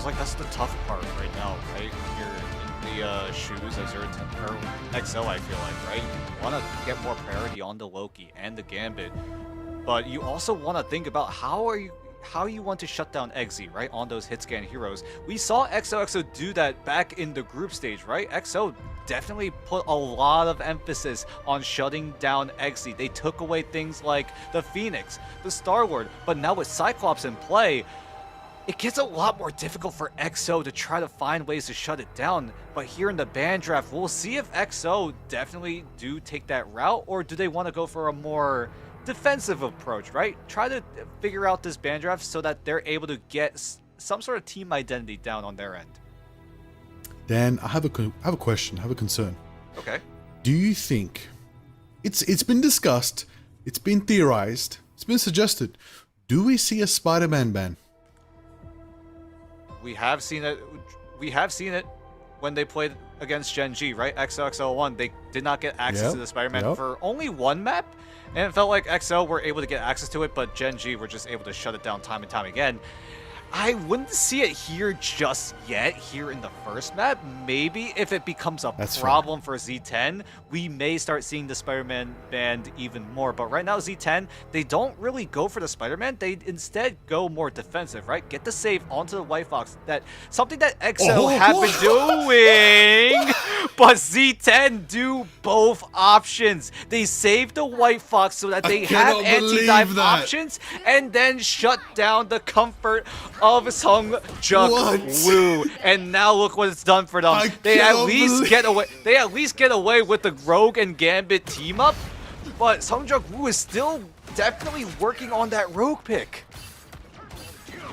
like that's the tough part right now, right? When you're in the shoes of Z10 or XO, I feel like, right? You want to get more priority on the Loki and the Gambit, but you also want to think about how you want to shut down Eggsy, right? On those hit scan heroes. We saw XOXO do that back in the group stage, right? XO definitely put a lot of emphasis on shutting down Eggsy. They took away things like the Phoenix, the Star-Lord, but now with Cyclops in play, it gets a lot more difficult for XO to try to find ways to shut it down. But here in the ban draft, we'll see if XO definitely do take that route, or do they want to go for a more defensive approach, right? Try to figure out this ban draft so that they're able to get some sort of team identity down on their end. Dan, I have a question, I have a concern. Okay. Do you think it's been discussed, it's been theorized, it's been suggested? Do we see a Spider-Man ban? We have seen it. We have seen it when they played against Gen G, right? XOXO1. They did not get access to the Spider-Man for only one map, and it felt like XO were able to get access to it, but Gen G were just able to shut it down time and time again. I wouldn't see it here just yet, here in the first map. Maybe if it becomes a problem for Z10, we may start seeing the Spider-Man banned even more. But right now, Z10, they don't really go for the Spider-Man. They instead go more defensive, right? Get the save onto the White Fox. Something that XO have been doing, but Z10 do both options. They save the White Fox so that they have anti-dive options, and then shut down the comfort of Sung Juk Woo, and now look what it's done for them. They at least get away with the Rogue and Gambit team up, but Sung Juk Woo is still definitely working on that Rogue pick.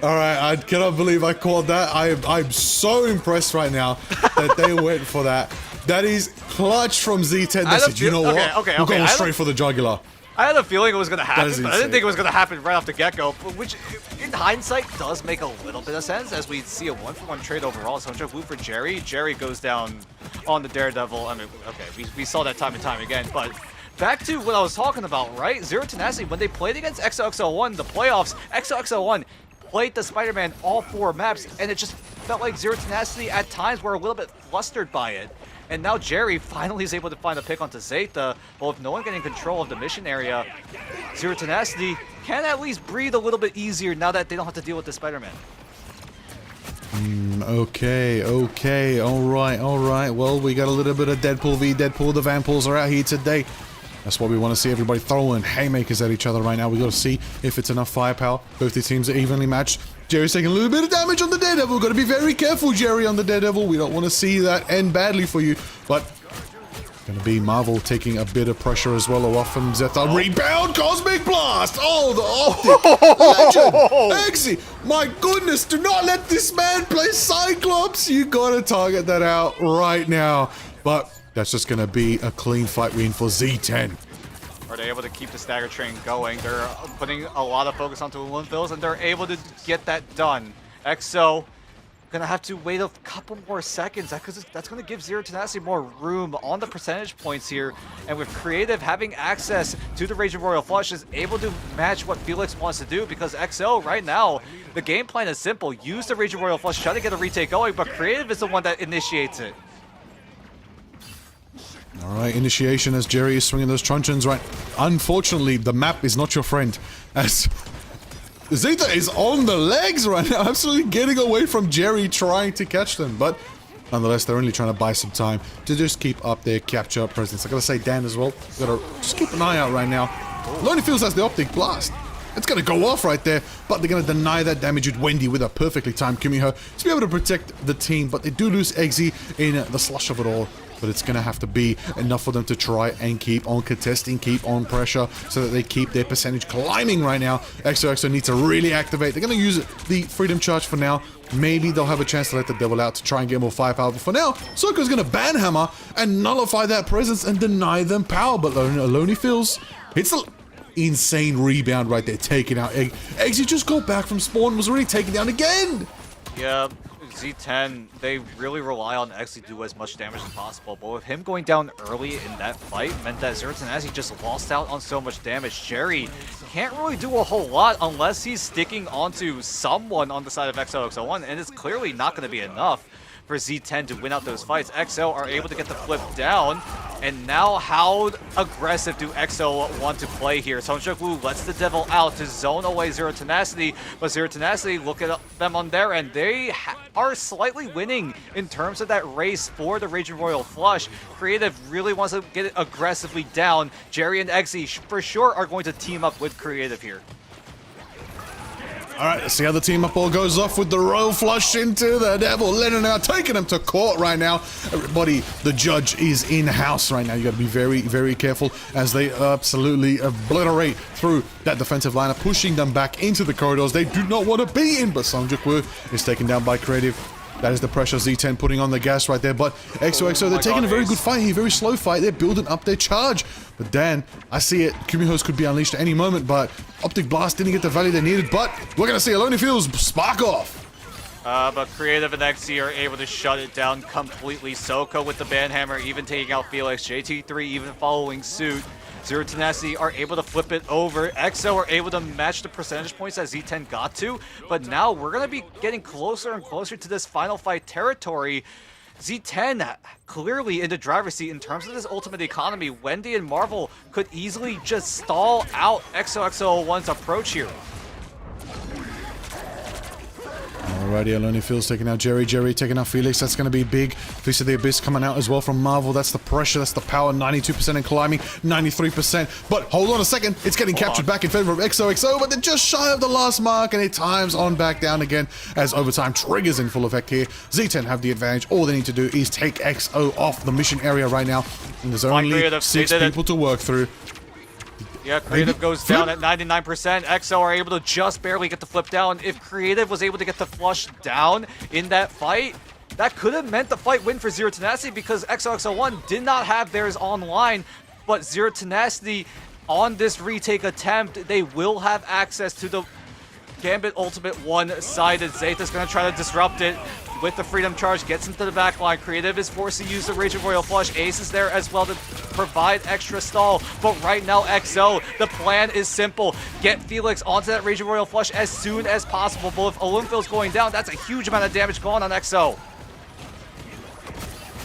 All right, I cannot believe I called that. I'm so impressed right now that they went for that. That is clutch from Z10. They said, you know what? We're going straight for the jugular. I had a feeling it was going to happen, but I didn't think it was going to happen right off the get-go, which in hindsight does make a little bit of sense as we see a 1-for-1 trade overall. So Juk Woo for Jerry. Jerry goes down on the Daredevil. I mean, okay, we saw that time and time again, but back to what I was talking about, right? Zero Tenacity, when they played against XOXO1, the playoffs, XOXO1 played the Spider-Man all 4 maps, and it just felt like Zero Tenacity at times were a little bit flustered by it. And now Jerry finally is able to find a pick onto Zeta. Well, if no one getting control of the mission area, Zero Tenacity can at least breathe a little bit easier now that they don't have to deal with the Spider-Man. Okay, alright. Well, we got a little bit of Deadpool v Deadpool. The Vanpools are out here today. That's what we want to see, everybody throwing haymakers at each other right now. We got to see if it's enough firepower. Both these teams are evenly matched. Jerry's taking a little bit of damage on the Daredevil. Got to be very careful, Jerry, on the Daredevil. We don't want to see that end badly for you. But going to be Marvel taking a bit of pressure as well. Off from Zeta. Rebound, Cosmic Blast. Oh, the optic. Legend. Eggsy. My goodness, do not let this man play Cyclops. You got to target that out right now. But that's just going to be a clean fight win for Z10. Are they able to keep the stagger train going? They're putting a lot of focus onto the Linfills, and they're able to get that done. XO gonna have to wait a couple more seconds because that's gonna give Zero Tenacity more room on the percentage points here. And with Creative having access to the Raging Royal Flush, is able to match what Felix wants to do, because XO right now, the game plan is simple. Use the Raging Royal Flush, try to get a retake going, but Creative is the one that initiates it. Alright, initiation as Jerry is swinging those truncheons, right? Unfortunately, the map is not your friend, as Zeta is on the legs right now, absolutely getting away from Jerry trying to catch them, but nonetheless, they're only trying to buy some time to just keep up their capture presence. I gotta say, Dan as well, gotta just keep an eye out right now. Lonely Fields has the optic blast. It's gonna go off right there, but they're gonna deny that damage with Wendy with a perfectly timed Kumiho to be able to protect the team, but they do lose Eggsy in the slush of it all. But it's going to have to be enough for them to try and keep on contesting, keep on pressure, so that they keep their percentage climbing right now. XOXO needs to really activate. They're going to use the Freedom Charge for now. Maybe they'll have a chance to let the Devil out to try and get more firepower. But for now, Soko's going to ban Hammer and nullify that presence and deny them power. But Lonely Feels hits an insane rebound right there, taking out Eggsy just got back from spawn, was already taken down again. Yeah, Z10, they really rely on X to do as much damage as possible, but with him going down early in that fight meant that Z10 just lost out on so much damage. Jerry can't really do a whole lot unless he's sticking onto someone on the side of XOXO1, and it's clearly not going to be enough for Z10 to win out those fights. XO are able to get the flip down, and now how aggressive do XO want to play here? Seongjukwu lets the devil out to zone away Zero Tenacity, but Zero Tenacity, look at them on their end. They are slightly winning in terms of that race for the Raging Royal Flush. Creative really wants to get it aggressively down. Jerry and Eggsy for sure are going to team up with Creative here. All right, let's see how the team up all goes off with the Royal Flush into the Devil. Lennon now taking him to court right now. Everybody, the judge is in-house right now. You got to be very, very careful as they absolutely obliterate through that defensive lineup, pushing them back into the corridors they do not want to be in. But Seongjukwu is taken down by Creative. That is the pressure Z10 putting on the gas right there. But XOXO, they're taking a very good fight here, very slow fight. They're building up their charge. But Dan, I see it. Kumiho's could be unleashed at any moment, but Optic Blast didn't get the value they needed. But we're going to see Aloni Fields spark off. But Creative and XC are able to shut it down completely. Soko with the Banhammer, even taking out Felix. JT3 even following suit. Zero Tenacity are able to flip it over. XO are able to match the percentage points that Z10 got to, but now we're going to be getting closer and closer to this final fight territory. Z10 clearly in the driver's seat in terms of this ultimate economy. Wendy and Marvel could easily just stall out XOXO1's approach here. Alrighty, Aloni Fields taking out Jerry. Jerry taking out Felix. That's going to be big. Fist of the Abyss coming out as well from Marvel. That's the pressure. That's the power. 92% in climbing. 93%. But hold on a second. It's getting captured back in favor of XOXO, but they're just shy of the last mark, and it times on back down again as overtime triggers in full effect here. Z10 have the advantage. All they need to do is take XO off the mission area right now. And there's only 6 people to work through. Yeah, Creative goes down at 99%. XO are able to just barely get the flip down. If Creative was able to get the flush down in that fight, that could have meant the fight win for Zero Tenacity because XOXO1 did not have theirs online. But Zero Tenacity, on this retake attempt, they will have access to the Gambit Ultimate one-sided. Zeta's going to try to disrupt it with the Freedom Charge, gets into the back line. Creative is forced to use the Raging Royal Flush. Ace is there as well to provide extra stall. But right now, XO, the plan is simple. Get Felix onto that Raging Royal Flush as soon as possible. But if Olymphil's going down, that's a huge amount of damage going on XO.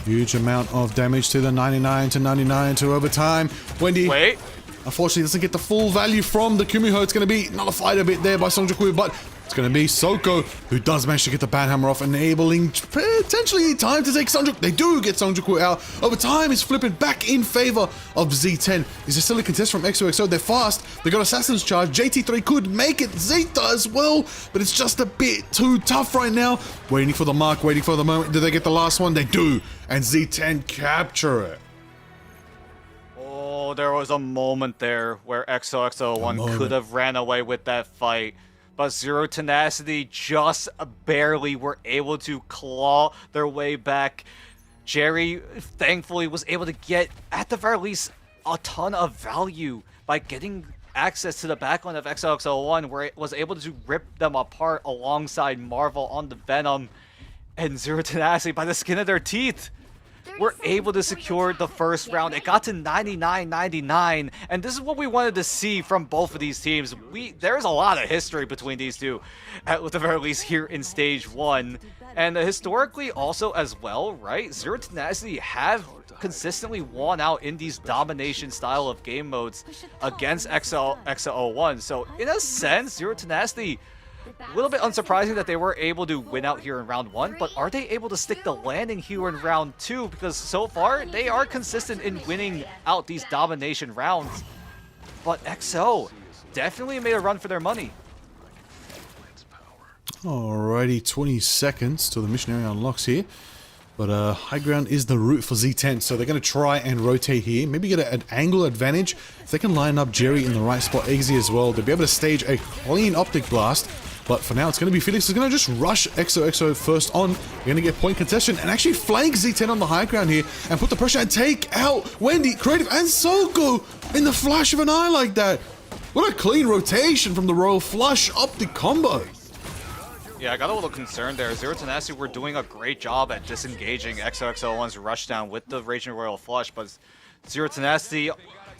Huge amount of damage to the 99 to 99 to overtime. Wendy. Wait. Unfortunately, doesn't get the full value from the Kumiho. It's going to be nullified a bit there by Seongjukwu, but it's going to be Soko who does manage to get the Banhammer off, enabling potentially time to take Seongjukwu. They do get Seongjukwu out. Over time, it's flipping back in favor of Z10. Is there still a contest from XOXO? They're fast. They got Assassin's Charge. JT3 could make it. Zeta as well, but it's just a bit too tough right now. Waiting for the mark, waiting for the moment. Do they get the last one? They do. And Z10 capture it. Oh, there was a moment there where XOXO1 could have ran away with that fight. But Zero Tenacity just barely were able to claw their way back. Jerry, thankfully, was able to get, at the very least, a ton of value by getting access to the backline of XOXO1, where it was able to rip them apart alongside Marvel on the Venom. And Zero Tenacity, by the skin of their teeth, were able to secure the first round. It got to 99-99, and this is what we wanted to see from both of these teams. There's a lot of history between these two, at the very least here in Stage 1. And historically also as well, right? Zero Tenacity have consistently won out in these domination style of game modes against XO1. So in a sense, Zero Tenacity, a little bit unsurprising that they were able to win out here in round 1, but are they able to stick the landing here in round 2? Because so far, they are consistent in winning out these domination rounds. But XO definitely made a run for their money. Alrighty, 20 seconds till the mission area unlocks here. But high ground is the route for Z10, so they're going to try and rotate here. Maybe get an angle advantage. If they can line up Jerry in the right spot, Eggsy as well, they'll be able to stage a clean Optic Blast. But for now, it's going to be Felix is going to just rush XOXO first on. They're going to get point contestation and actually flank Z10 on the high ground here and put the pressure and take out Wendy, Creative, and Soko in the flash of an eye like that. What a clean rotation from the Royal Flush Optic combo. Yeah, I got a little concerned there. Zero Tenacity were doing a great job at disengaging XOXO1's rushdown with the Raging Royal Flush, but Zero Tenacity,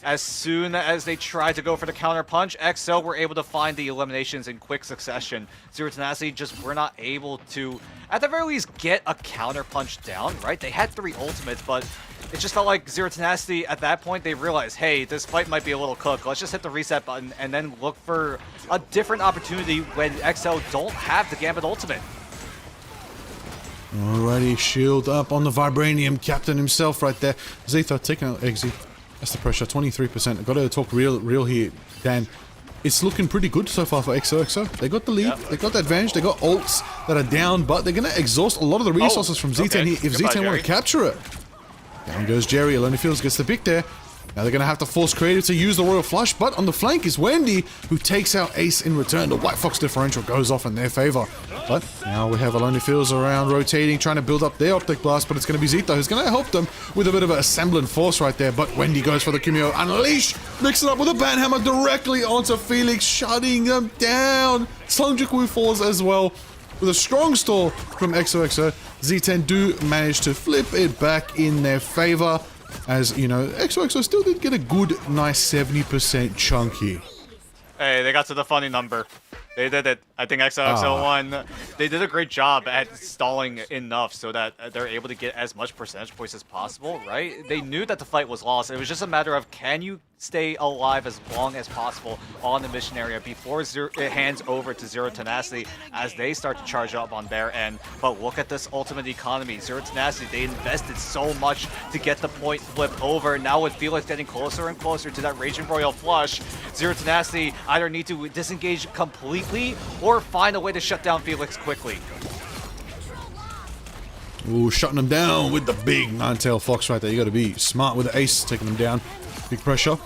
as soon as they tried to go for the counter punch, XO were able to find the eliminations in quick succession. Zero Tenacity just were not able to, at the very least, get a counter punch down, right? They had 3 ultimates, but it just felt like Zero Tenacity, at that point, they realized, hey, this fight might be a little cooked. Let's just hit the reset button and then look for a different opportunity when XO don't have the Gambit ultimate. Alrighty, shield up on the Vibranium Captain himself right there. Z10 taking out Eggsy. That's the pressure, 23%. I've got to talk real here, Dan. It's looking pretty good so far for XOXO. They got the lead, yeah. They got the advantage, they got ults that are down, but they're going to exhaust a lot of the resources from Z10 here if Z10 want to capture it. Down goes Jerry, Alone Fields gets the pick there. Now they're going to have to force Creative to use the Royal Flush, but on the flank is Wendy, who takes out Ace in return. The White Fox differential goes off in their favor. But now we have Alone Fields around, rotating, trying to build up their Optic Blast, but it's going to be Zito who's going to help them with a bit of a assembling force right there. But Wendy goes for the Kumio Unleash, mix it up with a Banhammer directly onto Felix, shutting them down. Sungjaku falls as well. With a strong stall from XOXO, Z10 do manage to flip it back in their favor. As, you know, XOXO still did get a good, nice 70% chunky. Hey, they got to the funny number. They did it. I think XOXO won. They did a great job at stalling enough so that they're able to get as much percentage points as possible, right? They knew that the fight was lost. It was just a matter of, can you stay alive as long as possible on the mission area before it hands over to Zero Tenacity as they start to charge up on their end. But look at this ultimate economy. Zero Tenacity, they invested so much to get the point flip over. Now with Felix getting closer and closer to that Raging Royal Flush, Zero Tenacity either need to disengage completely or find a way to shut down Felix quickly. Ooh, shutting them down with the big Ninetail Fox right there. You got to be smart with the Ace, taking them down. Big pressure.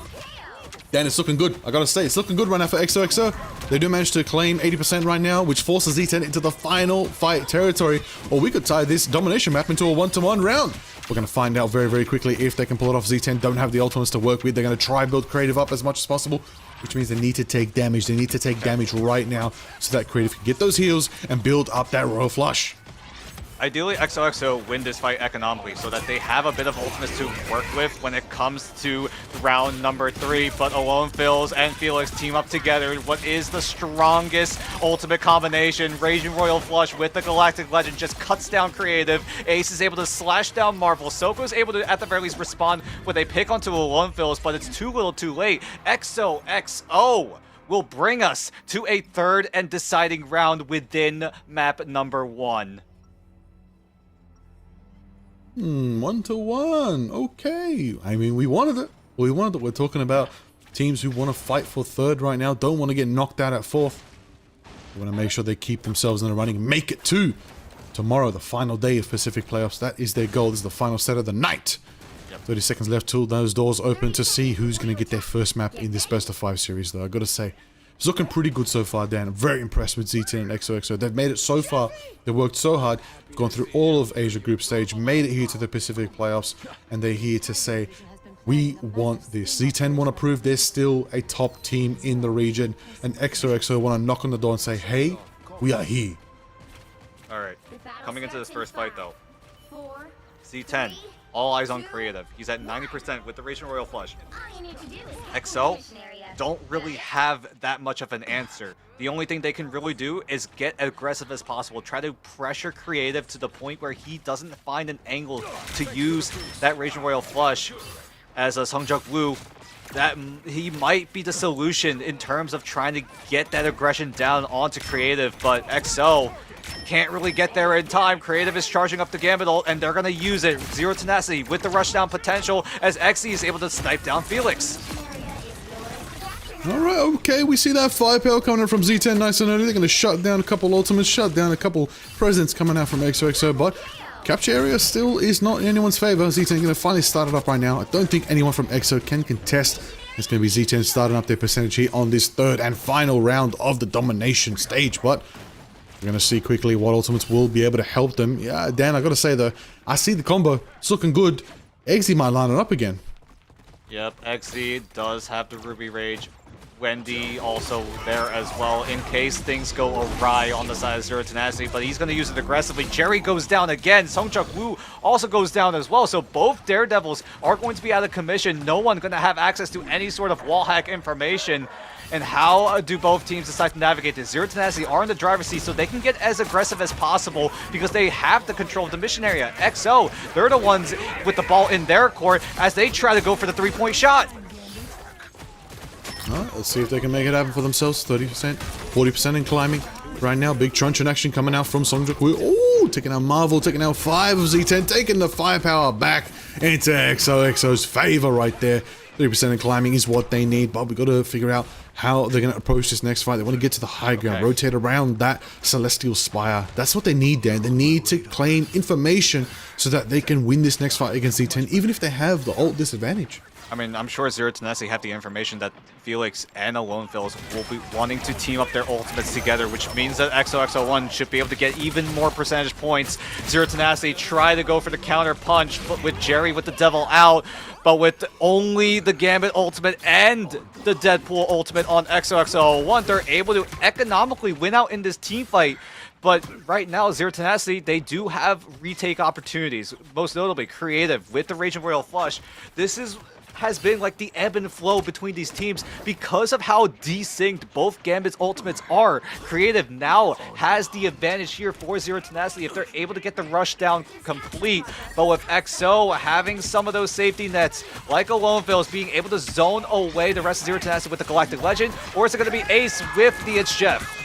Dan, it's looking good. I gotta say, it's looking good right now for XOXO. They do manage to claim 80% right now, which forces Z10 into the final fight territory. Or we could tie this domination map into a 1-to-1 round. We're gonna find out very, very quickly if they can pull it off. Z10 don't have the ultimates to work with. They're gonna try build Creative up as much as possible, which means they need to take damage. They need to take damage right now so that Creative can get those heals and build up that Royal Flush. Ideally, XOXO win this fight economically so that they have a bit of ultimates to work with when it comes to round number 3. But Alone Phils and Felix team up together. What is the strongest ultimate combination? Raging Royal Flush with the Galactic Legend just cuts down Creative. Ace is able to slash down Marvel. Soko is able to, at the very least, respond with a pick onto Alone Phils, but it's too little too late. XOXO will bring us to a third and deciding round within map number 1. 1-to-1. Okay. I mean, we wanted it. We wanted it. We're talking about teams who want to fight for third right now, don't want to get knocked out at fourth. They want to make sure they keep themselves in the running, make it to tomorrow, the final day of Pacific Playoffs. That is their goal. This is the final set of the night. 30 seconds left till those doors open to see who's going to get their first map in this best of 5 series, though. I got to say, it's looking pretty good so far, Dan. I'm very impressed with Z10 and XOXO. They've made it so far. They worked so hard, gone through all of Asia group stage, made it here to the Pacific Playoffs, and they're here to say, we want this. Z10 want to prove they're still a top team in the region, and XOXO want to knock on the door and say, hey, we are here. All right, coming into this first fight, though. Z10. All eyes on Creative. He's at 90% with the Raging Royal Flush. XO don't really have that much of an answer. The only thing they can really do is get aggressive as possible. Try to pressure Creative to the point where he doesn't find an angle to use that Raging Royal Flush. As a Sungjuk Woo, that he might be the solution in terms of trying to get that aggression down onto Creative, but XO can't really get there in time. Creative is charging up the Gambit ult, and they're going to use it. Zero Tenacity with the rushdown potential as XE is able to snipe down Felix. Alright, okay, we see that firepower coming in from Z10 nice and early. They're going to shut down a couple ultimates, shut down a couple presents coming out from XOXO, but capture area still is not in anyone's favor. Z10 going to finally start it up right now. I don't think anyone from XO can contest. It's going to be Z10 starting up their percentage here on this third and final round of the domination stage, but we're going to see quickly what ultimates will be able to help them. Yeah, Dan, I got to say though, I see the combo. It's looking good. Eggsy might line it up again. Yep, XZ does have the Ruby Rage. Wendy also there as well in case things go awry on the side of Zero Tenacity, but he's going to use it aggressively. Jerry goes down again. Sungjuk Woo also goes down as well. So both Daredevils are going to be out of commission. No one going to have access to any sort of wall hack information. And how do both teams decide to navigate this? Zero Tenacity are in the driver's seat, so they can get as aggressive as possible because they have the control of the mission area. XO, they're the ones with the ball in their court as they try to go for the three-point shot. Well, let's see if they can make it happen for themselves. 30%, 40% in climbing. Right now, big truncheon action coming out from Sungjuk Woo. Oh, taking out Marvel, taking out 5 of Z10, taking the firepower back into XO's favor right there. 30% in climbing is what they need, but we got to figure out how they're going to approach this next fight. They want to get to the high ground, rotate around that Celestial Spire. That's what they need there. They need to claim information so that they can win this next fight against Z10, even if they have the ult disadvantage. I mean, I'm sure Zero Tenacity have the information that Felix and Alone Phils will be wanting to team up their ultimates together, which means that XOXO1 should be able to get even more percentage points. Zero Tenacity try to go for the counter punch, but with Jerry with the Devil out, but with only the Gambit ultimate and the Deadpool ultimate on XOXO1, they're able to economically win out in this team fight. But right now, Zero Tenacity, they do have retake opportunities, most notably Creative with the Raging Royal Flush. This has been like the ebb and flow between these teams because of how desynced both Gambit's ultimates are. Creative now has the advantage here for Zero Tenacity if they're able to get the rush down complete. But with XO having some of those safety nets, like Alone Phils being able to zone away the rest of Zero Tenacity with the Galactic Legend, or is it going to be Ace with the It's Jeff?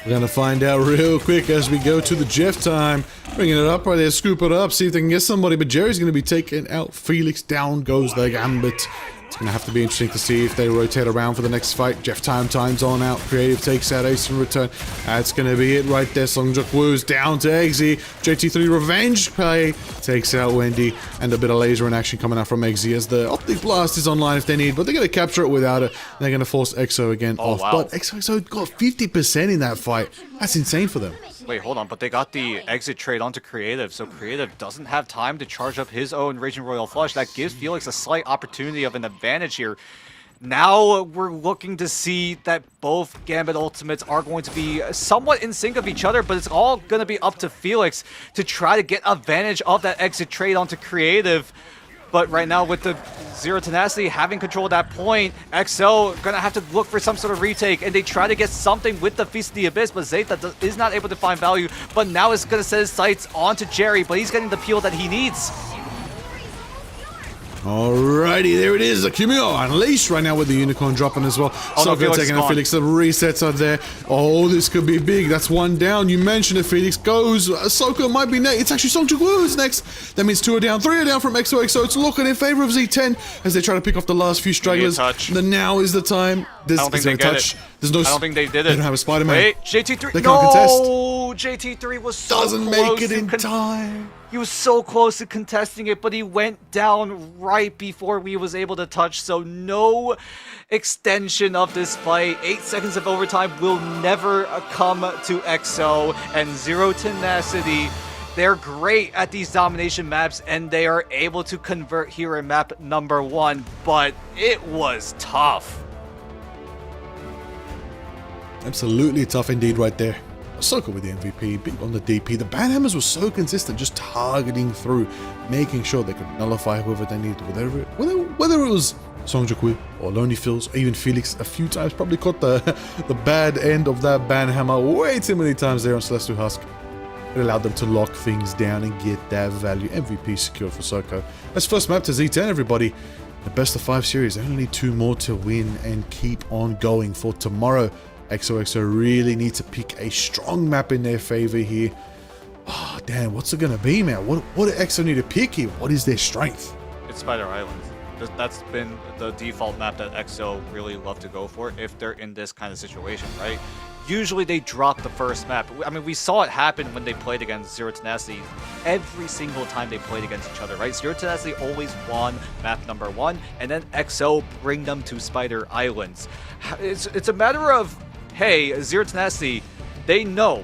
We're going to find out real quick as we go to the Jeff time. Bringing it up right there, scoop it up, see if they can get somebody. But Jerry's going to be taking out Felix. Down goes the Gambit. It's going to have to be interesting to see if they rotate around for the next fight. Jeff time's on out. Creative takes out Ace in return. That's going to be it right there. Sungjuk Woo's down to Eggsy. JT3 revenge play takes out Wendy. And a bit of laser in action coming out from Eggsy as the Optic Blast is online if they need. But they're going to capture it without it. They're going to force XO again off. Wow. But XO got 50% in that fight. That's insane for them. Wait, hold on, but they got the exit trade onto Creative, so Creative doesn't have time to charge up his own Raging Royal Flush. That gives Felix a slight opportunity of an advantage here. Now we're looking to see that both Gambit ultimates are going to be somewhat in sync of each other, but it's all going to be up to Felix to try to get advantage of that exit trade onto Creative. But right now, with the Zero Tenacity having control at that point, XO gonna have to look for some sort of retake, and they try to get something with the Feast of the Abyss, but Z10 is not able to find value. But now it's gonna set his sights onto Jerry, but he's getting the peel that he needs. Alrighty, there it is. Akimio unleashed right now with the Unicorn dropping as well. Oh, so no, good taking out Felix. The resets are there. Oh, this could be big. That's one down. You mentioned it, Felix. Goes. Ahsoka might be next. It's actually Sungjuk Woo who's next. That means 2 are down. 3 are down from XOXO. It's looking in favor of Z10 as they try to pick off the last few stragglers. Now is the time. I don't think they get it. There's no. I don't think they did it. They don't have a Spider-Man. Wait, JT3. They can't contest. JT3 was so Doesn't close make it in time. He was so close to contesting it, but he went down right before we was able to touch, so no extension of this fight. 8 seconds of overtime will never come to XO, and Zero Tenacity, they're great at these domination maps, and they are able to convert here in map number 1, but it was tough. Absolutely tough indeed right there. Ahsoka with the MVP, big on the DP. The banhammers were so consistent, just targeting through, making sure they could nullify whoever they needed, whether it was Sungjuk Woo or Lonely Phils or even Felix a few times. Probably caught the bad end of that banhammer way too many times there on Celestial Husk. It allowed them to lock things down and get that value. MVP secured for Ahsoka. That's first map to Z10, everybody. The best of 5 series. They only need 2 more to win and keep on going for tomorrow. XOXO really need to pick a strong map in their favor here. Oh, damn, what's it gonna be, man? What do XO need to pick here? What is their strength? It's Spider Islands. That's been the default map that XO really love to go for if they're in this kind of situation, right? Usually they drop the first map. I mean, we saw it happen when they played against Zero Tenacity every single time they played against each other, right? Zero Tenacity always won map number 1, and then XO bring them to Spider Islands. It's a matter of, hey, Zero Tenacity, they know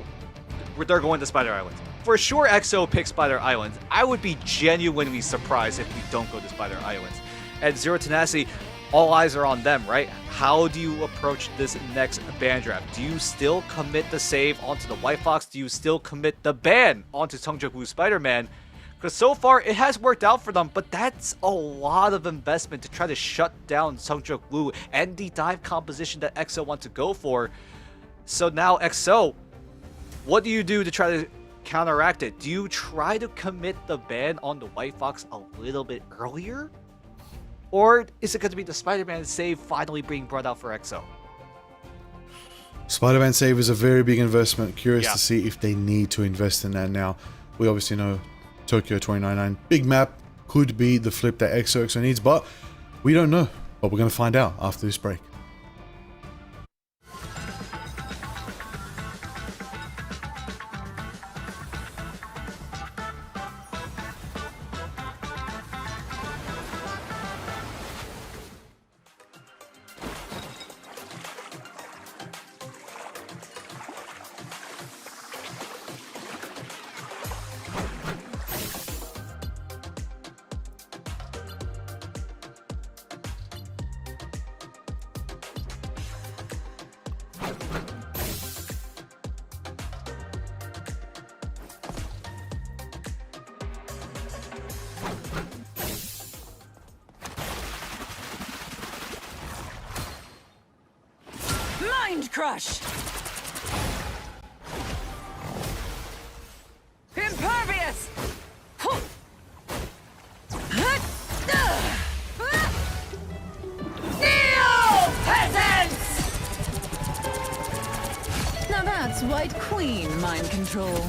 they're going to Spider Islands. For sure, XO picks Spider Islands. I would be genuinely surprised if we don't go to Spider Islands. And Zero Tenacity, all eyes are on them, right? How do you approach this next ban draft? Do you still commit the save onto the White Fox? Do you still commit the ban onto Seongjok-woo Spider-Man? Because so far, it has worked out for them, but that's a lot of investment to try to shut down Seongjok-woo and the dive composition that EXO want to go for. So now, EXO, what do you do to try to counteract it? Do you try to commit the ban on the White Fox a little bit earlier? Or is it going to be the Spider-Man save finally being brought out for EXO? Spider-Man save is a very big investment. Curious to see if they need to invest in that now. We obviously know Tokyo 2099, big map, could be the flip that EXO needs, but we don't know. But we're going to find out after this break. Mind Crush! Impervious! Kneel, peasants! Now that's White Queen mind control.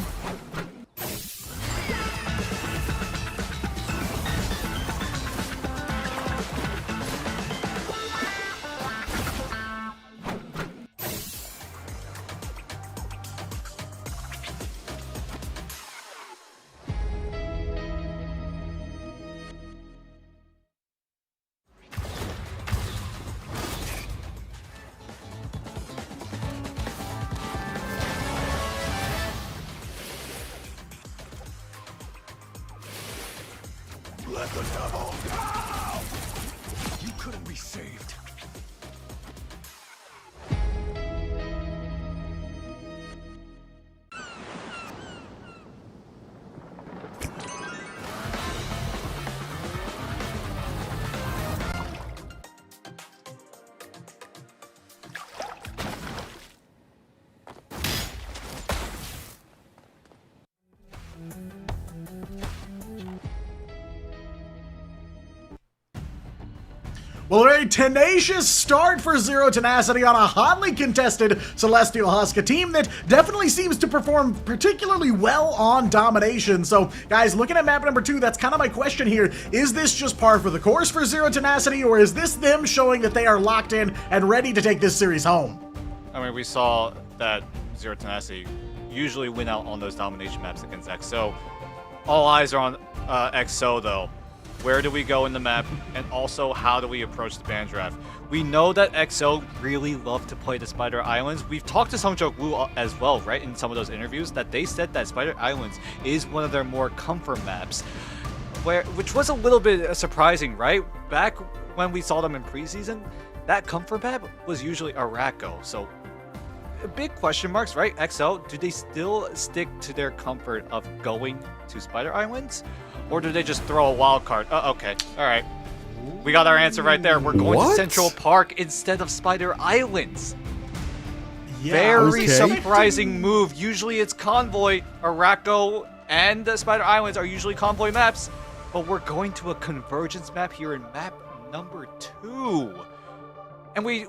Let the devil go! You couldn't be saved. Well, a very tenacious start for Zero Tenacity on a hotly contested Celestial Huska team that definitely seems to perform particularly well on domination. So, guys, looking at map number 2, that's kind of my question here. Is this just par for the course for Zero Tenacity, or is this them showing that they are locked in and ready to take this series home? I mean, we saw that Zero Tenacity usually win out on those domination maps against EXO. All eyes are on EXO, though. Where do we go in the map, and also how do we approach the ban draft? We know that EXO really love to play the Spider Islands. We've talked to Seongjok-woo as well, right, in some of those interviews, that they said that Spider Islands is one of their more comfort maps, which was a little bit surprising, right? Back when we saw them in preseason, that comfort map was usually Arako, so big question marks, right? EXO, do they still stick to their comfort of going to Spider Islands? Or do they just throw a wild card? Okay, alright. We got our answer right there. We're going to Central Park instead of Spider Islands. Yeah, very surprising move. Usually it's Convoy. Arako and Spider Islands are usually Convoy maps. But we're going to a Convergence map here in map number 2. And we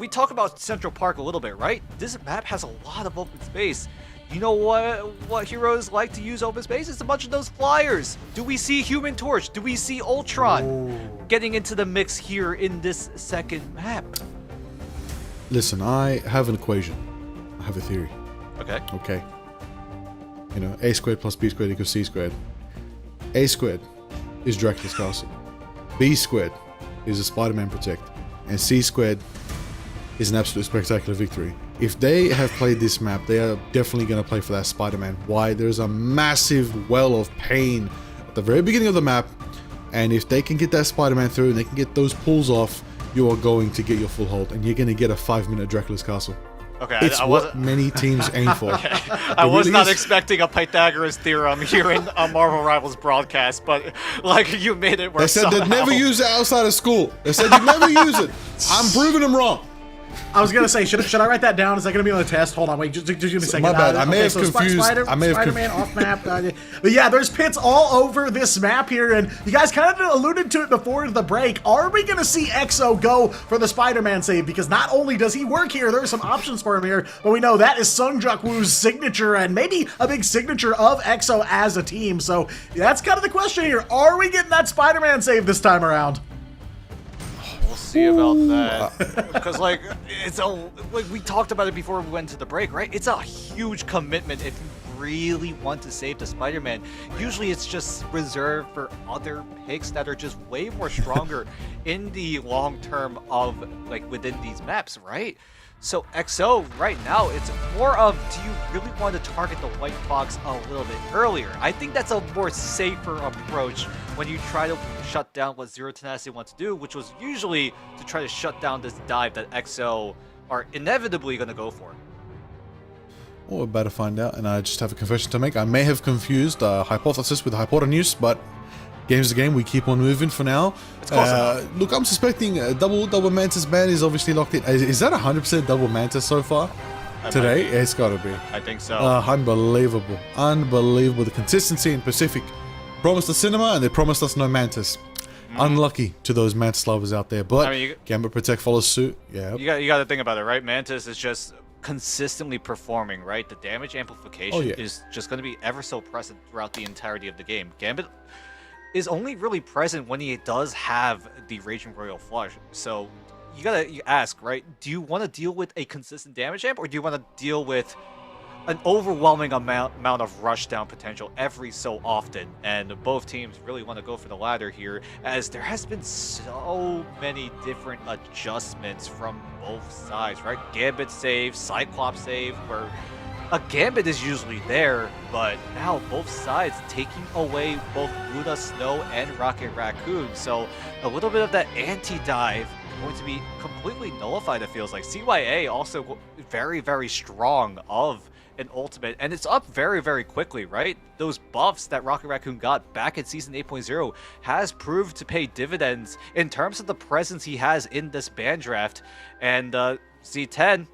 talk about Central Park a little bit, right? This map has a lot of open space. You know what heroes like to use open space? It's a bunch of those flyers. Do we see Human Torch? Do we see Ultron getting into the mix here in this second map? Listen, I have an equation. I have a theory. Okay. You know, A squared plus B squared equals C squared. A squared is Dracula's Castle. B squared is a Spider-Man Protect. And C squared is an absolute spectacular victory. If they have played this map, they are definitely going to play for that Spider-Man. Why? There's a massive well of pain at the very beginning of the map, and if they can get that Spider-Man through and they can get those pulls off, you are going to get your full hold, and you're going to get a 5-minute Dracula's Castle. Okay, It's I what wasn't. many teams aim for. I was not expecting a Pythagoras theorem here in a Marvel Rivals broadcast, but like you made it work. They said somehow. they'd never use it outside of school. They said you'd never use it. I'm proving them wrong. I was gonna say, should I write that down? Is that gonna be on the test? Hold on, wait, just give me a second. My bad. I may have so confused. Spider-Man off map. But yeah, there's pits all over this map here, and you guys kind of alluded to it before the break. Are we gonna see EXO go for the Spider-Man save? Because not only does he work here, there are some options for him here, but we know that is Sung Jok-woo's signature and maybe a big signature of EXO as a team. So that's kind of the question here. Are we getting that Spider-Man save this time around? We'll see about that. Because like we talked about it before we went to the break, right? It's a huge commitment if you really want to save the Spider-Man. Usually it's just reserved for other picks that are just way more stronger in the long term of like within these maps, right? So XO right now, it's more of, do you really want to target the white box a little bit earlier? I think that's a more safer approach when you try to shut down what Zero Tenacity wants to do, which was usually to try to shut down this dive that XO are inevitably going to go for. Well, we're about to find out, and I just have a confession to make. I may have confused hypothesis with hypotenuse, but game's the game. We keep on moving for now. It's close enough. Look, I'm suspecting double Mantis ban is obviously locked in. Is that 100% double Mantis so far? Today? It's gotta be. I think so. Unbelievable. Unbelievable. The consistency in Pacific. Promised us cinema, and they promised us no Mantis. Unlucky to those Mantis lovers out there, but I mean, Gambit Protect follows suit. Yeah. You got to think about it, right? Mantis is just consistently performing, right? The damage amplification is just going to be ever so present throughout the entirety of the game. Gambit is only really present when he does have the Raging Royal Flush. So you ask, right? Do you want to deal with a consistent damage amp, or do you want to deal with an overwhelming amount of rushdown potential every so often? And both teams really want to go for the latter here, as there has been so many different adjustments from both sides, right? Gambit save, Cyclops save, where a Gambit is usually there, but now both sides taking away both Buddha Snow and Rocket Raccoon. So a little bit of that anti-dive going to be completely nullified, it feels like. CYA also very, very strong of an ultimate, and it's up very, very quickly, right? Those buffs that Rocket Raccoon got back in Season 8.0 has proved to pay dividends in terms of the presence he has in this ban draft. And Z10,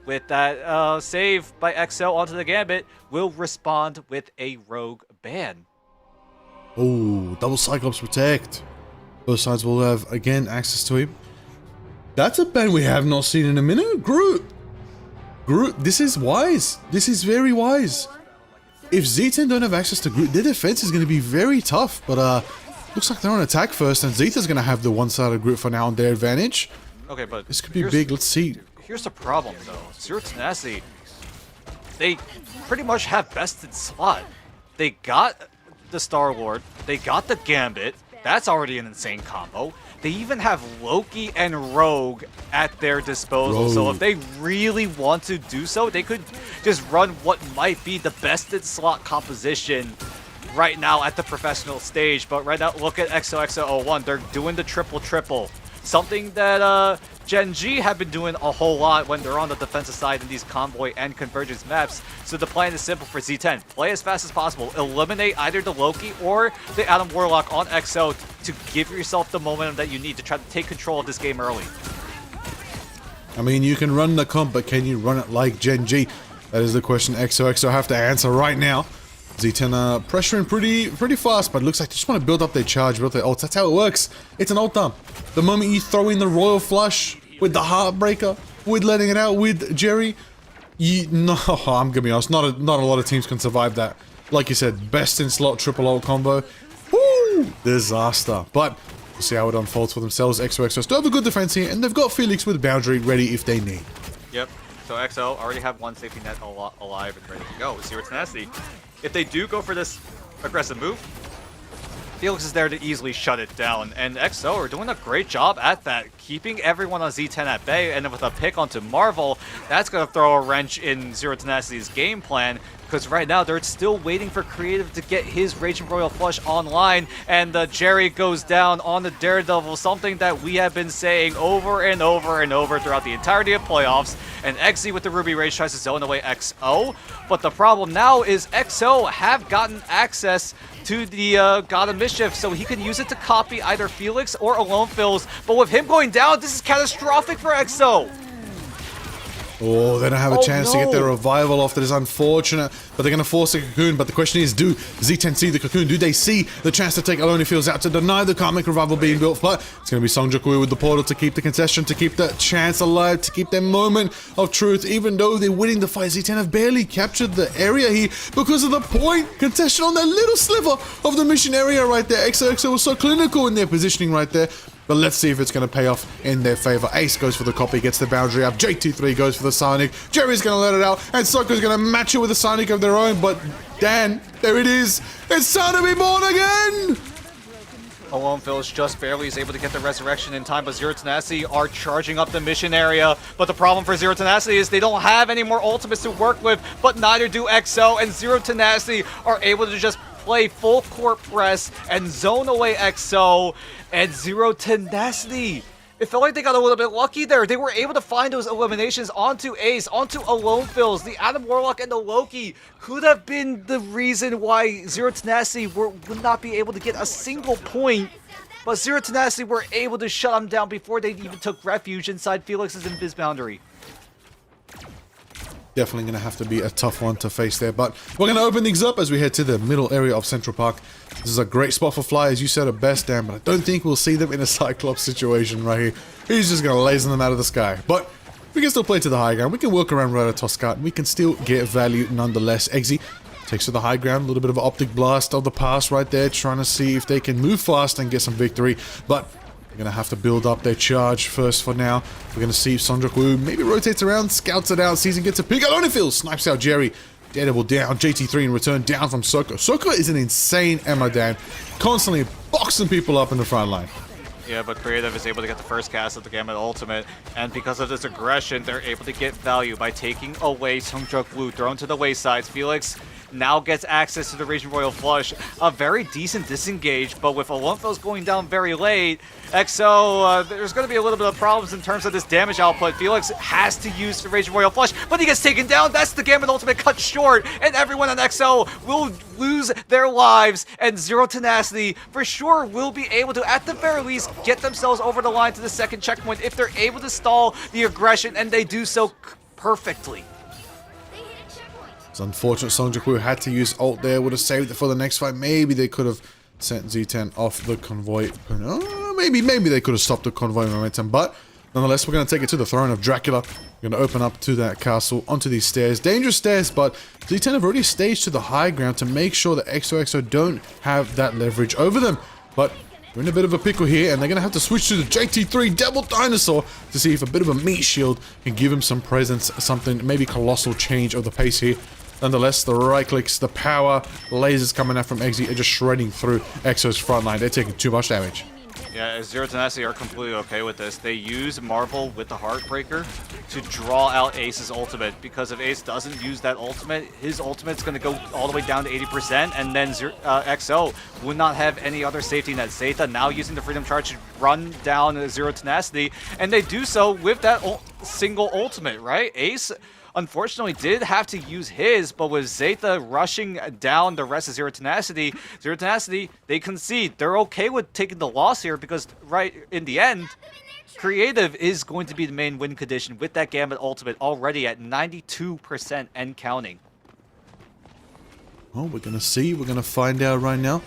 with that save by XO onto the Gambit, will respond with a rogue ban. Oh, double Cyclops Protect. Both sides will have, again, access to him. That's a ban we have not seen in a minute. Groot, this is wise. This is very wise. If Z10 don't have access to Groot, their defense is going to be very tough. But looks like they're on attack first, and Zeta's going to have the one-sided Groot for now on their advantage. Okay, but this could be big. Let's see. Here's the problem, though. Zero Tenacity, they pretty much have bested slot. They got the Star-Lord, they got the Gambit. That's already an insane combo. They even have Loki and Rogue at their disposal. So if they really want to do so, they could just run what might be the bested slot composition right now at the professional stage. But right now, look at XOXO01. They're doing the triple. Something that Gen G have been doing a whole lot when they're on the defensive side in these convoy and convergence maps. So the plan is simple for Z10. Play as fast as possible. Eliminate either the Loki or the Adam Warlock on XO to give yourself the momentum that you need to try to take control of this game early. I mean, you can run the comp, but can you run it like Gen G? That is the question XOXO have to answer right now. Z10 pressuring pretty fast, but it looks like they just want to build up their charge, build their ults. That's how it works. It's an ult dump. The moment you throw in the Royal Flush with the Heartbreaker, with letting it out with Jerry, I'm gonna be honest, not a lot of teams can survive that. Like you said, best in slot triple ult combo. Woo! Disaster. But we'll see how it unfolds for themselves. XOXO still have a good defense here, and they've got Felix with Boundary ready if they need. Yep. So XO already have one safety net alive and ready to go. Zero Tenacity, if they do go for this aggressive move, Felix is there to easily shut it down, and XO are doing a great job at that, keeping everyone on Z10 at bay, and then with a pick onto Marvel, that's going to throw a wrench in Zero Tenacity's game plan. because right now they're still waiting for Creative to get his Raging Royal Flush online, and Jerry goes down on the Daredevil, something that we have been saying over and over and over throughout the entirety of playoffs. And XZ with the Ruby Rage tries to zone away XO, but the problem now is XO have gotten access to the God of Mischief, so he can use it to copy either Felix or Alone Fills, but with him going down, this is catastrophic for XO. Oh, they don't have a chance to get their revival off. That is unfortunate, but they're going to force a Cocoon. But the question is, do Z10 see the Cocoon? Do they see the chance to take Alone Feels out to deny the Karmic Revival being built? But it's going to be Songjok-woo with the portal to keep the concession, to keep the chance alive, to keep their moment of truth. Even though they're winning the fight, Z10 have barely captured the area here because of the point contention on that little sliver of the mission area right there. XOXO was so clinical in their positioning right there. But let's see if it's going to pay off in their favor. Ace goes for the copy, gets the boundary up. JT3 goes for the Sonic. Jerry's going to let it out. And Soko's going to match it with a Sonic of their own. But Dan, there it is. It's time to be born again! Alone Fills just barely is able to get the resurrection in time, but Zero Tenacity are charging up the mission area. But the problem for Zero Tenacity is they don't have any more ultimates to work with, but neither do XO, and Zero Tenacity are able to just play full court press and zone away XO, and Zero Tenacity. It felt like they got a little bit lucky there. They were able to find those eliminations onto Ace, onto Alone Fills. The Adam Warlock and the Loki could have been the reason why Zero Tenacity would not be able to get a single point. But Zero Tenacity were able to shut them down before they even took refuge inside Felix's Invis boundary. Definitely going to have to be a tough one to face there, but we're going to open things up as we head to the middle area of Central Park. This is a great spot for Fly, as you said at best, Dan, but I don't think we'll see them in a Cyclops situation right here. He's just going to laser them out of the sky. But we can still play to the high ground. We can work around Roto Toscat, and we can still get value nonetheless. Eggsy takes to the high ground, a little bit of an optic blast of the pass right there, trying to see if they can move fast and get some victory, but they're going to have to build up their charge first for now. We're going to see if Songjok-woo maybe rotates around, scouts it out, sees and gets a pick. Alonifil snipes out Jerry. Daredevil down. JT3 in return down from Soko. Soko is an insane Emma, Dan. Constantly boxing people up in the front line. Yeah, but Creative is able to get the first cast of the Gambit Ultimate, and because of this aggression, they're able to get value by taking away Songjok-woo, thrown to the wayside. Felix now gets access to the Raging Royal Flush. A very decent disengage, but with Alone Fills going down very late, XO, there's going to be a little bit of problems in terms of this damage output. Felix has to use the Raging Royal Flush, but he gets taken down. That's the Gambit Ultimate cut short, and everyone on XO will lose their lives, and Zero Tenacity for sure will be able to, at the very least, get themselves over the line to the second checkpoint if they're able to stall the aggression, and they do so perfectly. It's unfortunate Songjok-woo had to use ult there, would have saved it for the next fight. Maybe they could have sent Z10 off the convoy. Maybe they could have stopped the convoy momentum, but nonetheless, we're going to take it to the throne of Dracula. We're going to open up to that castle, onto these stairs. Dangerous stairs, but Z10 have already staged to the high ground to make sure that XOXO don't have that leverage over them. But we're in a bit of a pickle here, and they're going to have to switch to the JT3 Devil Dinosaur to see if a bit of a meat shield can give him some presence, something, maybe colossal change of the pace here. Nonetheless, the right clicks, the power, lasers coming out from Eggsy are just shredding through Exo's front line. They're taking too much damage. Yeah, Zero Tenacity are completely okay with this. They use Marvel with the Heartbreaker to draw out Ace's ultimate, because if Ace doesn't use that ultimate, his ultimate's going to go all the way down to 80%, and then XO would not have any other safety net. Zeta now using the Freedom Charge to run down Zero Tenacity, and they do so with that single ultimate, right? Ace unfortunately did have to use his, but with Zeta rushing down the rest of Zero Tenacity, they concede. They're okay with taking the loss here because right in the end, Creative is going to be the main win condition with that Gambit Ultimate already at 92% and counting. Well, we're going to see. We're going to find out right now.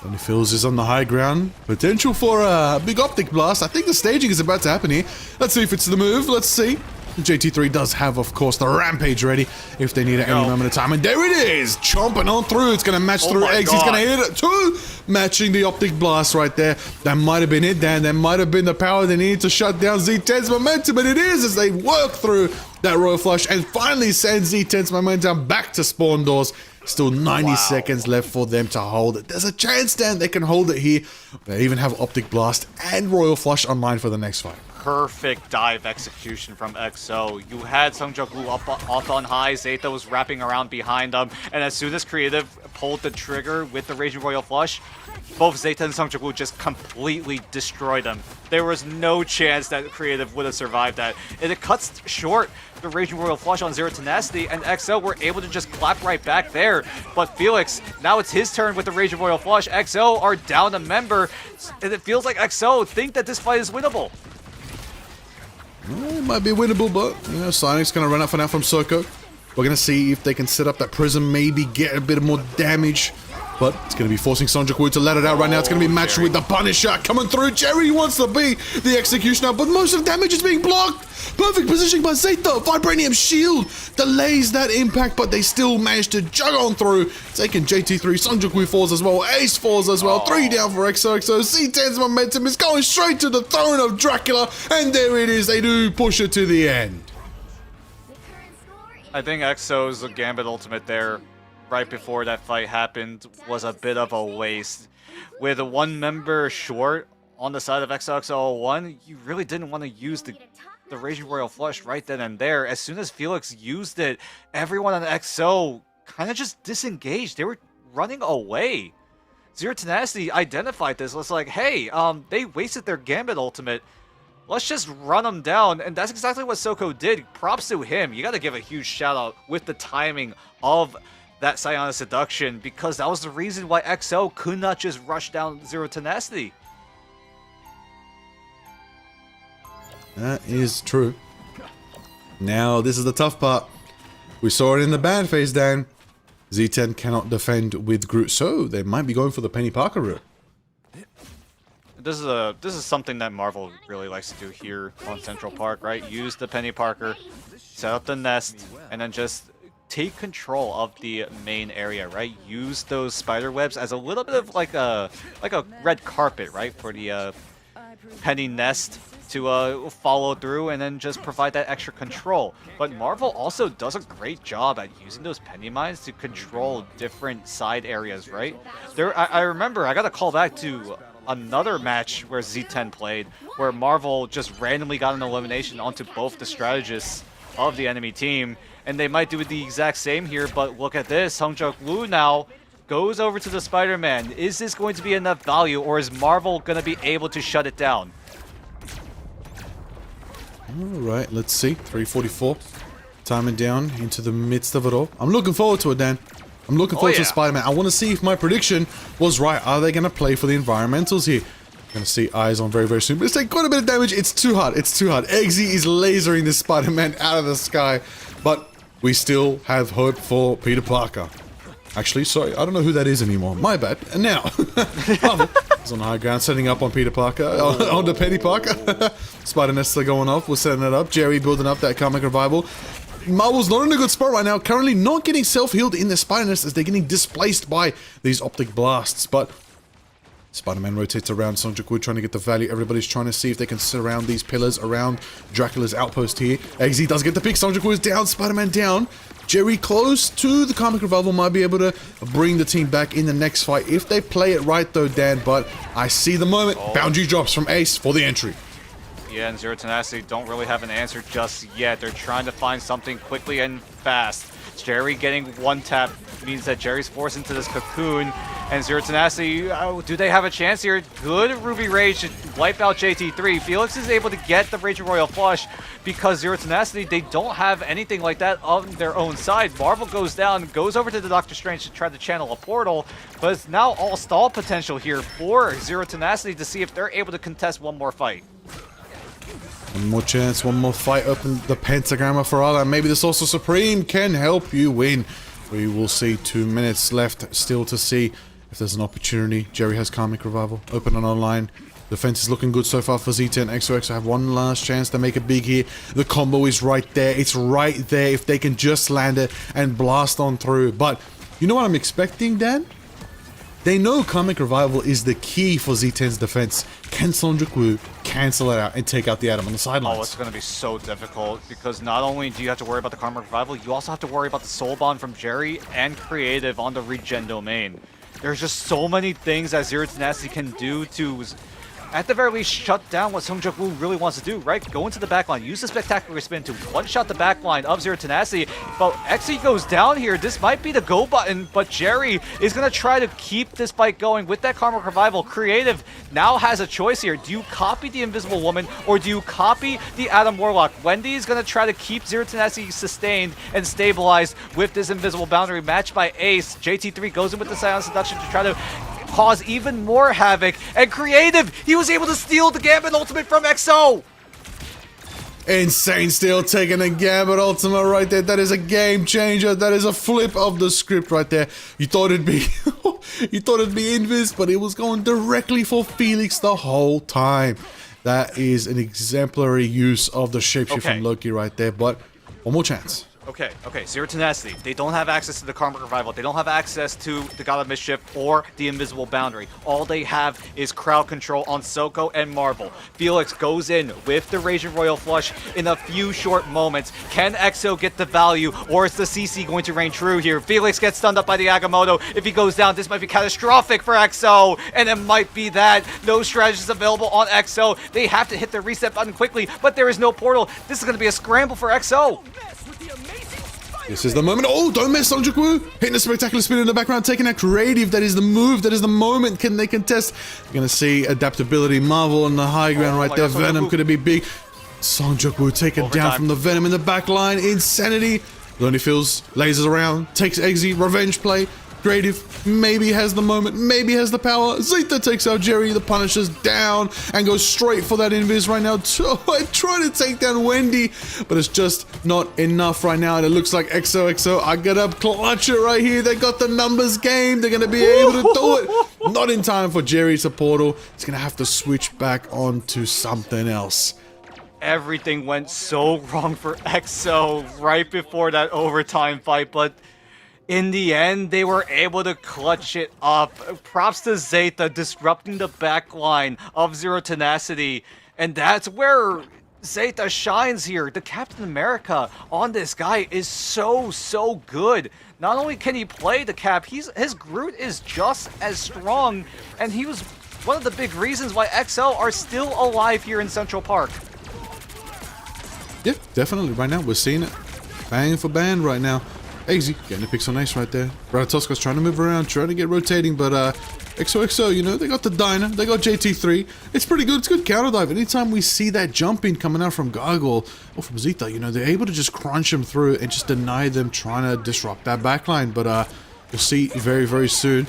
Onlyfills is on the high ground. Potential for a big optic blast. I think the staging is about to happen here. Let's see if it's the move. Let's see. JT3 does have, of course, the Rampage ready if they need it any moment of time. And there it is! Chomping on through. It's going to match through eggs. He's going to hit it too! Matching the optic blast right there. That might have been it, Dan. That might have been the power they needed to shut down Z10's momentum. And it is as they work through that Royal Flush and finally send Z10's momentum back to spawn doors. Still 90 seconds left for them to hold it. There's a chance, Dan, they can hold it here. They even have Optic Blast and Royal Flush online for the next fight. perfect dive execution from XO. You had Sungjuk-woo up on high, Z10 was wrapping around behind them, and as soon as Creative pulled the trigger with the Raging Royal Flush, both Z10 and Sungjuk-woo just completely destroyed them. There was no chance that Creative would have survived that. And it cuts short the Raging Royal Flush on Zero Tenacity, and XO were able to just clap right back there. But Felix, now it's his turn with the Raging Royal Flush. XO are down a member, and it feels like XO think that this fight is winnable. Well, it might be winnable, but you know, Sonic's gonna run out for now from Soko. We're gonna see if they can set up that prism, maybe get a bit more damage. But it's going to be forcing Sungjuk-woo to let it out right now. It's going to be matched with the Punisher coming through. Jerry wants to be the executioner, but most of the damage is being blocked. Perfect positioning by Z10. Vibranium Shield delays that impact, but they still manage to jug on through. Taking JT3. Sungjuk-woo falls as well. Ace falls as well. 3 down for XOXO. Z10's momentum is going straight to the throne of Dracula. And there it is. They do push it to the end. I think XO's Gambit ultimate there, right before that fight happened, was a bit of a waste. With a 1 member short on the side of XOXO01, you really didn't want to use the Raging Royal Flush right then and there. As soon as Felix used it, everyone on XO kind of just disengaged. They were running away. Zero Tenacity identified this. It's like, hey, they wasted their Gambit ultimate. Let's just run them down, and that's exactly what Soko did. Props to him. You got to give a huge shout out with the timing of that Psionic Seduction, because that was the reason why XO could not just rush down Zero Tenacity. That is true. Now, this is the tough part. We saw it in the bad phase, Dan. Z10 cannot defend with Groot, so they might be going for the Penny Parker route. This is something that Marvel really likes to do here on Central Park, right? Use the Penny Parker, set up the nest, and then just take control of the main area, right? Use those spider webs as a little bit of like a red carpet, right, for the Penny nest to follow through, and then just provide that extra control. But Marvel also does a great job at using those Penny mines to control different side areas, right? I remember, I got to call back to another match where Z10 played, where Marvel just randomly got an elimination onto both the strategists of the enemy team, and they might do the exact same here. But look at this, Sungjuk-woo now goes over to the Spider-Man. Is this going to be enough value, or is Marvel going to be able to shut it down? Alright, let's see. 344. Timing down into the midst of it all. I'm looking forward to it, Dan. I'm looking forward to Spider-Man. I want to see if my prediction was right. Are they going to play for the environmentals here? Going to see eyes on very, very soon. But it's taking quite a bit of damage. It's too hard. It's too hard. Eggsy is lasering this Spider-Man out of the sky. But we still have hope for Peter Parker. Actually, sorry, I don't know who that is anymore. My bad. And now, Marvel is on the high ground, setting up on Peter Parker, on the Penny Parker. Spider nests are going off. We're setting it up. Jerry building up that Karmic Revival. Marvel's not in a good spot right now. Currently not getting self-healed in their Spider nest as they're getting displaced by these optic blasts. But Spider-Man rotates around Sungjuk-woo, trying to get the value. Everybody's trying to see if they can surround these pillars around Dracula's outpost here. Eggsy does get the pick. Sungjuk-woo is down. Spider-Man down. Jerry close to the Karmic Revival, might be able to bring the team back in the next fight if they play it right though, Dan. But I see the moment. Boundary drops from Ace for the entry. Yeah, and Zero Tenacity don't really have an answer just yet. They're trying to find something quickly and fast. Jerry getting one tap means that Jerry's forced into this cocoon, and Zero Tenacity, do they have a chance here? Good Ruby Rage to wipe out JT3. Felix is able to get the Raging Royal Flush because Zero Tenacity, they don't have anything like that on their own side. Marvel goes down, goes over to the Doctor Strange to try to channel a portal, but it's now all stall potential here for Zero Tenacity to see if they're able to contest one more fight. One more chance, one more fight, open the Pentagram for all, and maybe the Sorcerer Supreme can help you win. We will see. 2 minutes left still to see if there's an opportunity. Jerry has Karmic Revival, open and online. Defense is looking good so far for Z10. XOXO have one last chance to make it big here. The combo is right there. It's right there if they can just land it and blast on through. But you know what I'm expecting, Dan? They know Karmic Revival is the key for Z10's defense. Can Sungjuk-woo cancel it out and take out the Atom on the sidelines? Oh, it's going to be so difficult because not only do you have to worry about the Karmic Revival, you also have to worry about the Soul Bond from Jerry and Creative on the regen domain. There's just so many things that Zero Tenacity can do to at the very least, shut down what Sung Woo really wants to do, right? Go into the backline, use the spectacular spin to one-shot the backline of Zero Tenacity. But XE goes down here. This might be the go button, but Jerry is going to try to keep this fight going with that Karma Revival. Creative now has a choice here. Do you copy the Invisible Woman, or do you copy the Adam Warlock? Wendy's going to try to keep Zero Tenacity sustained and stabilized with this Invisible Boundary matched by Ace. JT3 goes in with the Silent Seduction to try to cause even more havoc. And Creative, he was able to steal the Gambit Ultimate from EXO! Insane Steel taking a Gambit Ultimate right there. That is a game changer. That is a flip of the script right there. You thought it'd be Invis, but it was going directly for Felix the whole time. That is an exemplary use of the shapeshift from Loki right there, but one more chance. Okay, Zero Tenacity. They don't have access to the Karmic Revival. They don't have access to the God of Mischief or the Invisible Boundary. All they have is crowd control on Soko and Marvel. Felix goes in with the Raging Royal Flush in a few short moments. Can EXO get the value, or is the CC going to reign true here? Felix gets stunned up by the Agamotto. If he goes down, this might be catastrophic for EXO, and it might be that. No strategies available on EXO. They have to hit the reset button quickly, but there is no portal. This is going to be a scramble for EXO. This is the moment. Oh, don't miss Sung Woo. Hitting a spectacular spin in the background, taking that creative. That is the move. That is the moment. Can they contest? You're going to see adaptability. Marvel on the high ground right there. Venom could it be big? Sung Woo taken down from the Venom in the back line. Insanity. Lonely Feels lasers around. Takes Eggsy. Revenge play. Creative maybe has the moment, maybe has the power. Z10 takes out Jerry, the Punisher's down, and goes straight for that invis right now. Trying to take down Wendy, but it's just not enough right now, and it looks like XOXO are gonna clutch it right here. They got the numbers game. They're gonna be able to do it. Not in time for Jerry to portal. He's gonna have to switch back on to something else. Everything went so wrong for EXO right before that overtime fight, but in the end, they were able to clutch it up. Props to Zeta disrupting the backline of Zero Tenacity. And that's where Zeta shines here. The Captain America on this guy is so good. Not only can he play the Cap, his Groot is just as strong. And he was one of the big reasons why XL are still alive here in Central Park. Yeah, definitely. Right now, we're seeing it. Bang for band right now. Eggsy getting the picks on Ace right there. Ratatoska's trying to move around, trying to get rotating, but XOXO, you know, they got the Diner, they got JT3. It's pretty good, it's good counter dive. Anytime we see that jump in coming out from Gargoyle or from Zeta, you know, they're able to just crunch them through and just deny them trying to disrupt that backline. But we'll see very soon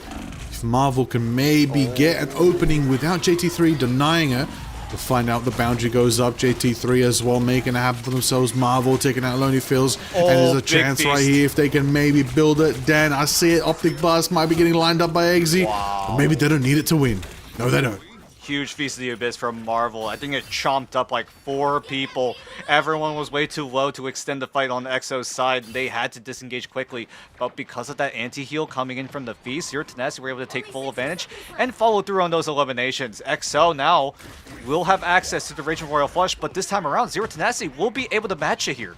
if Marvel can maybe get an opening without JT3 denying it. We'll find out the boundary goes up. JT3 as well, making it happen for themselves. Marvel taking out Lonely Feels. And there's a chance right here if they can maybe build it. Dan, I see it. Optic Blast might be getting lined up by Eggsy. But maybe they don't need it to win. No, they don't. Huge Feast of the Abyss from Marvel. I think it chomped up like 4 people. Everyone was way too low to extend the fight on EXO's side. They had to disengage quickly. But because of that anti-heal coming in from the Feast, Zero Tenacity were able to take full advantage and follow through on those eliminations. EXO now will have access to the Raging Royal Flush, but this time around, Zero Tenacity will be able to match it here.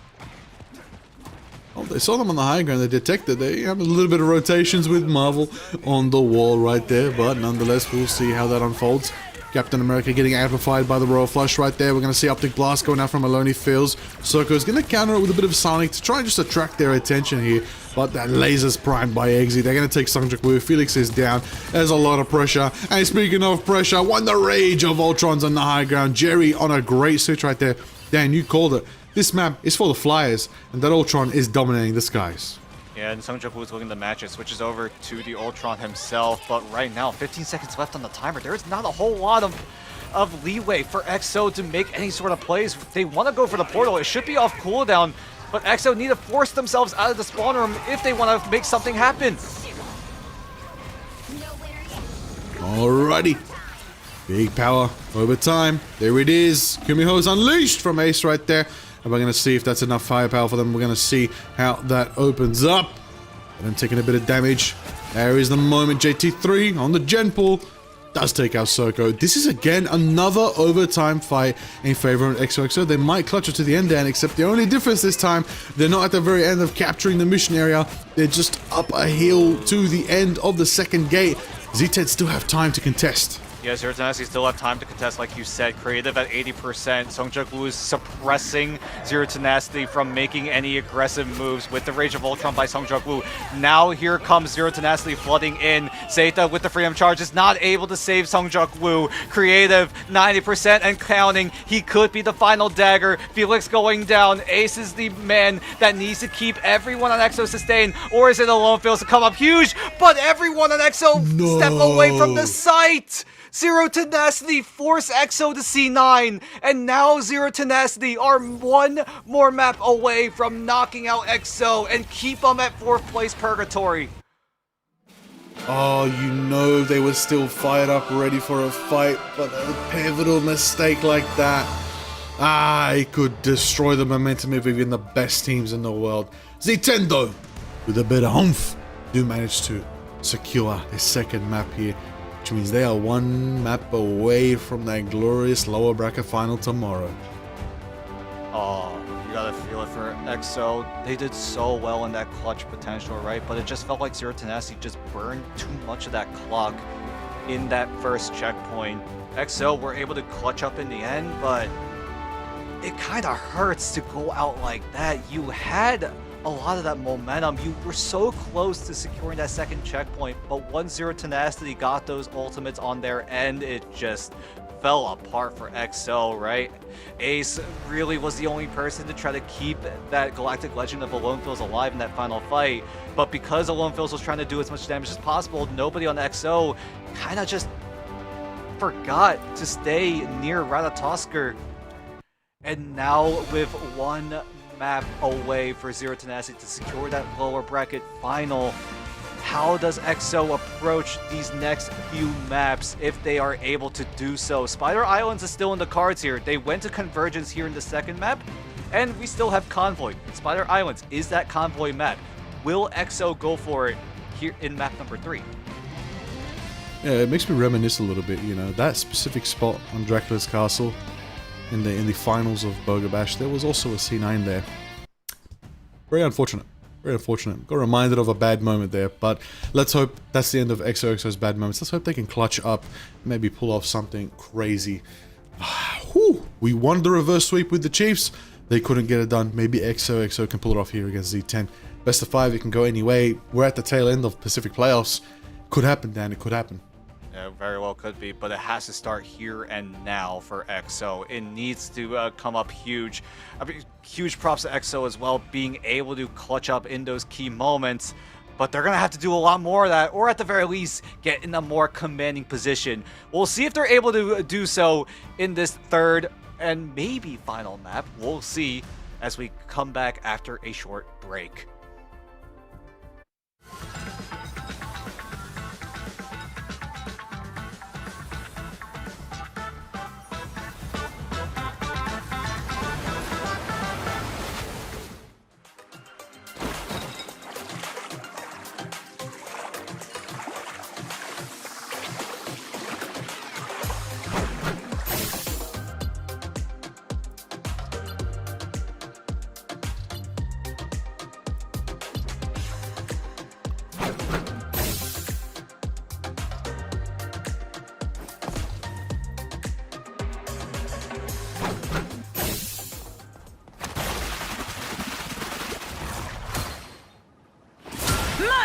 Oh, they saw them on the high ground. They detected. They have a little bit of rotations with Marvel on the wall right there. But nonetheless, we'll see how that unfolds. Captain America getting amplified by the Royal Flush right there. We're going to see Optic Blast going out from Aloni Fields. Soko's going to counter it with a bit of Sonic to try and just attract their attention here. But that laser's primed by Eggsy. They're going to take Sung Woo. Felix is down. There's a lot of pressure. And speaking of pressure, when the rage of Ultron's on the high ground. Jerry on a great switch right there. Dan, you called it. This map is for the Flyers. And that Ultron is dominating the skies. Yeah, and Sung Woo is looking to match it, switches over to the Ultron himself, but right now, 15 seconds left on the timer. There is not a whole lot of leeway for EXO to make any sort of plays. They want to go for the portal. It should be off cooldown, but EXO need to force themselves out of the spawn room if they want to make something happen. Alrighty. Big power over time. There it is. Kumiho's unleashed from Ace right there. And we're going to see if that's enough firepower for them. We're going to see how that opens up. And I'm taking a bit of damage. There is the moment. JT3 on the gen pool does take out Soko. This is again another overtime fight in favor of XOXO. They might clutch it to the end, Dan, except the only difference this time, they're not at the very end of capturing the mission area. They're just up a hill to the end of the second gate. Z10 still have time to contest. Yeah, Zero Tenacity still have time to contest, like you said. Creative at 80%. Songjak Woo is suppressing Zero Tenacity from making any aggressive moves with the Rage of Ultron by Songjak Woo. Now here comes Zero Tenacity flooding in. Zeta with the Freedom Charge is not able to save Songjak Woo. Creative 90% and counting. He could be the final dagger. Felix going down. Ace is the man that needs to keep everyone on EXO sustained. Or is it Alone Fails to come up huge? But everyone on EXO step away from the site. Zero Tenacity force EXO to C9, and now Zero Tenacity are one more map away from knocking out EXO and keep them at 4th place purgatory. Oh, you know they were still fired up, ready for a fight, but a pivotal mistake like that, it could destroy the momentum of even the best teams in the world. Z10 though, with a bit of oomph, do manage to secure a second map here, which means they are one map away from that glorious lower bracket final tomorrow. Oh, you gotta feel it for EXO. They did so well in that clutch potential, right? But it just felt like Zero Tenacity just burned too much of that clock in that first checkpoint. EXO were able to clutch up in the end, but it kind of hurts to go out like that. You had a lot of that momentum. You were so close to securing that second checkpoint, but once Zero Tenacity got those ultimates on their end, it just fell apart for EXO, right? Ace really was the only person to try to keep that Galactic Legend of Alone Fails alive in that final fight, but because Alone Fails was trying to do as much damage as possible, nobody on EXO kind of just forgot to stay near Ratatosker. And now with one map away for Zero Tenacity to secure that lower bracket final, how does EXO approach these next few maps if they are able to do so? Spider Islands is still in the cards here. They went to Convergence here in the second map, and we still have Convoy. Spider Islands is that Convoy map. Will EXO go for it here in map number 3? Yeah, it makes me reminisce a little bit, you know, that specific spot on Dracula's Castle in the finals of Burger Bash, there was also a C9 there. Very unfortunate. Very unfortunate. Got reminded of a bad moment there, but let's hope that's the end of XOXO's bad moments. Let's hope they can clutch up, maybe pull off something crazy. Whew. We won the reverse sweep with the Chiefs. They couldn't get it done. Maybe XOXO can pull it off here against Z10. Best of 5, it can go any way. We're at the tail end of Pacific playoffs. Could happen, Dan. It could happen. Yeah, very well could be, but it has to start here and now for EXO. It needs to come up huge. I mean, huge props to EXO as well, being able to clutch up in those key moments. But they're going to have to do a lot more of that, or at the very least, get in a more commanding position. We'll see if they're able to do so in this third and maybe final map. We'll see as we come back after a short break.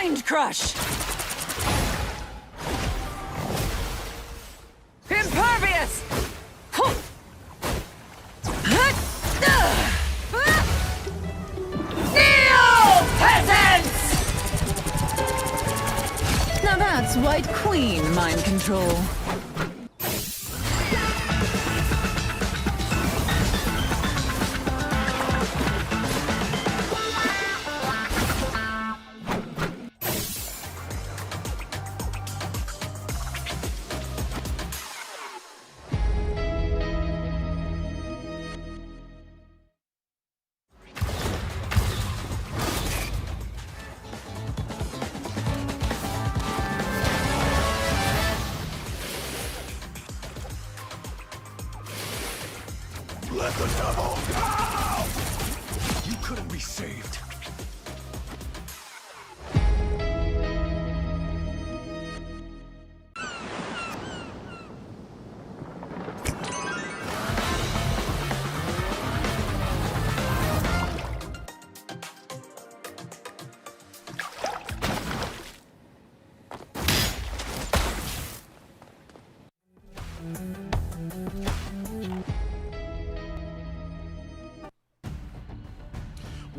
Mind crush! Impervious! Neo peasants! Now that's White Queen mind control. Let the devil go! You couldn't be saved.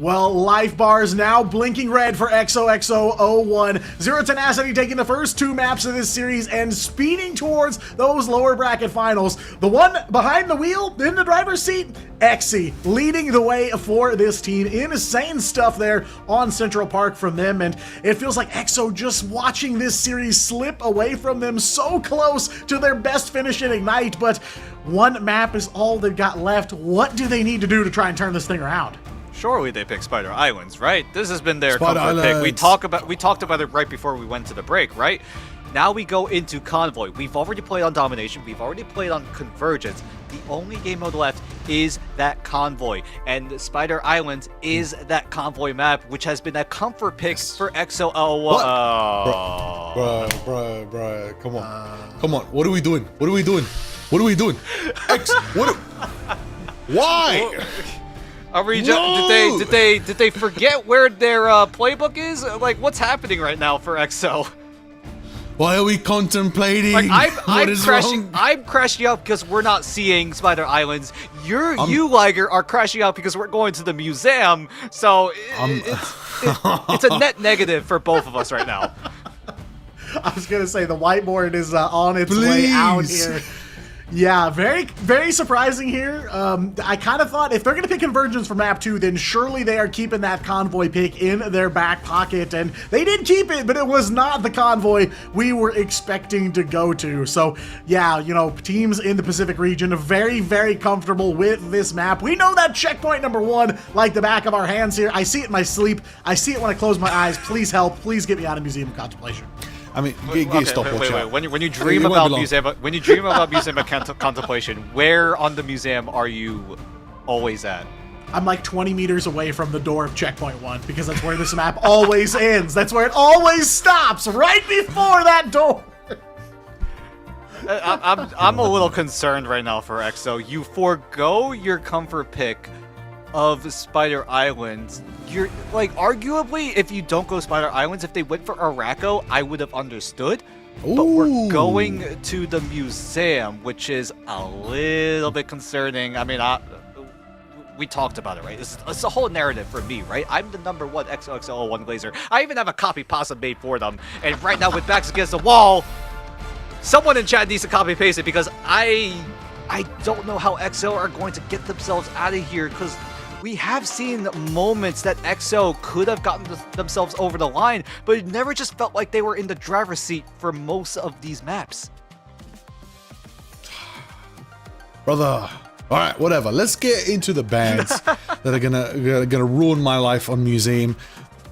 Well, life bars now blinking red for XOXO01. Zero Tenacity taking the first 2 maps of this series and speeding towards those lower bracket finals. The one behind the wheel in the driver's seat, Exy, leading the way for this team. Insane stuff there on Central Park from them, and it feels like EXO just watching this series slip away from them, so close to their best finish in Ignite, but one map is all they've got left. What do they need to do to try and turn this thing around? Surely they pick Spider Islands, right? This has been their Spider comfort pick. Islands. We talked about it right before we went to the break, right? Now we go into Convoy. We've already played on Domination. We've already played on Convergence. The only game mode left is that Convoy. And Spider Islands is that Convoy map, which has been a comfort pick for XOL. Bruh, come on. Come on, what are we doing? What are we doing? What are we doing? Why? Are we did they forget where their playbook is? Like, what's happening right now for XO? Why are we contemplating? Like, I'm crashing out because we're not seeing Spider Islands. You, Liger, are crashing out because we're going to the museum. So it's a net negative for both of us right now. I was gonna say the whiteboard is on its way out here. Yeah, very, very surprising here. I kind of thought if they're going to pick Convergence for map 2, then surely they are keeping that Convoy pick in their back pocket. And they did keep it, but it was not the Convoy we were expecting to go to. So, yeah, you know, teams in the Pacific region are very, very comfortable with this map. We know that checkpoint number 1 like the back of our hands here. I see it in my sleep. I see it when I close my eyes. Please help. Please get me out of Museum of Contemplation. I mean, Wait. When you dream about museum, of contemplation, where on the museum are you always at? I'm like 20 meters away from the door of checkpoint 1 because that's where this map always ends. That's where it always stops, right before that door. I'm a little concerned right now for EXO. You forego your comfort pick of Spider Islands. You're like, arguably, if you don't go Spider Islands, if they went for Araco, I would have understood. Ooh. But we're going to the museum, which is a little bit concerning. I mean, we talked about it, right? It's a whole narrative for me, right? I'm the #1 XOXO01 Glazer. I even have a copy pasta made for them. And right now, with backs against the wall, someone in chat needs to copy paste it because I don't know how XO are going to get themselves out of here, because we have seen moments that XO could have gotten themselves over the line, but it never just felt like they were in the driver's seat for most of these maps. Brother. All right, whatever. Let's get into the bands that are gonna ruin my life on Museum.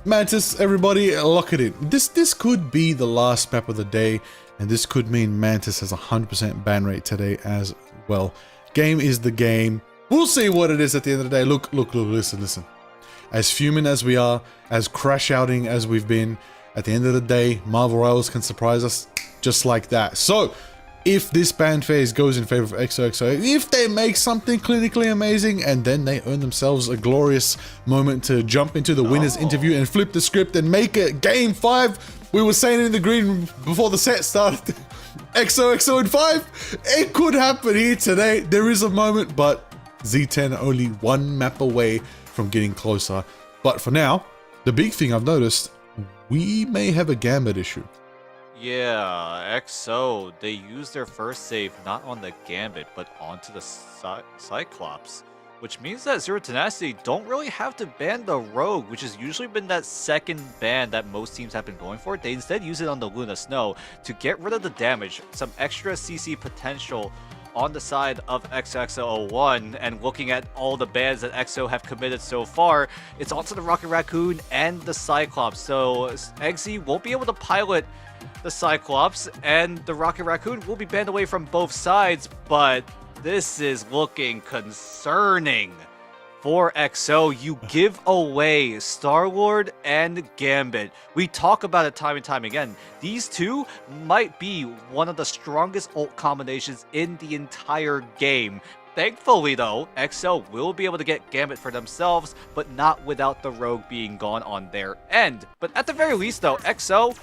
Mantis, everybody, lock it in. This could be the last map of the day, and this could mean Mantis has a 100% ban rate today as well. Game is the game. We'll see what it is at the end of the day. Look, listen. As fuming as we are, as crash outing as we've been, at the end of the day, Marvel Rivals can surprise us just like that. So, if this ban phase goes in favor of XOXO, if they make something clinically amazing, and then they earn themselves a glorious moment to jump into the winner's interview and flip the script and make it Game 5, we were saying it in the green before the set started, XOXO in 5, it could happen here today. There is a moment, but Z10 only one map away from getting closer. But for now, the big thing I've noticed, we may have a Gambit issue. Yeah, XO, they used their first save not on the Gambit, but onto the Cyclops. Which means that Zero Tenacity don't really have to ban the Rogue, which has usually been that second ban that most teams have been going for. They instead use it on the Luna Snow to get rid of the damage, some extra CC potential on the side of XOXO01. And looking at all the bans that XO have committed so far, it's onto the Rocket Raccoon and the Cyclops. So Eggsy won't be able to pilot the Cyclops, and the Rocket Raccoon will be banned away from both sides, but this is looking concerning for XO. You give away Star-Lord and Gambit. We talk about it time and time again. These two might be one of the strongest ult combinations in the entire game. Thankfully, though, XO will be able to get Gambit for themselves, but not without the Rogue being gone on their end. But at the very least, though, XO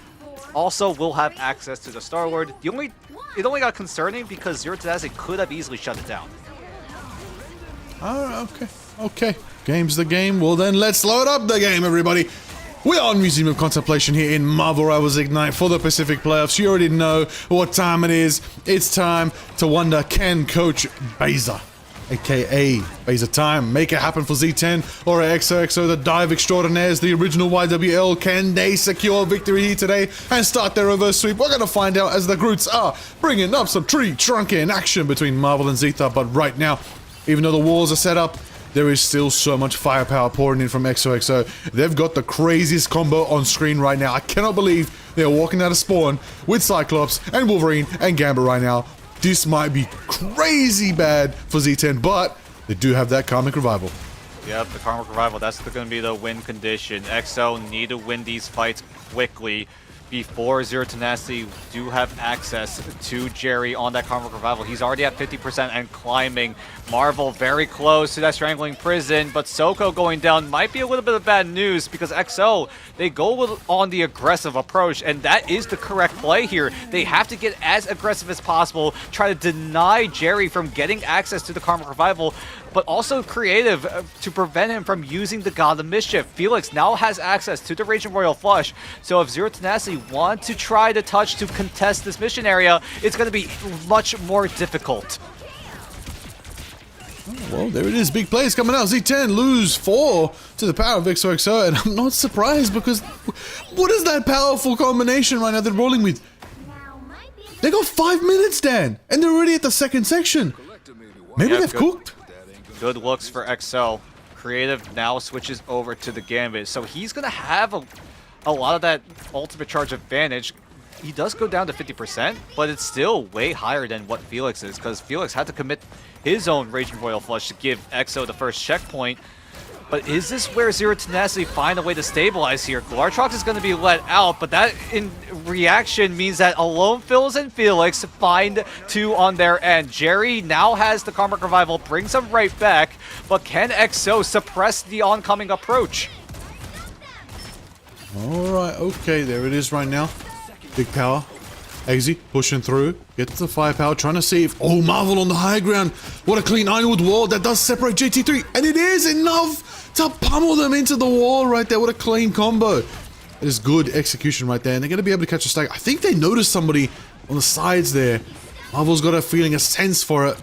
also will have access to the Star-Lord. It only got concerning because Zero Tenacity could have easily shut it down. Okay. Game's the game. Well then, let's load up the game, everybody. We are on Museum of Contemplation here in Marvel Rivals Ignite for the Pacific Playoffs. You already know what time it is. It's time to wonder, can Coach Beza, aka Beza Time, make it happen for Z10 or XOXO, the Dive Extraordinaires, the original YWL? Can they secure victory here today and start their reverse sweep? We're going to find out as the Groots are bringing up some tree trunking action between Marvel and Zeta. But right now, even though the walls are set up, there is still so much firepower pouring in from XOXO. They've got the craziest combo on screen right now. I cannot believe they're walking out of spawn with Cyclops and Wolverine and Gambit right now. This might be crazy bad for Z10, but they do have that Karmic Revival. Yep, the Karmic Revival, that's going to be the win condition. XO need to win these fights quickly before Zero Tenacity do have access to Jerry on that Karmic Revival. He's already at 50% and climbing. Marvel very close to that Strangling Prison, but Soko going down might be a little bit of bad news because XO, they go on the aggressive approach, and that is the correct play here. They have to get as aggressive as possible, try to deny Jerry from getting access to the Karmic Revival, but also creative to prevent him from using the God of Mischief. Felix now has access to the Raging Royal Flush, so if Zero Tenacity want to try to touch to contest this mission area, it's going to be much more difficult. Well, there it is. Big plays coming out. Z10 lose 4 to the power of XOXO, and I'm not surprised because what is that powerful combination right now they're rolling with? They got 5 minutes, Dan, and they're already at the second section. Maybe they've cooked. Good looks for XO. Creative now switches over to the Gambit, so he's going to have a lot of that ultimate charge advantage. He does go down to 50%, but it's still way higher than what Felix is, because Felix had to commit his own Raging Royal Flush to give XO the first checkpoint. But is this where Zero Tenacity find a way to stabilize here? Glartrox is going to be let out, but that in reaction means that Alone Phils and Felix find 2 on their end. Jerry now has the Karmic Revival, brings him right back, but can XO suppress the oncoming approach? Alright, okay, there it is right now. Big power. Eggsy pushing through. Gets the firepower, trying to see if... Oh, Marvel on the high ground. What a clean ironwood wall. That does separate JT3. And it is enough to pummel them into the wall right there. What a clean combo. It is good execution right there. And they're going to be able to catch a stack. I think they noticed somebody on the sides there. Marvel's got a feeling, a sense for it.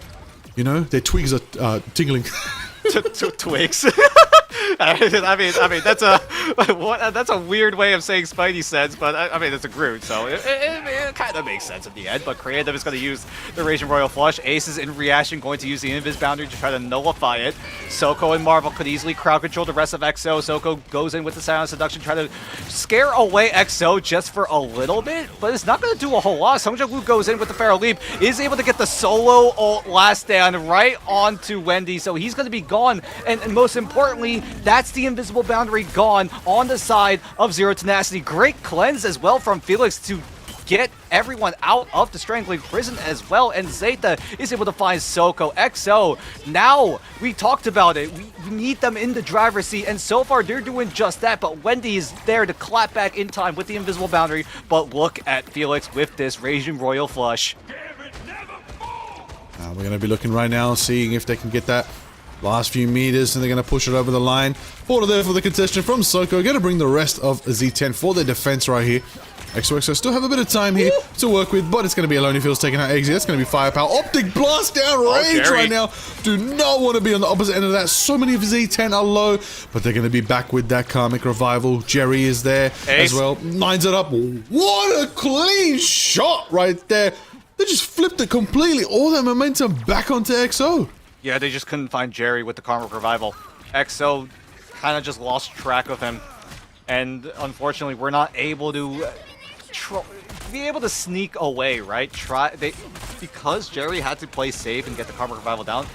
You know, their twigs are tingling. Twigs. I mean that's a weird way of saying Spidey sense, but I mean it's a Groot, so it kind of makes sense in the end. But Creative is going to use the Raging Royal Flush. Ace is in reaction going to use the Invis Boundary to try to nullify it. Soko and Marvel could easily crowd control the rest of XO. Soko goes in with the Silent Seduction, try to scare away XO just for a little bit, but it's not going to do a whole lot. Sung Jung Woo goes in with the Pharaoh Leap, is able to get the solo ult last stand right onto Wendy, so he's going to be gone, and most importantly, that's the invisible boundary gone on the side of Zero Tenacity. Great cleanse as well from Felix to get everyone out of the Strangling Prison as well, and Zeta is able to find Soko. XO, now, we talked about it, we need them in the driver's seat, and so far they're doing just that, but Wendy is there to clap back in time with the invisible boundary, but look at Felix with this Raging Royal Flush. We're going to be looking right now, seeing if they can get that last few meters, and they're going to push it over the line. Border there for the contestant from Soko. Going to bring the rest of Z10 for their defense right here. XOXO still have a bit of time here to work with, but it's going to be Alone Feels taking out Eggsy. That's going to be firepower. Optic Blast down range right now. Do not want to be on the opposite end of that. So many of Z10 are low, but they're going to be back with that Karmic Revival. Jerry is there as well. Lines it up. What a clean shot right there. They just flipped it completely. All that momentum back onto XO. Yeah, they just couldn't find Jerry with the Karmic Revival. XO kind of just lost track of him. And unfortunately, we're not able to be able to sneak away, right? Because Jerry had to play safe and get the Karmic Revival down,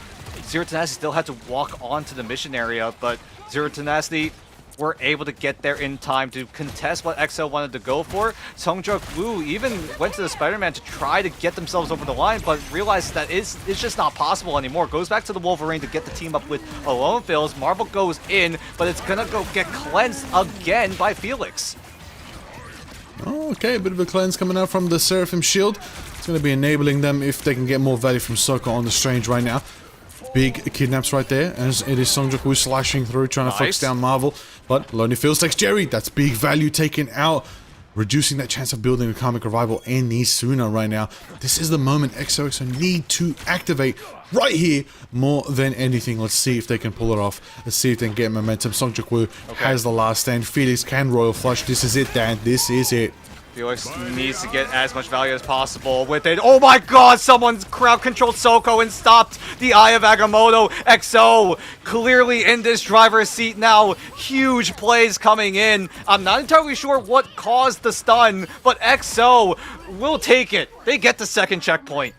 Zero Tenacity still had to walk onto the mission area, but Zero Tenacity were able to get there in time to contest what XO wanted to go for. Sungjuk Woo even went to the Spider-Man to try to get themselves over the line, but realized that it's just not possible anymore. Goes back to the Wolverine to get the team up with Alone Phils. Marvel goes in, but it's gonna go get cleansed again by Felix. Oh, okay, a bit of a cleanse coming out from the Seraphim Shield. It's going to be enabling them if they can get more value from Soko on the Strange right now. big kidnaps right there, as it is Songjok-woo slashing through, trying to focus down Marvel. But Lonely Fields takes Jerry. That's big value taken out, reducing that chance of building a Karmic Revival any sooner right now. This is the moment XOXO need to activate right here more than anything. Let's see if they can pull it off. Let's see if they can get momentum. Songjok-woo has the last stand. Felix can Royal Flush. This is it, Dan. This is it. Felix needs to get as much value as possible with it. Oh my god, someone's crowd controlled Soko and stopped the Eye of Agamotto. XO clearly in this driver's seat now. Huge plays coming in. I'm not entirely sure what caused the stun, but XO will take it. They get the second checkpoint.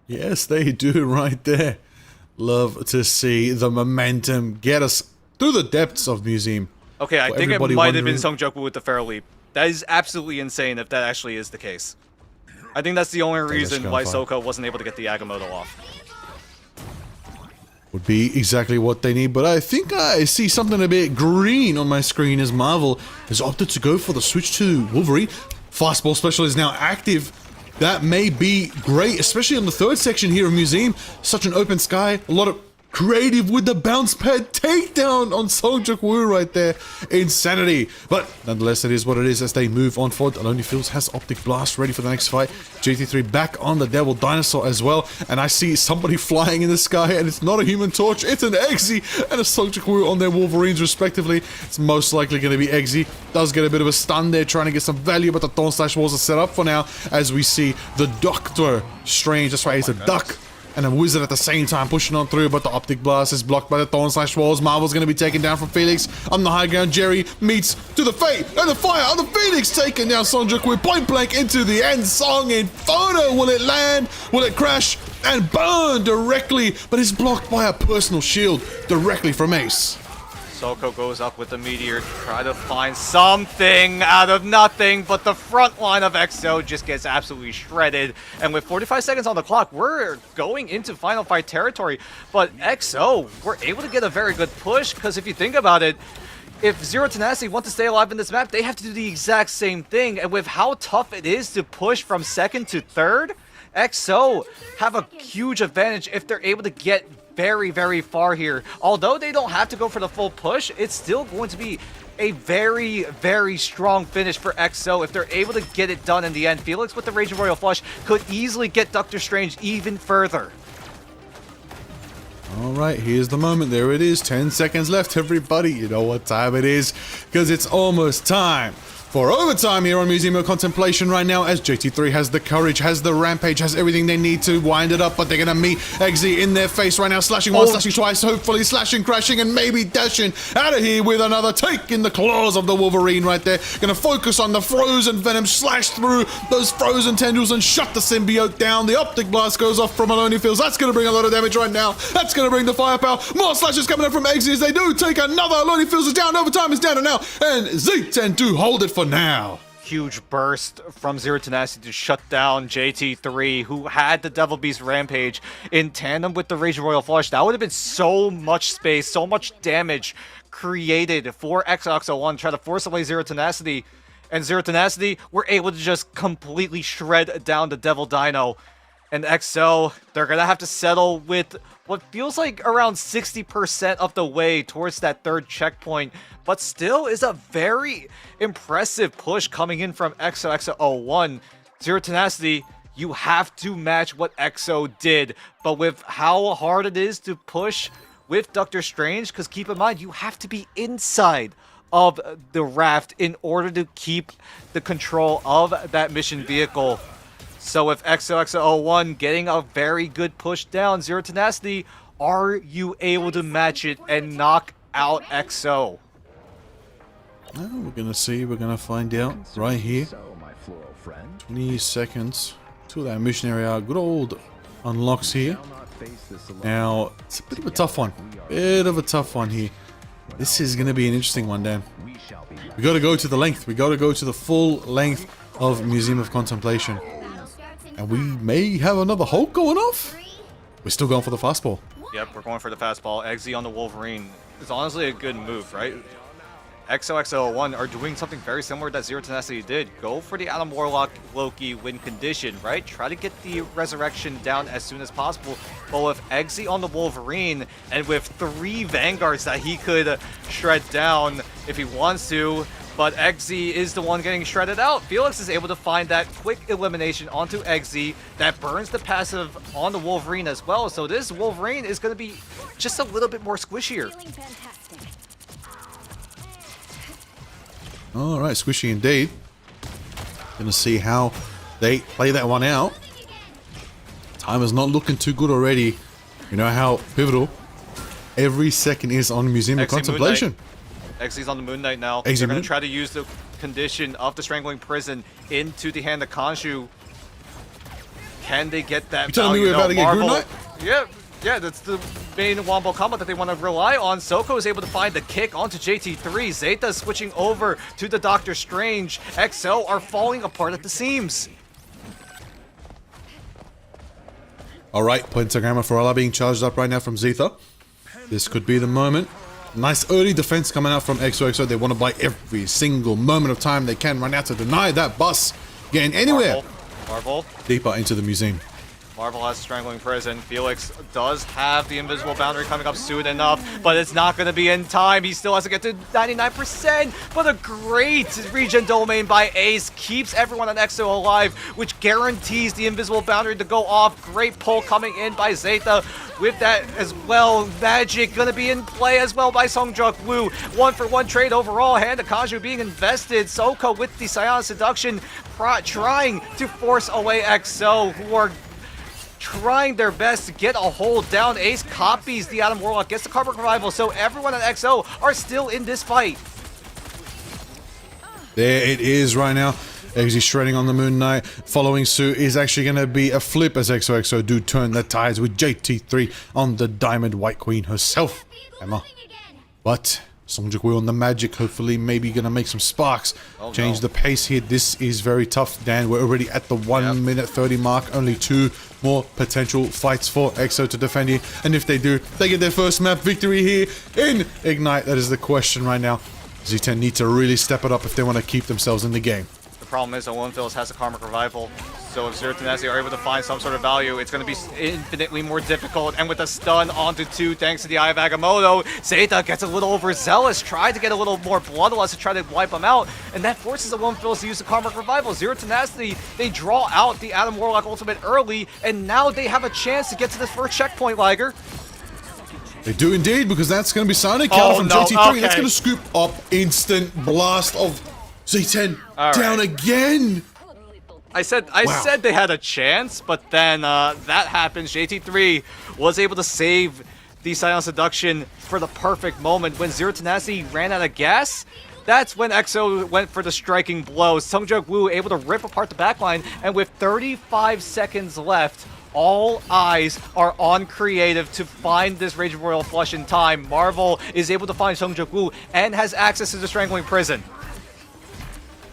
Yes, they do right there. Love to see the momentum get us through the depths of Museum. Okay, I think it might have been Songjok-woo with the fair leap. That is absolutely insane if that actually is the case. I think that's the only reason why Soko wasn't able to get the Agamotto off. Would be exactly what they need, but I think I see something a bit green on my screen as Marvel has opted to go for the switch to Wolverine. Fastball special is now active. That may be great, especially on the third section here of Museum. Such an open sky, a lot of creative with the bounce pad takedown on Songjok-woo right there. Insanity. But nonetheless, it is what it is as they move on forward. Lonely Fields has Optic Blast ready for the next fight. GT3 back on the Devil Dinosaur as well. And I see somebody flying in the sky, and it's not a Human Torch, it's an Eggsy and a Songjok-woo on their Wolverines respectively. It's most likely going to be Eggsy. Does get a bit of a stun there, trying to get some value, but the Dawn Slash Walls are set up for now as we see the Doctor Strange. That's right, he's a duck and a wizard at the same time pushing on through, but the Optic Blast is blocked by the Thorn Slash Walls. Marvel's going to be taken down from Felix. On the high ground, Jerry meets to the fate and the fire on the Phoenix, taken down Songjok-woo point blank into the end. Song Inferno, will it land? Will it crash and burn directly? But it's blocked by a personal shield directly from Ace. Soko goes up with the meteor to try to find something out of nothing, but the front line of XO just gets absolutely shredded. And with 45 seconds on the clock, we're going into final fight territory. But XO were able to get a very good push, because if you think about it, if Zero Tenacity want to stay alive in this map, they have to do the exact same thing. And with how tough it is to push from second to third, XO have a huge advantage if they're able to get very, very far here. Although they don't have to go for the full push, it's still going to be a very, very strong finish for XO if they're able to get it done in the end. Felix with the Raging Royal Flush could easily get Doctor Strange even further. Alright, here's the moment. There it is. 10 seconds left, everybody. You know what time it is, because it's almost time for overtime here on Museum of Contemplation right now, as JT3 has the courage, has the rampage, has everything they need to wind it up, but they're gonna meet Eggsy in their face right now, slashing once, slashing twice, hopefully slashing, crashing, and maybe dashing out of here with another take in the claws of the Wolverine right there. Gonna focus on the frozen venom, slash through those frozen tendrils and shut the symbiote down. The Optic Blast goes off from Lonely Fields. That's gonna bring a lot of damage right now. That's gonna bring the firepower. More slashes coming up from Eggsy as they do take another. Lonely Fields is down, overtime is down and now, and Z10 do hold it for now. Huge burst from Zero Tenacity to shut down JT3, who had the Devil Beast Rampage in tandem with the Raging Royal Flush. That would have been so much space, so much damage created for XOXO1 to try to force away Zero Tenacity. And Zero Tenacity were able to just completely shred down the Devil Dino. And XO, they're going to have to settle with what feels like around 60% of the way towards that third checkpoint, but still is a very impressive push coming in from XOXO1. Zero Tenacity, you have to match what XO did, but with how hard it is to push with Doctor Strange, because keep in mind, you have to be inside of the raft in order to keep the control of that mission vehicle. So with XOXO1 getting a very good push down, Zero Tenacity, are you able to match it and knock out XO? Well, we're gonna see, we're gonna find out right here. 20 seconds to that mission area. Good old unlocks here. Now, it's a bit of a tough one. Here. This is gonna be an interesting one, Dan. We gotta go to the length. We gotta go to the full length of Museum of Contemplation. And we may have another Hulk going off. We're still going for the fastball. Yep, we're going for the fastball. Eggsy on the Wolverine is honestly a good move, right? XOXO1 are doing something very similar that Zero Tenacity did. Go for the Adam Warlock Loki win condition, right? Try to get the Resurrection down as soon as possible. But with Eggsy on the Wolverine and with 3 Vanguards that he could shred down if he wants to, but Eggsy is the one getting shredded out. Felix is able to find that quick elimination onto Eggsy that burns the passive on the Wolverine as well. So this Wolverine is going to be just a little bit more squishier. All right, squishy indeed. Gonna see how they play that one out. Time is not looking too good already. You know how pivotal every second is on Museum of Contemplation. Eggsy's on the Moon Knight now. They're going to try to use the condition of the Strangling Prison into the hand of Khonshu. Can they get that? You telling me we're about to get Moon Knight? Yeah, that's the main wombo combo that they want to rely on. Soko is able to find the kick onto JT3. Zeta switching over to the Doctor Strange. XO are falling apart at the seams. All right, Pentagramma Ferrala being charged up right now from Zeta. This could be the moment. Nice early defense coming out from XOXO. They want to buy every single moment of time they can right now to deny that bus getting anywhere. Marvel. Deeper into the museum. Marvel has Strangling Prison. Felix does have the invisible boundary coming up soon enough, but it's not going to be in time. He still has to get to 99%, but a great regen domain by Ace keeps everyone on XO alive, which guarantees the invisible boundary to go off. Great pull coming in by Zeta. With that as well, Magic going to be in play as well by Songjok Woo. 1-for-1 trade overall. Hand of Khonshu being invested. Soko with the Psionic Seduction trying to force away XO, who are trying their best to get a hold down. Ace copies the Adam Warlock, gets the Carbon Revival, so everyone at XO are still in this fight. There it is right now. Eggsy shredding on the Moon Knight. Following suit is actually going to be a flip as XOXO do turn the tides with JT3 on the Diamond White Queen herself. Emma. But Songjok Woo on the Magic, hopefully maybe going to make some sparks. Change the pace here. This is very tough, Dan. We're already at the 1 minute 30 mark. Only 2 more potential fights for XO to defend here. And if they do, they get their first map victory here in Ignite. That is the question right now. Z10 need to really step it up if they want to keep themselves in the game. The problem is that Phillips has a Karmic Revival, so if Zero Tenacity are able to find some sort of value, it's going to be infinitely more difficult. And with a stun onto 2 thanks to the Eye of Agamotto, Zeta gets a little overzealous, tried to get a little more bloodlust to try to wipe him out, and that forces the Phillips to use the Karmic Revival. Zero Tenacity, they draw out the Adam Warlock ultimate early, and now they have a chance to get to this first checkpoint, Liger. They do indeed, because that's going to be Sonic counter from JT3. Okay. That's going to scoop up instant blast of Z10 down again. I said they had a chance, but then that happens. JT3 was able to save the Psionic Seduction for the perfect moment when Zero Tenacity ran out of gas. That's when XO went for the striking blow. Songjok Woo able to rip apart the backline, and with 35 seconds left, all eyes are on Creative to find this Rage Royal flush in time. Marvel is able to find Songjok Woo and has access to the Strangling Prison.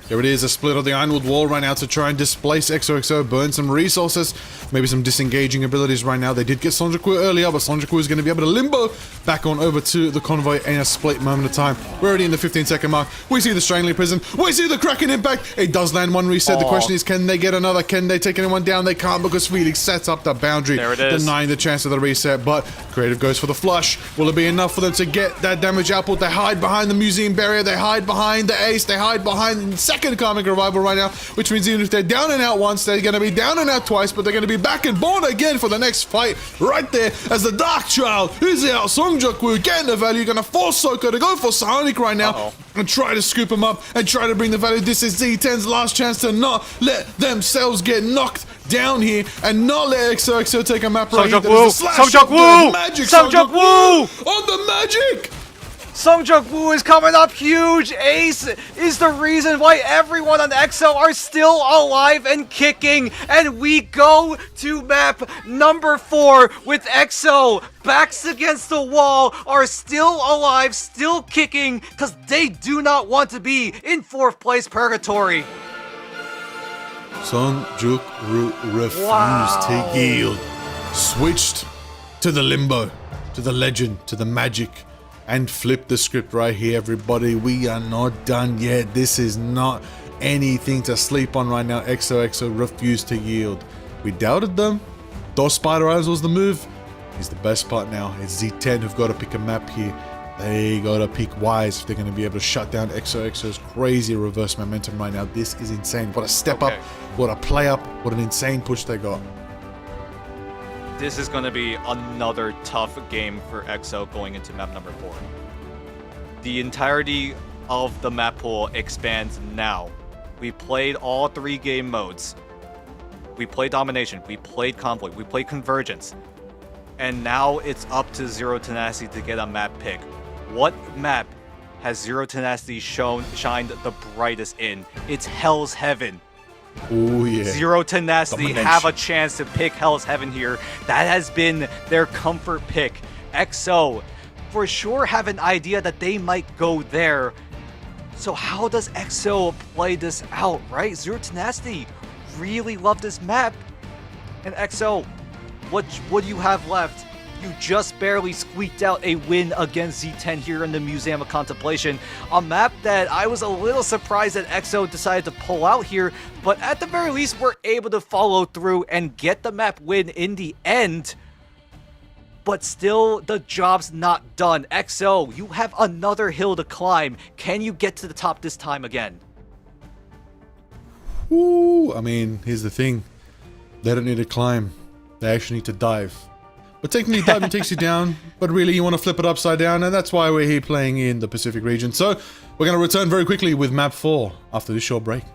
Here it is, a split of the Ironwood Wall right now to try and displace XOXO, burn some resources, maybe some disengaging abilities right now. They did get Songjok Woo earlier, but Songjok Woo is going to be able to limbo back on over to the convoy in a split moment of time. We're already in the 15-second mark. We see the Strangling Prison. We see the Kraken Impact. It does land one reset. The question is, can they get another? Can they take anyone down? They can't, because Felix sets up the boundary, denying the chance of the reset. But Creative goes for the flush. Will it be enough for them to get that damage output? They hide behind the museum barrier. They hide behind the Ace. They hide behind the second Karmic Revival right now, which means even if they're down and out once, they're going to be down and out twice, but they're going to be back and born again for the next fight right there as the Dark Child is out. Songjok Woo getting the value, going to force Soko to go for Psionic right now and try to scoop him up and try to bring the value. This is Z10's last chance to not let themselves get knocked down here and not let XOXO take a map right here. Songjok Woo! Songjok Woo! On the Magic! Songjok Woo is coming up huge. Ace is the reason why everyone on XO are still alive and kicking. And we go to map number 4 with XO. Backs against the wall, are still alive, still kicking, because they do not want to be in 4th place purgatory. Songjok Woo refused to yield. Switched to the limbo, to the legend, to the magic. and flip the script right here, everybody. We are not done yet. This is not anything to sleep on right now. XOXO refused to yield. We doubted them. Those spider eyes was the move. Is the best part now. It's Z10 who've got to pick a map here. They got to pick wise if they're going to be able to shut down XOXO's crazy reverse momentum right now. This is insane. What a step up. What a play up. What an insane push they got. This is going to be another tough game for XO going into map number 4. The entirety of the map pool expands now. We played all 3 game modes. We played Domination, we played Conflict, we played Convergence. And now it's up to Zero Tenacity to get a map pick. What map has Zero Tenacity shined the brightest in? It's Hell's Heaven. Oh yeah. Zero Tenacity have a chance to pick Hell's Heaven here. That has been their comfort pick. XO for sure have an idea that they might go there. So how does XO play this out, right? Zero Tenacity really love this map. And XO, what do you have left? You just barely squeaked out a win against Z10 here in the Museum of Contemplation. A map that I was a little surprised that XO decided to pull out here, but at the very least, we're able to follow through and get the map win in the end. But still, the job's not done. XO, you have another hill to climb. Can you get to the top this time again? Ooh, I mean, here's the thing. They don't need to climb. They actually need to dive. But technically, diving takes you down, but really you want to flip it upside down, and that's why we're here playing in the Pacific region. So, we're going to return very quickly with map 4 after this short break.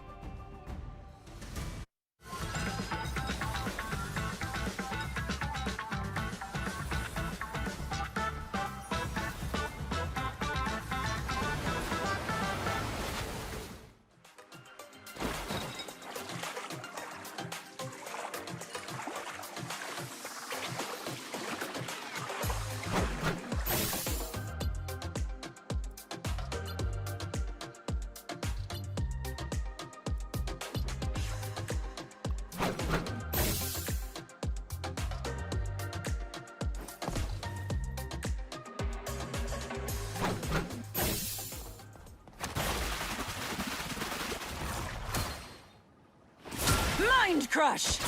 Mind crush!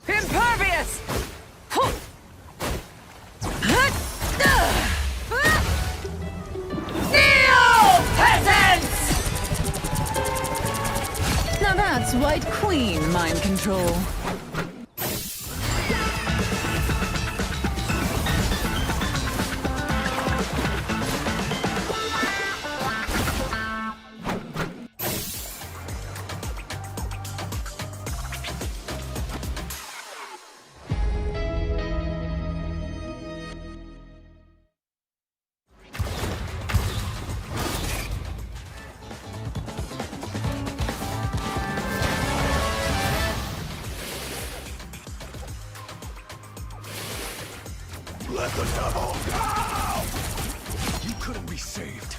Impervious! Neo peasants! Now that's White Queen mind control. Let the devil go! You couldn't be saved.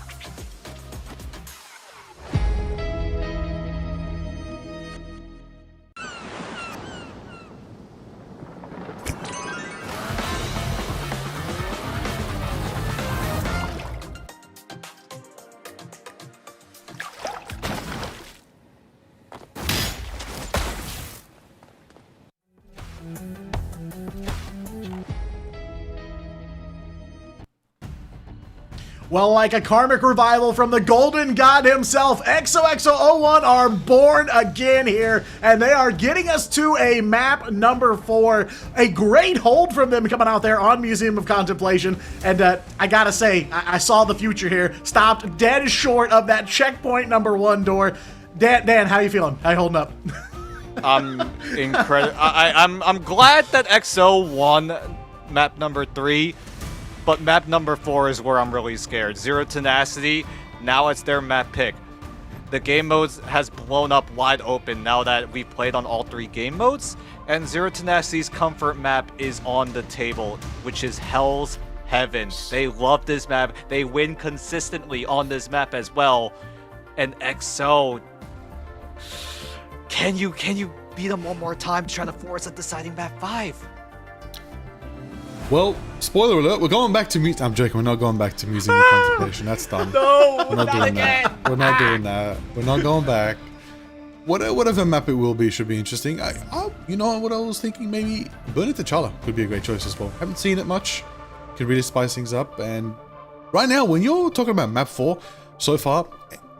Well, like a karmic revival from the golden god himself, XOXO01 are born again here, and they are getting us to a map number 4. A great hold from them coming out there on Museum of Contemplation, and I gotta say, I saw the future here. Stopped dead short of that checkpoint number 1 door. Dan, how you feeling? How you holding up? I'm incredible. I'm glad that XO won map number 3. But map number 4 is where I'm really scared. Zero Tenacity, now it's their map pick. The game modes has blown up wide open now that we've played on all 3 game modes. And Zero Tenacity's comfort map is on the table, which is Hell's Heaven. They love this map. They win consistently on this map as well. And XO, can you beat them one more time trying to force a deciding map 5? Well, spoiler alert, we're going back to music. I'm joking, we're not going back to Museum of Contemplation. That's done. No, we're not doing that. We're not doing that. We're not going back. Whatever map it will be should be interesting. You know what I was thinking? Maybe Burn It T'Challa could be a great choice as well. Haven't seen it much. Can really spice things up. And right now, when you're talking about map 4 so far,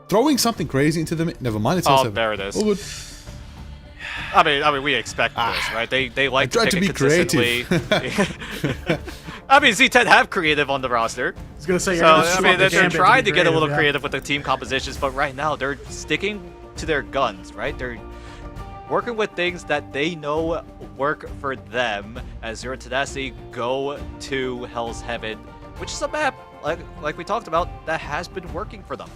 throwing something crazy into them. Never mind. It's oh, there it is. All good. I mean, we expect this, right? They like to pick be consistently. I mean, Z10 have creative on the roster. I was gonna say, so I mean, they're trying to get a little creative with the team compositions, but right now they're sticking to their guns, right? They're working with things that they know work for them. As Zero Tenacity go to Hell's Heaven, which is a map like we talked about that has been working for them.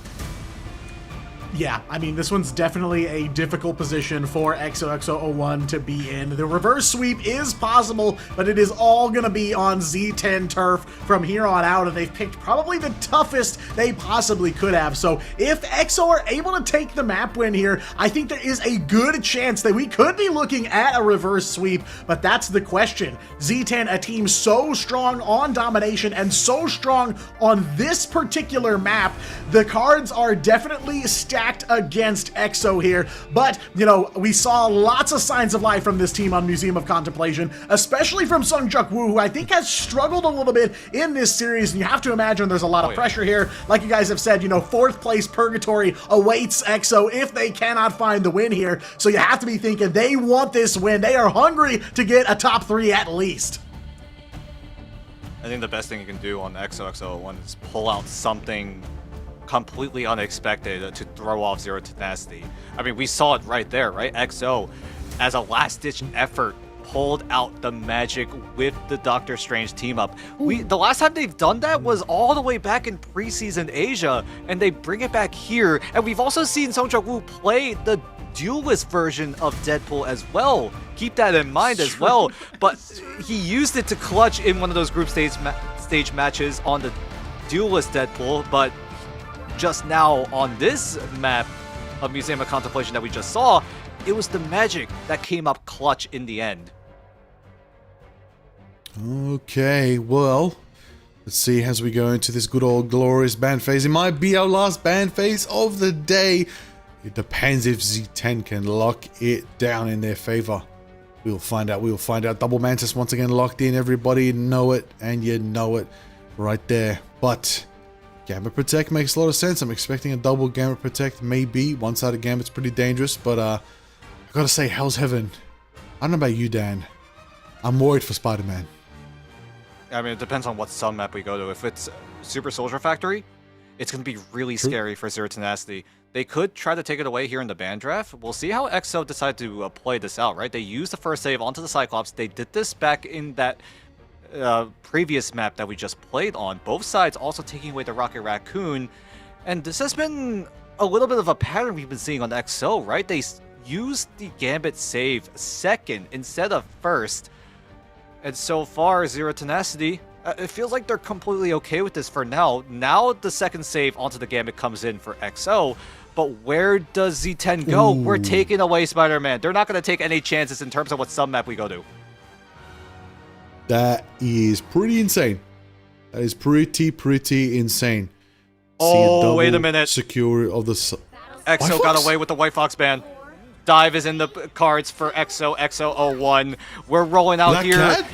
Yeah, I mean, this one's definitely a difficult position for XOXO01 to be in. The reverse sweep is possible, but it is all going to be on Z10 turf from here on out, and they've picked probably the toughest they possibly could have. So if EXO are able to take the map win here, I think there is a good chance that we could be looking at a reverse sweep, but that's the question. Z10, a team so strong on domination and so strong on this particular map, the cards are definitely stacked against EXO here, but you know, we saw lots of signs of life from this team on Museum of Contemplation, especially from Sungjuk Woo, who I think has struggled a little bit in this series, and you have to imagine there's a lot of pressure here. Like you guys have said, you know, 4th place purgatory awaits EXO if they cannot find the win here, so you have to be thinking they want this win. They are hungry to get a top 3 at least. I think the best thing you can do on XOXO01 is pull out something completely unexpected to throw off Zero Tenacity. I mean, we saw it right there, right? XO, as a last-ditch effort, pulled out the magic with the Doctor Strange team-up. The last time they've done that was all the way back in preseason Asia, and they bring it back here. And we've also seen Sungjuk Woo play the duelist version of Deadpool as well. Keep that in mind as well. But he used it to clutch in one of those group stage matches on the duelist Deadpool, but just now on this map of Museum of Contemplation that we just saw, it was the magic that came up clutch in the end. Okay, well, let's see as we go into this good old glorious ban phase. It might be our last ban phase of the day. It depends if Z10 can lock it down in their favor. We'll find out. We'll find out. Double Mantis once again locked in. Everybody know it, and you know it right there. But Gambit Protect makes a lot of sense. I'm expecting a double Gambit Protect, maybe. One-sided Gambit's pretty dangerous, but I gotta say, Hell's Heaven. I don't know about you, Dan. I'm worried for Spider-Man. I mean, it depends on what sun map we go to. If it's Super Soldier Factory, it's going to be really scary for Zero Tenacity. They could try to take it away here in the ban draft. We'll see how EXO decide to play this out, right? They used the first save onto the Cyclops. They did this back in that previous map that we just played on. Both sides also taking away the Rocket Raccoon. And this has been a little bit of a pattern we've been seeing on EXO, right? They used the Gambit save second instead of first. And so far, Zero Tenacity, it feels like they're completely okay with this for now. Now the second save onto the Gambit comes in for EXO. But where does Z10 go? Ooh. We're taking away Spider-Man. They're not going to take any chances in terms of what sub map we go to. That is pretty insane. That is pretty insane. Oh, wait a minute. Secure of the EXO got away with the White Fox ban. Dive is in the cards for EXO, XO01. We're rolling out Black here. Cat?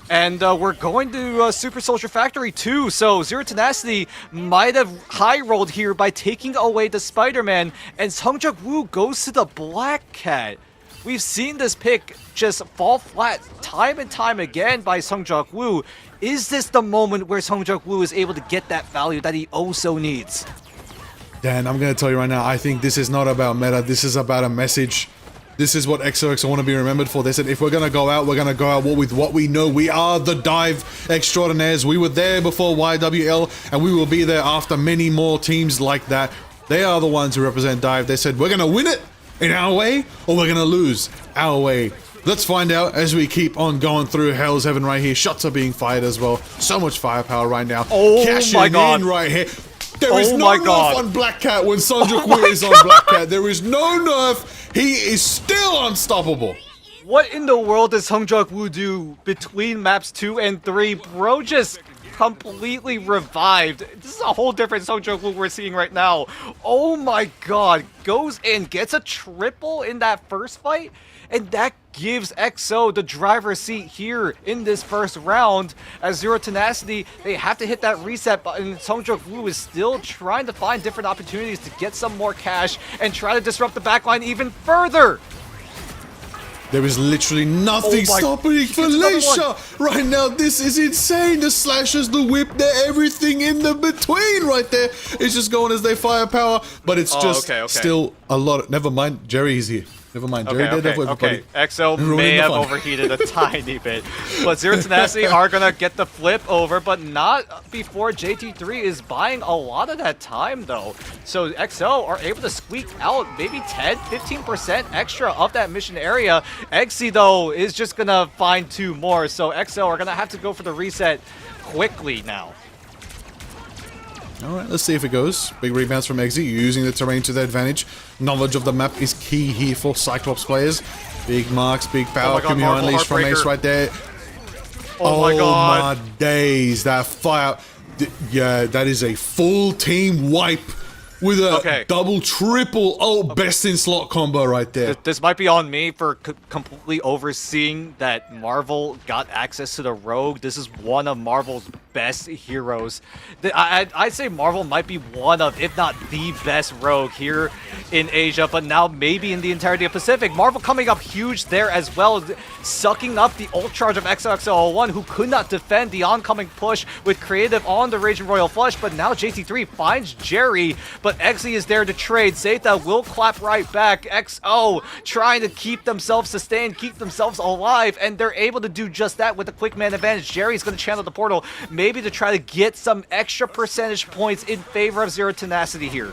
And we're going to Super Soldier Factory too. So Zero Tenacity might have high rolled here by taking away the Spider-Man. And Sungjuk Woo goes to the Black Cat. We've seen this pick just fall flat time and time again by Sungjuk Woo. Is this the moment where Sungjuk Woo is able to get that value that he also needs? Dan, I'm going to tell you right now, I think this is not about meta. This is about a message. This is what XOXO want to be remembered for. They said, if we're going to go out, we're going to go out with what we know. We are the dive extraordinaires. We were there before YWL, and we will be there after many more teams like that. They are the ones who represent dive. They said, we're going to win it in our way, or we're going to lose our way. Let's find out as we keep on going through Hell's Heaven right here. Shots are being fired as well. So much firepower right now. Oh Cashing my God. in right here. There is no nerf on Black Cat when Sungjuk Woo is on Black Cat. There is no nerf. He is still unstoppable. What in the world does Hongjuk Woo do between maps 2 and 3? Bro just completely revived. This is a whole different Hongjuk Woo we're seeing right now. Oh my god. Goes in, gets a triple in that first fight, and that gives EXO the driver's seat here in this first round. As Zero Tenacity, they have to hit that reset button. Hongjuk Woo is still trying to find different opportunities to get some more cash and try to disrupt the backline even further. There is literally nothing stopping Felicia right now. This is insane. The slashes, the whip, everything in the between right there. It's just going as they firepower, but it's just still a lot. Never mind, Jerry is here. Never mind, Jerry did that for everybody. EXO may have overheated a tiny bit, but Zero Tenacity are gonna get the flip over, but not before JT3 is buying a lot of that time though. So EXO are able to squeak out maybe 10, 15% extra of that mission area. Exy though is just gonna find 2 more, so EXO are gonna have to go for the reset quickly now. Alright, let's see if it goes. Big rebounds from Exy, using the terrain to their advantage. Knowledge of the map is key here for Cyclops players. Big marks, big power coming unleashed from Ace right there. Oh my god. My days, that fire. Yeah, that is a full team wipe with a double, triple, best in slot combo right there. This might be on me for completely overseeing that Marvel got access to the Rogue. This is one of Marvel's best heroes. I'd say Marvel might be one of, if not the best Rogue here in Asia, but now maybe in the entirety of Pacific. Marvel coming up huge there as well, sucking up the ult charge of XOXO01, who could not defend the oncoming push with creative on the Raging Royal Flush, but now JT3 finds Jerry, but Exy is there to trade. Zeta will clap right back. XO trying to keep themselves sustained, keep themselves alive, and they're able to do just that with a quick man advantage. Jerry's going to channel the portal, maybe to try to get some extra percentage points in favor of Zero Tenacity here.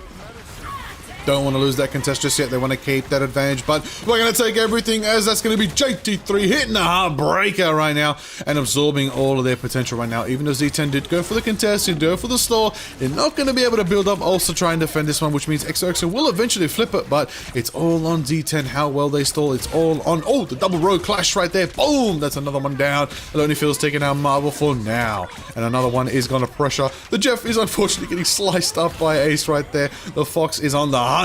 Don't want to lose that contest just yet. They want to keep that advantage, but we're going to take everything as that's going to be JT3 hitting a hard breaker right now and absorbing all of their potential right now. Even though Z10 did go for the contest, did go for the stall, they're not going to be able to build up, also try and defend this one, which means XOXO will eventually flip it, but it's all on Z10, how well they stall. It's all on, the double row clash right there. Boom! That's another one down. Lonely Feels taking out Marvel for now, and another one is going to pressure. The Jeff is unfortunately getting sliced up by Ace right there. The Fox is on the hunt.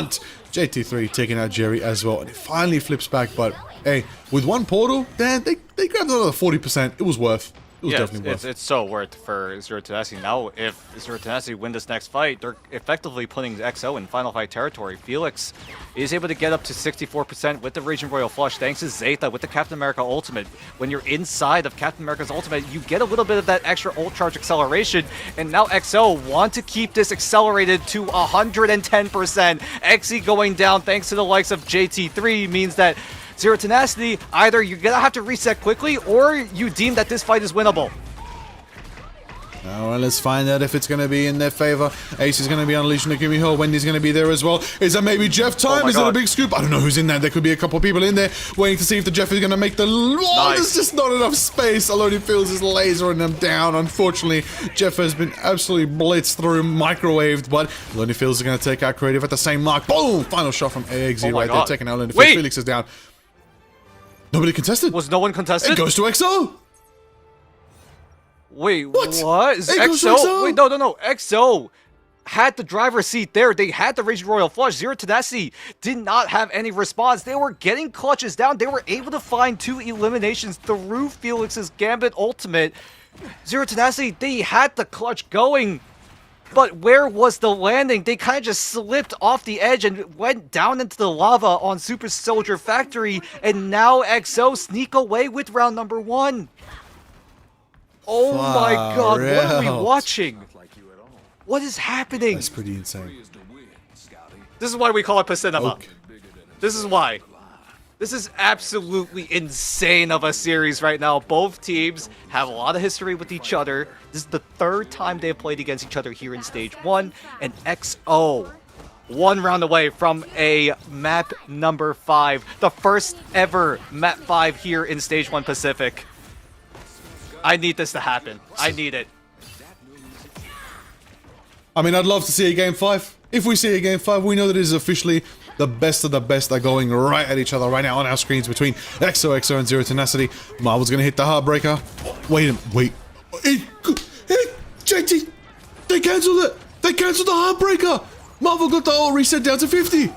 JT3 taking out Jerry as well, and it finally flips back, but hey, with one portal, then they grabbed another 40%. It was worth. It was definitely worth. It's so worth for Zero Tenacity. Now, if Zero Tenacity win this next fight, they're effectively putting XO in final fight territory. Felix is able to get up to 64% with the Raging Royal Flush, thanks to Zeta with the Captain America ultimate. When you're inside of Captain America's ultimate, you get a little bit of that extra ult charge acceleration, and now XO want to keep this accelerated to 110%. Exy going down thanks to the likes of JT3 means that Zero Tenacity, either you're gonna have to reset quickly, or you deem that this fight is winnable. Alright, let's find out if it's going to be in their favor. Ace is going to be unleashing the Kimmy Hill. Wendy's going to be there as well. Is that maybe Jeff time? Is that a big scoop? I don't know who's in there. There could be a couple people in there waiting to see if the Jeff is going to make the... There's just not enough space. Alone Feels is lasering them down. Unfortunately, Jeff has been absolutely blitzed through, microwaved, but Alone Feels is going to take out Creative at the same mark. Boom! Final shot from AXZ right there, taking out Alone Feels. Felix is down. Nobody contested. Was no one contested? It goes to XO. Wait, what? XO? Wait, no. XO had the driver's seat there. They had the Raging Royal Flush. Zero Tenacity did not have any response. They were getting clutches down. They were able to find 2 eliminations through Felix's Gambit ultimate. Zero Tenacity, they had the clutch going. But where was the landing? They kind of just slipped off the edge and went down into the lava on Super Soldier Factory. And now XO sneak away with round number 1. Oh my god, what are we watching? What is happening? That's pretty insane. This is why we call it Pacinema. This is why. This is absolutely insane of a series right now. Both teams have a lot of history with each other. This is the 3rd time they've played against each other here in Stage 1. And XO, 1 round away from a map number 5. The first ever map 5 here in Stage 1 Pacific. I need this to happen. I need it. I mean, I'd love to see a game 5. If we see a game 5, we know that it is officially the best of the best are going right at each other right now on our screens between XOXO and Zero Tenacity. Marvel's gonna hit the Heartbreaker. Wait. JT, they cancelled it. They cancelled the Heartbreaker. Marvel got the ult reset down to 50.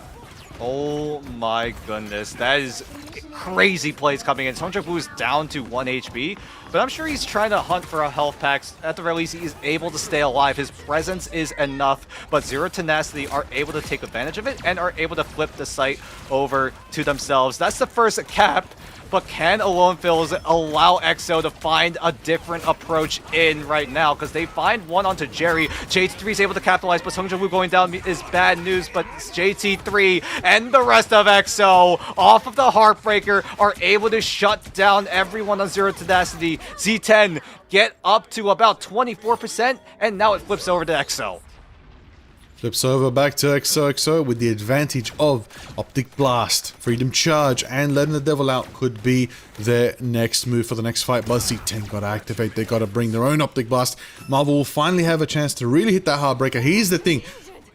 Oh my goodness, that is crazy plays coming in. Songjuk is down to 1 HP, but I'm sure he's trying to hunt for a health pack. At the very least, he's able to stay alive. His presence is enough, but Zero Tenacity are able to take advantage of it and are able to flip the site over to themselves. That's the first cap. But can Alone Fills allow EXO to find a different approach in right now? Because they find one onto Jerry. JT3 is able to capitalize, but Sung Jung-woo going down is bad news. But JT3 and the rest of EXO off of the Heartbreaker are able to shut down everyone on Zero Tenacity. Z10 get up to about 24%, and now it flips over to EXO. Flips over back to XOXO with the advantage of Optic Blast. Freedom Charge and letting the Devil out could be their next move for the next fight. But Z10 got to activate. They got to bring their own Optic Blast. Marvel will finally have a chance to really hit that Heartbreaker. Here's the thing.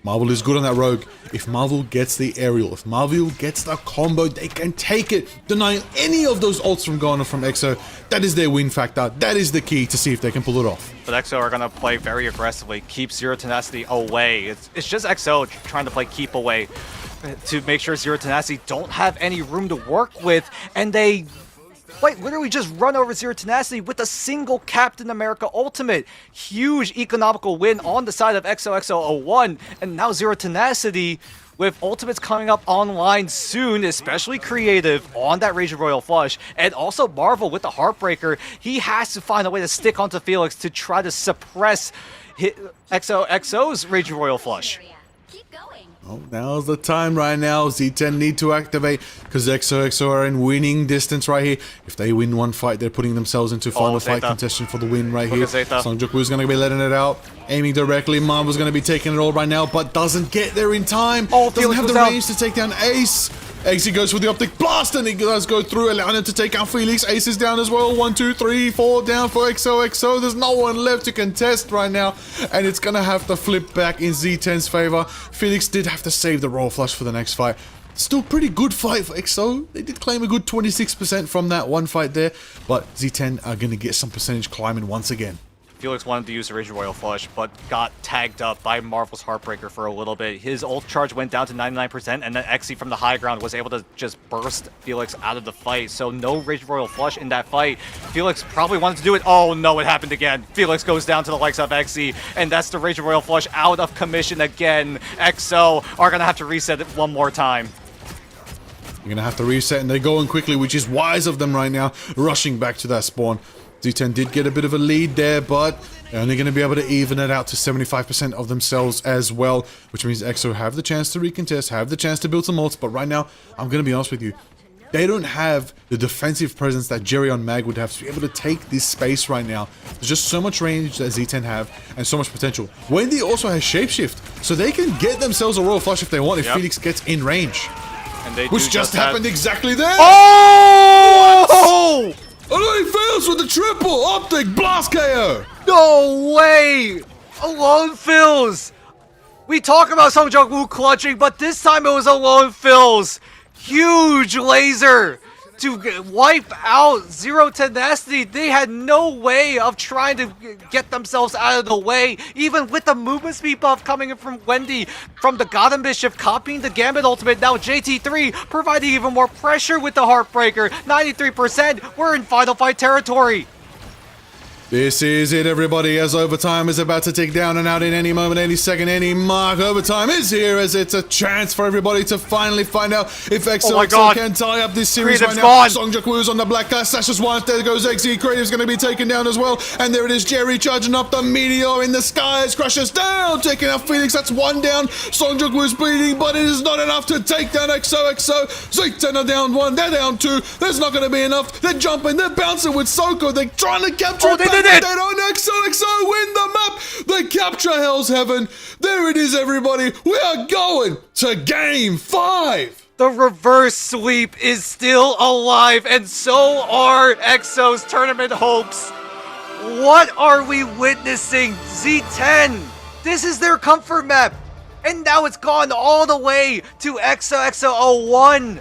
Marvel is good on that Rogue. If Marvel gets the aerial, if Marvel gets the combo, they can take it, denying any of those ults from going on from EXO. That is their win factor. That is the key to see if they can pull it off. But EXO are going to play very aggressively, keep Zero Tenacity away. It's just EXO trying to play keep away to make sure Zero Tenacity don't have any room to work with, and they literally just run over Zero Tenacity with a single Captain America ultimate. Huge economical win on the side of XOXO01, and now Zero Tenacity with ultimates coming up online soon, especially Creative on that Rage of Royal Flush, and also Marvel with the Heartbreaker. He has to find a way to stick onto Felix to try to suppress XOXO's Rage of Royal Flush. Oh, now's the time right now. Z10 need to activate because XOXO are in winning distance right here. If they win one fight, they're putting themselves into final fight contention for the win right here. Songjuk is going to be letting it out, aiming directly. Marvel's going to be taking it all right now, but doesn't get there in time. Doesn't have the range to take down Ace. Ace goes for the Optic Blast, and he does go through, allowing him to take out Felix. Ace is down as well. 1, 2, 3, 4 down for XOXO. There's no one left to contest right now, and it's going to have to flip back in Z10's favor. Felix did have to save the Royal Flush for the next fight. Still pretty good fight for EXO. They did claim a good 26% from that one fight there, but Z10 are going to get some percentage climbing once again. Felix wanted to use the Rage of Royal Flush, but got tagged up by Marvel's Heartbreaker for a little bit. His ult charge went down to 99%, and then Xe from the high ground was able to just burst Felix out of the fight. So no Rage of Royal Flush in that fight. Felix probably wanted to do it. Oh no, it happened again. Felix goes down to the likes of Xe, and that's the Rage of Royal Flush out of commission again. EXO are going to have to reset it one more time. You're going to have to reset, and they're going quickly, which is wise of them right now, rushing back to that spawn. Z10 did get a bit of a lead there, but they're only going to be able to even it out to 75% of themselves as well, which means EXO have the chance to recontest, have the chance to build some ults, but right now, I'm going to be honest with you, they don't have the defensive presence that Jerry on Mag would have to be able to take this space right now. There's just so much range that Z10 have, and so much potential. Wendy also has Shapeshift, so they can get themselves a Royal Flush if they want, if Felix gets in range. And they which just happened exactly there! Oh! Oh, he fails with the triple Optic Blast KO! No way! Alone Fills! We talk about Song Jung-woo clutching, but this time it was Alone Fills! Huge laser to wipe out Zero Tenacity. They had no way of trying to get themselves out of the way, even with the movement speed buff coming in from Wendy, from the Gotham Bishop copying the Gambit ultimate. Now JT3 providing even more pressure with the Heartbreaker. 93%, we're in final fight territory. This is it, everybody, as overtime is about to tick down and out in any moment, any second, any mark. Overtime is here, as it's a chance for everybody to finally find out if XOXO can tie up this series right now. Song Jung-woo's on the black guy, slashes once, there goes Xe. Creative's going to be taken down as well, and there it is, Jerry charging up the meteor in the skies, crushes down, taking out Felix. That's one down. Song Jung-woo's bleeding, but it is not enough to take down XOXO. Z10 are down one, they're down two. There's not going to be enough. They're jumping, they're bouncing with Soko. They're trying to capture it back. They don't XOXO win the map. They capture Hell's Heaven. There it is, everybody. We are going to Game 5. The reverse sweep is still alive, and so are EXO's tournament hopes. What are we witnessing? Z10. This is their comfort map. And now it's gone all the way to XOXO01.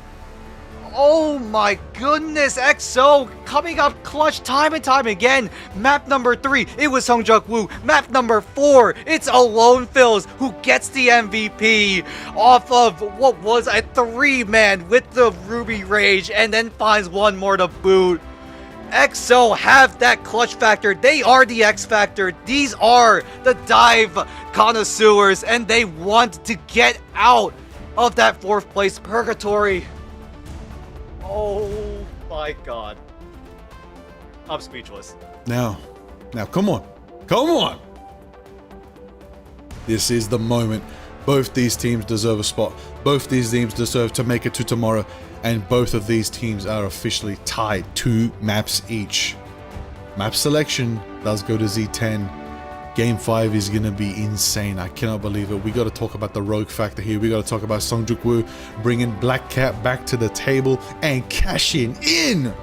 Oh my goodness, XO coming up clutch time and time again. Map number 3, it was Sungjuk Woo. Map number 4, it's Alone Fills who gets the MVP off of what was a 3-man with the Ruby Rage and then finds one more to boot. XO have that clutch factor. They are the X Factor. These are the dive connoisseurs and they want to get out of that 4th place purgatory. Oh my god. I'm speechless. Now, come on. Come on! This is the moment. Both these teams deserve a spot. Both these teams deserve to make it to tomorrow. And both of these teams are officially tied 2 maps each. Map selection does go to Z10. Game 5 is going to be insane. I cannot believe it. We got to talk about the rogue factor here. We got to talk about Sungjuk Woo bringing Black Cat back to the table and cashing in.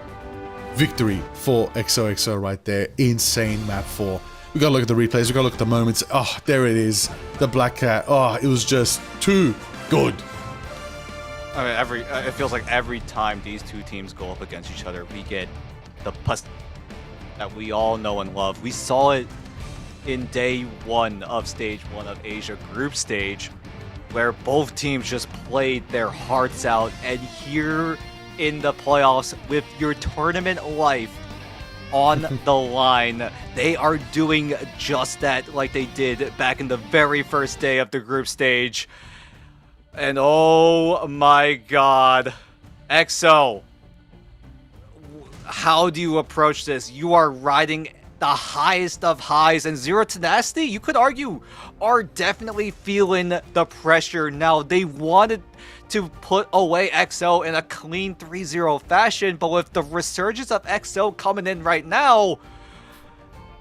Victory for XOXO right there. Insane map 4. We got to look at the replays. We got to look at the moments. Oh, there it is. The Black Cat. Oh, it was just too good. I mean, it feels like every time these two teams go up against each other, we get the pus that we all know and love. We saw it in day 1 of stage 1 of Asia group stage, where both teams just played their hearts out, and here in the playoffs with your tournament life on the line, they are doing just that, like they did back in the very first day of the group stage. And oh my god, XO, how do you approach this? You are riding the highest of highs, and Zero Tenacity, you could argue, are definitely feeling the pressure now. They wanted to put away XO in a clean 3-0 fashion, but with the resurgence of XO coming in right now,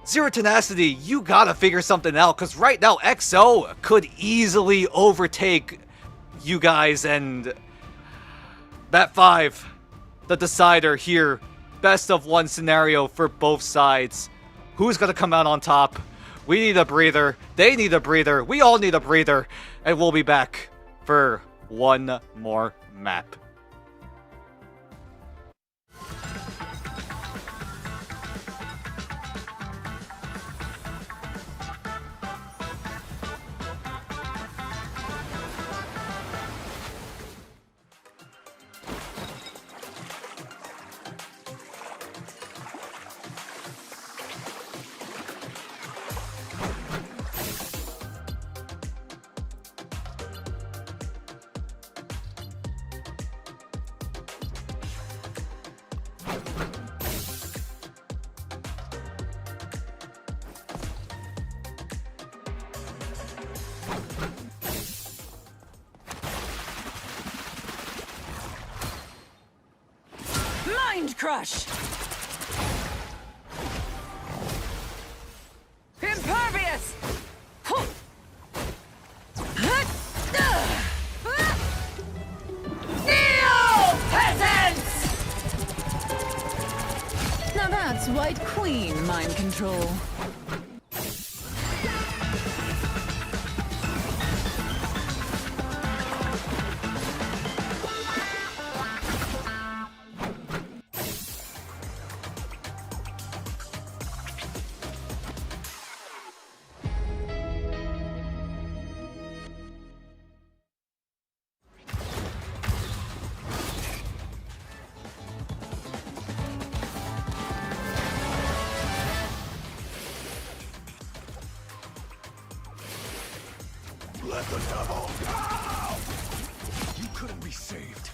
Zero Tenacity, you gotta figure something out, because right now XO could easily overtake you guys, and Map 5, the decider here, best of 1 scenario for both sides. Who's gonna come out on top? We need a breather. They need a breather. We all need a breather. And we'll be back for one more map. Mind Crush! Impervious! Kneel, peasants! Now that's White Queen mind control. Let the devil go! You couldn't be saved.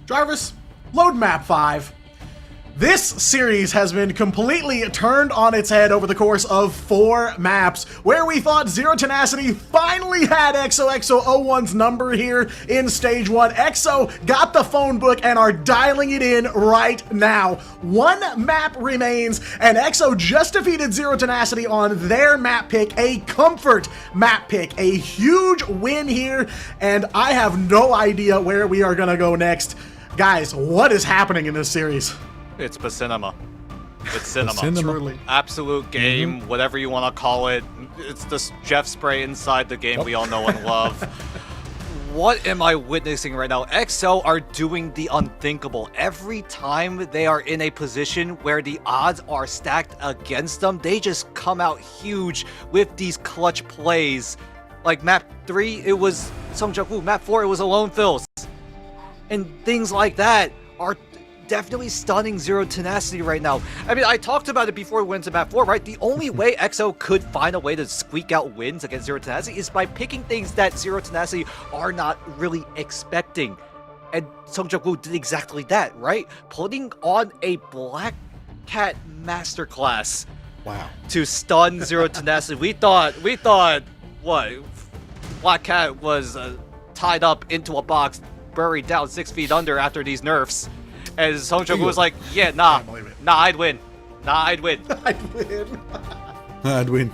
Jarvis, load map 5. This series has been completely turned on its head over the course of 4 maps, where we thought Zero Tenacity finally had XOXO01's number here in Stage 1. EXO got the phone book and are dialing it in right now. 1 map remains, and EXO just defeated Zero Tenacity on their map pick, a comfort map pick. A huge win here, and I have no idea where we are going to go next. Guys, what is happening in this series? It's Bacinema. It's cinema. Truly. Absolute game, whatever you want to call it. It's this Jeff spray inside the game we all know and love. What am I witnessing right now? EXO are doing the unthinkable. Every time they are in a position where the odds are stacked against them, they just come out huge with these clutch plays. Like map 3, it was Sungjaku. Map 4, it was Alone Fills. And things like that are definitely stunning Zero Tenacity right now. I mean, I talked about it before we went to map 4, right? The only way EXO could find a way to squeak out wins against Zero Tenacity is by picking things that Zero Tenacity are not really expecting. And Sungjaku did exactly that, right? Putting on a Black Cat masterclass. Wow. To stun Zero Tenacity. We thought, what? Black Cat was tied up into a box, buried down 6 feet under after these nerfs. And Sungjaku was like, yeah, nah, I'd win. I'd win. I'd win.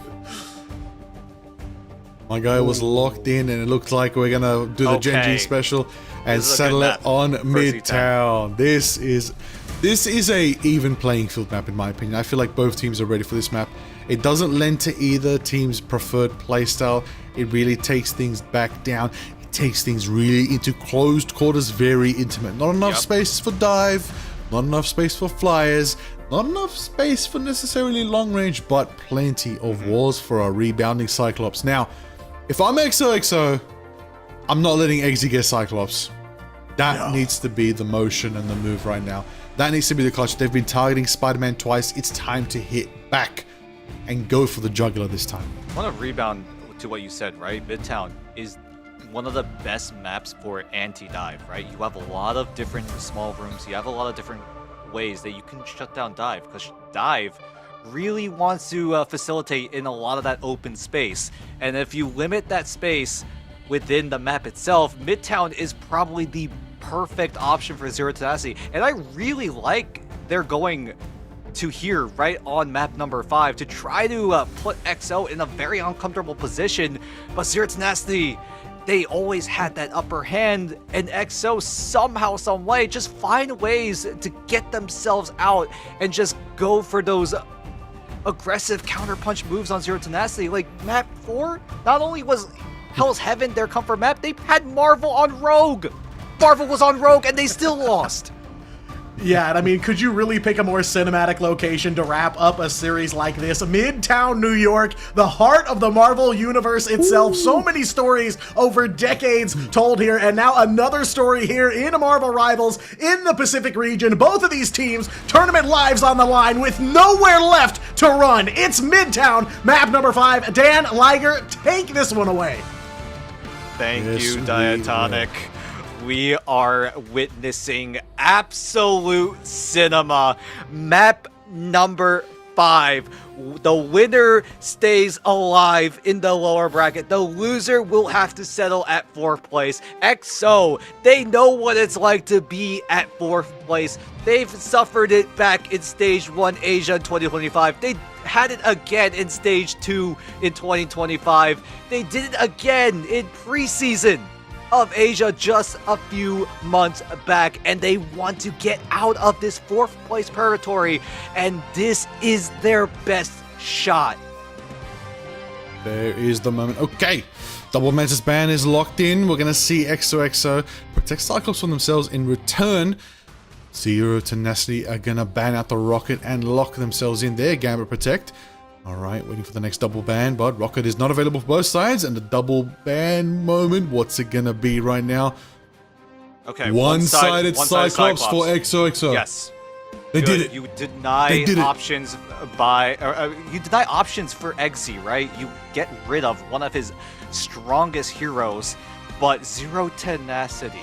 My guy was locked in, and it looks like we're gonna do the Genji special and settle it on Midtown. This is a even playing field map in my opinion. I feel like both teams are ready for this map. It doesn't lend to either team's preferred playstyle. It really takes things back down. Takes things really into closed quarters, very intimate. Not enough space for dive, not enough space for flyers, not enough space for necessarily long range, but plenty of walls for our rebounding Cyclops. Now, if I'm XOXO, I'm not letting Eggsy get Cyclops. That needs to be the motion and the move right now. That needs to be the clutch. They've been targeting Spider-Man twice. It's time to hit back and go for the jugular this time. I want to rebound to what you said, right? Midtown is one of the best maps for anti-dive, right? You have a lot of different small rooms. You have a lot of different ways that you can shut down dive, because dive really wants to facilitate in a lot of that open space. And if you limit that space within the map itself, Midtown is probably the perfect option for Zero Tenacity. And I really like they're going to here right on map number 5 to try to put EXO in a very uncomfortable position, but Zero Tenacity, they always had that upper hand, and EXO somehow, some way, just find ways to get themselves out and just go for those aggressive counterpunch moves on Zero Tenacity. Like map 4, not only was Hell's Heaven their comfort map, they had Marvel on Rogue. Marvel was on Rogue and they still lost. Yeah, and I mean, could you really pick a more cinematic location to wrap up a series like this? Midtown, New York, the heart of the Marvel Universe itself. So many stories over decades told here, and now another story here in Marvel Rivals in the Pacific region. Both of these teams, tournament lives on the line with nowhere left to run. It's Midtown, map number 5. Dan Liger, take this one away. Thank you, Diatonic. We are witnessing absolute cinema. Map number 5. The winner stays alive in the lower bracket. The loser will have to settle at 4th place. EXO, they know what it's like to be at 4th place. They've suffered it back in Stage 1 Asia in 2025. They had it again in Stage 2 in 2025. They did it again in preseason of Asia just a few months back, and they want to get out of this 4th place purgatory, and this is their best shot. There is the moment. Okay, Double Mantis ban is locked in. We're gonna see XOXO protect Cyclops from themselves. In return, Zero Tenacity are gonna ban out the Rocket and lock themselves in their Gambit Protect. Alright, waiting for the next double ban, but Rocket is not available for both sides, and the double ban moment, what's it gonna be right now? Okay, one-sided Cyclops for XOXO. Yes. They did it. You deny options you deny options for Eggsy, right? You get rid of one of his strongest heroes, but Zero Tenacity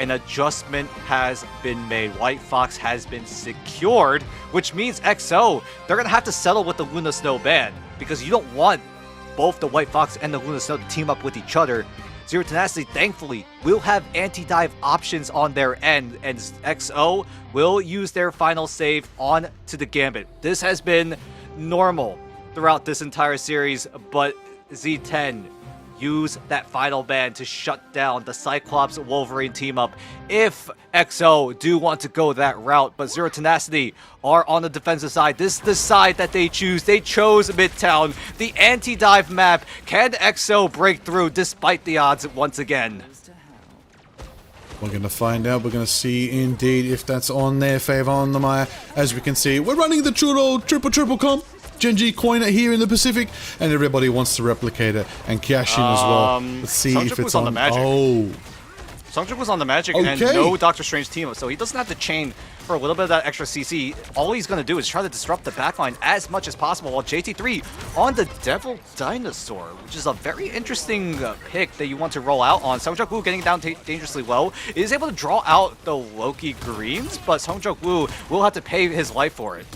an adjustment has been made. White Fox has been secured, which means XO, they're going to have to settle with the Luna Snow ban because you don't want both the White Fox and the Luna Snow to team up with each other. Zero Tenacity, thankfully, will have anti-dive options on their end, and XO will use their final save on to the Gambit. This has been normal throughout this entire series, but Z10 use that final ban to shut down the Cyclops Wolverine team up if XO do want to go that route. But Zero Tenacity are on the defensive side. This is the side that they choose. They chose Midtown, the anti-dive map. Can XO break through despite the odds once again? We're going to find out. We're going to see indeed if that's on their favor on the Maya. As we can see, we're running the true triple comp. Gen.G coin it here in the Pacific, and everybody wants to replicate it and cash in as well. Let's see if it's on the Magic. Oh, Sungjuk was on the Magic okay. and no Doctor Strange team up, so he doesn't have to chain for a little bit of that extra CC. All he's going to do is try to disrupt the backline as much as possible, while JT3 on the Devil Dinosaur, which is a very interesting pick that you want to roll out on. Sungjuk Woo getting down dangerously low, is able to draw out the Loki Greens, but Sungjuk Woo will have to pay his life for it.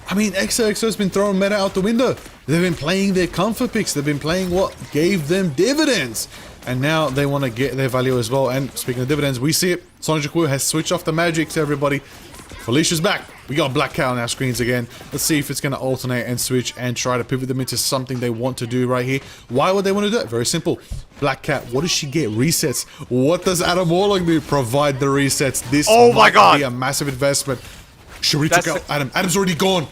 I mean, XOXO's been throwing meta out the window. They've been playing their comfort picks. They've been playing what gave them dividends. And now they want to get their value as well. And speaking of dividends, we see it. Sungjuk Woo has switched off the magics, everybody. Felicia's back. We got Black Cow on our screens again. Let's see if it's going to alternate and switch and try to pivot them into something they want to do right here. Why would they want to do it? Very simple. Black Cat, what does she get? Resets. What does Adam Warlock do? Provide the resets. This might be a massive investment. Should we take out Adam? Adam's already gone.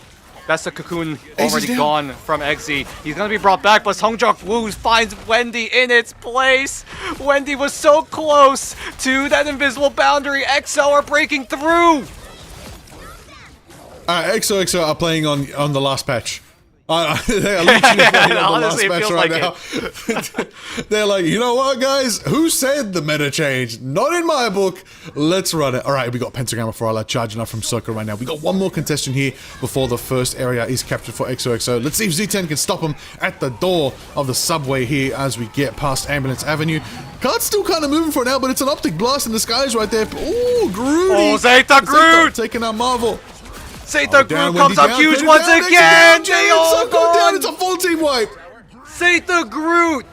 That's the cocoon already gone from Eggsy. He's going to be brought back, but Sungjuk Woo finds Wendy in its place. Wendy was so close to that invisible boundary. XO are breaking through. XOXO are playing on the last patch. They are literally playing on the last patch right now. They're like, you know what, guys? Who said the meta changed? Not in my book. Let's run it. All right, we got Pentagram for Allah charging up from Circle right now. We got one more contestant here before the first area is captured for XOXO. Let's see if Z10 can stop him at the door of the subway here as we get past Ambulance Avenue. Card's still kind of moving for now, but it's an optic blast in the skies right there. Ooh, Groot! Oh, Zeta Groot! Taking out Marvel. Zeta Groot comes up huge once again! They all go down! It's a full team wipe! Zeta Groot!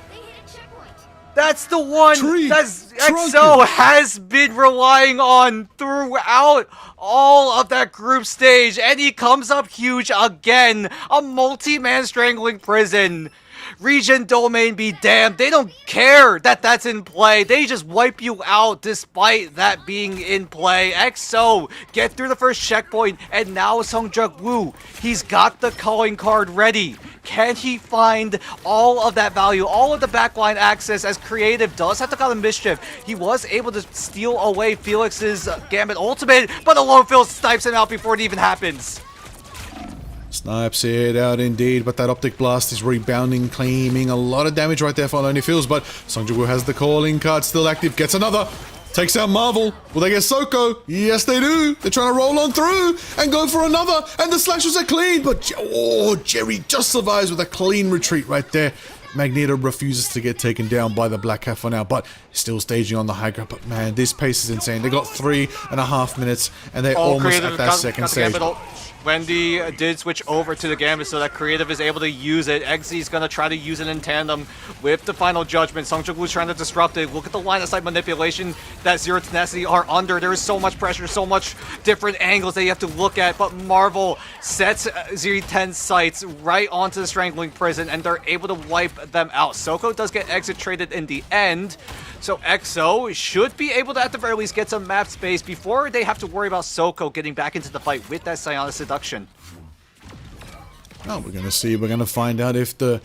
That's the one that XO has been relying on throughout all of that group stage, and he comes up huge again. A multi-man strangling prison. Region domain be damned. They don't care that that's in play. They just wipe you out despite that being in play. XO get through the first checkpoint, and now Sungjuk Woo, he's got the calling card ready. Can he find all of that value, all of the backline access, as Creative does have to call him mischief? He was able to steal away Felix's Gambit ultimate, but Alone Phil snipes him out before it even happens. Snipes it out indeed, but that optic blast is rebounding, claiming a lot of damage right there for Lonely Fields, but Sungjuk Woo has the calling card still active, gets another, takes out Marvel. Will they get Soko? Yes, they do. They're trying to roll on through and go for another, and the slashes are clean, but Jerry just survives with a clean retreat right there. Magneto refuses to get taken down by the Black Cat for now, but still staging on the high ground. But man, this pace is insane. They got 3.5 minutes, and they're almost at that second stage. Wendy did switch over to the Gambit so that Creative is able to use it. Eggsy's going to try to use it in tandem with the Final Judgment. Sungjuk Woo's trying to disrupt it. Look at the line of sight manipulation that Zero Tenacity are under. There is so much pressure, so much different angles that you have to look at, but Marvel sets Z10's sights right onto the Strangling Prison, and they're able to wipe them out. Soko does get exit traded in the end, so XO should be able to at the very least get some map space before they have to worry about Soko getting back into the fight with that Psionic Seduction. Oh, we're gonna see. We're gonna find out if the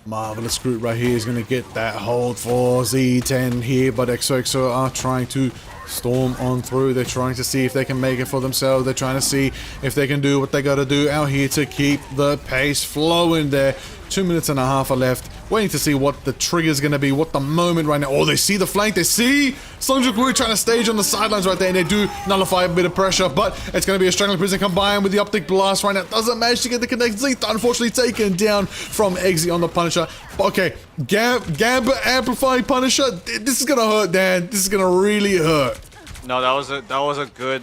Marvelous Groot right here is gonna get that hold for Z10 here, but XOXO are trying to storm on through. They're trying to see if they can make it for themselves. They're trying to see if they can do what they gotta do out here to keep the pace flowing there. 2.5 minutes are left. waiting to see what the trigger's going to be, what the moment right now. Oh, they see the flank. They see Seongjuk-woo trying to stage on the sidelines right there, and they do nullify a bit of pressure, but it's going to be a Strangling Prison combined with the Optic Blast right now. Doesn't manage to get the connect. Z10 unfortunately taken down from Eggsy on the Punisher. But okay, Gamba Amplified Punisher. This is going to hurt, Dan. This is going to really hurt. No, that was a good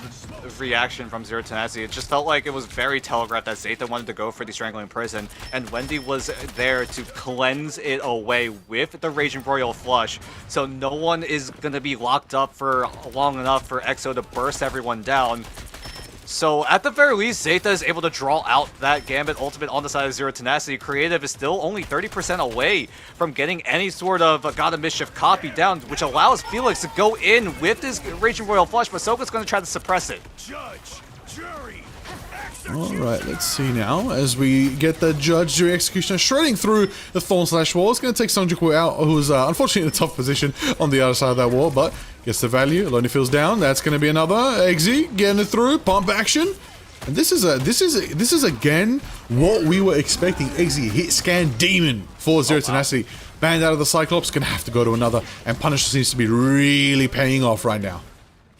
reaction from Zero Tenacity. It just felt like it was very telegraphed that Z10 wanted to go for the Strangling Prison, and Wendy was there to cleanse it away with the Raging Royal Flush, so no one is going to be locked up for long enough for EXO to burst everyone down. So at the very least, Z10 is able to draw out that Gambit ultimate on the side of Zero Tenacity. Creative is still only 30% away from getting any sort of God of Mischief copy down, which allows Felix to go in with his Raging Royal Flush, but Soka's going to try to suppress it. Judge, jury, Alright, let's see now as we get the Judge, Jury, Executioner shredding through the Thorn Slash wall. It's going to take Seongjuk-woo out, who's unfortunately in a tough position on the other side of that wall, but gets the value. Lonely feels down. That's going to be another. Eggsy getting it through. Pump action. And this is again what we were expecting. Eggsy hit scan demon for Zero Tenacity. Banned out of the Cyclops. Going to have to go to another. And Punisher seems to be really paying off right now.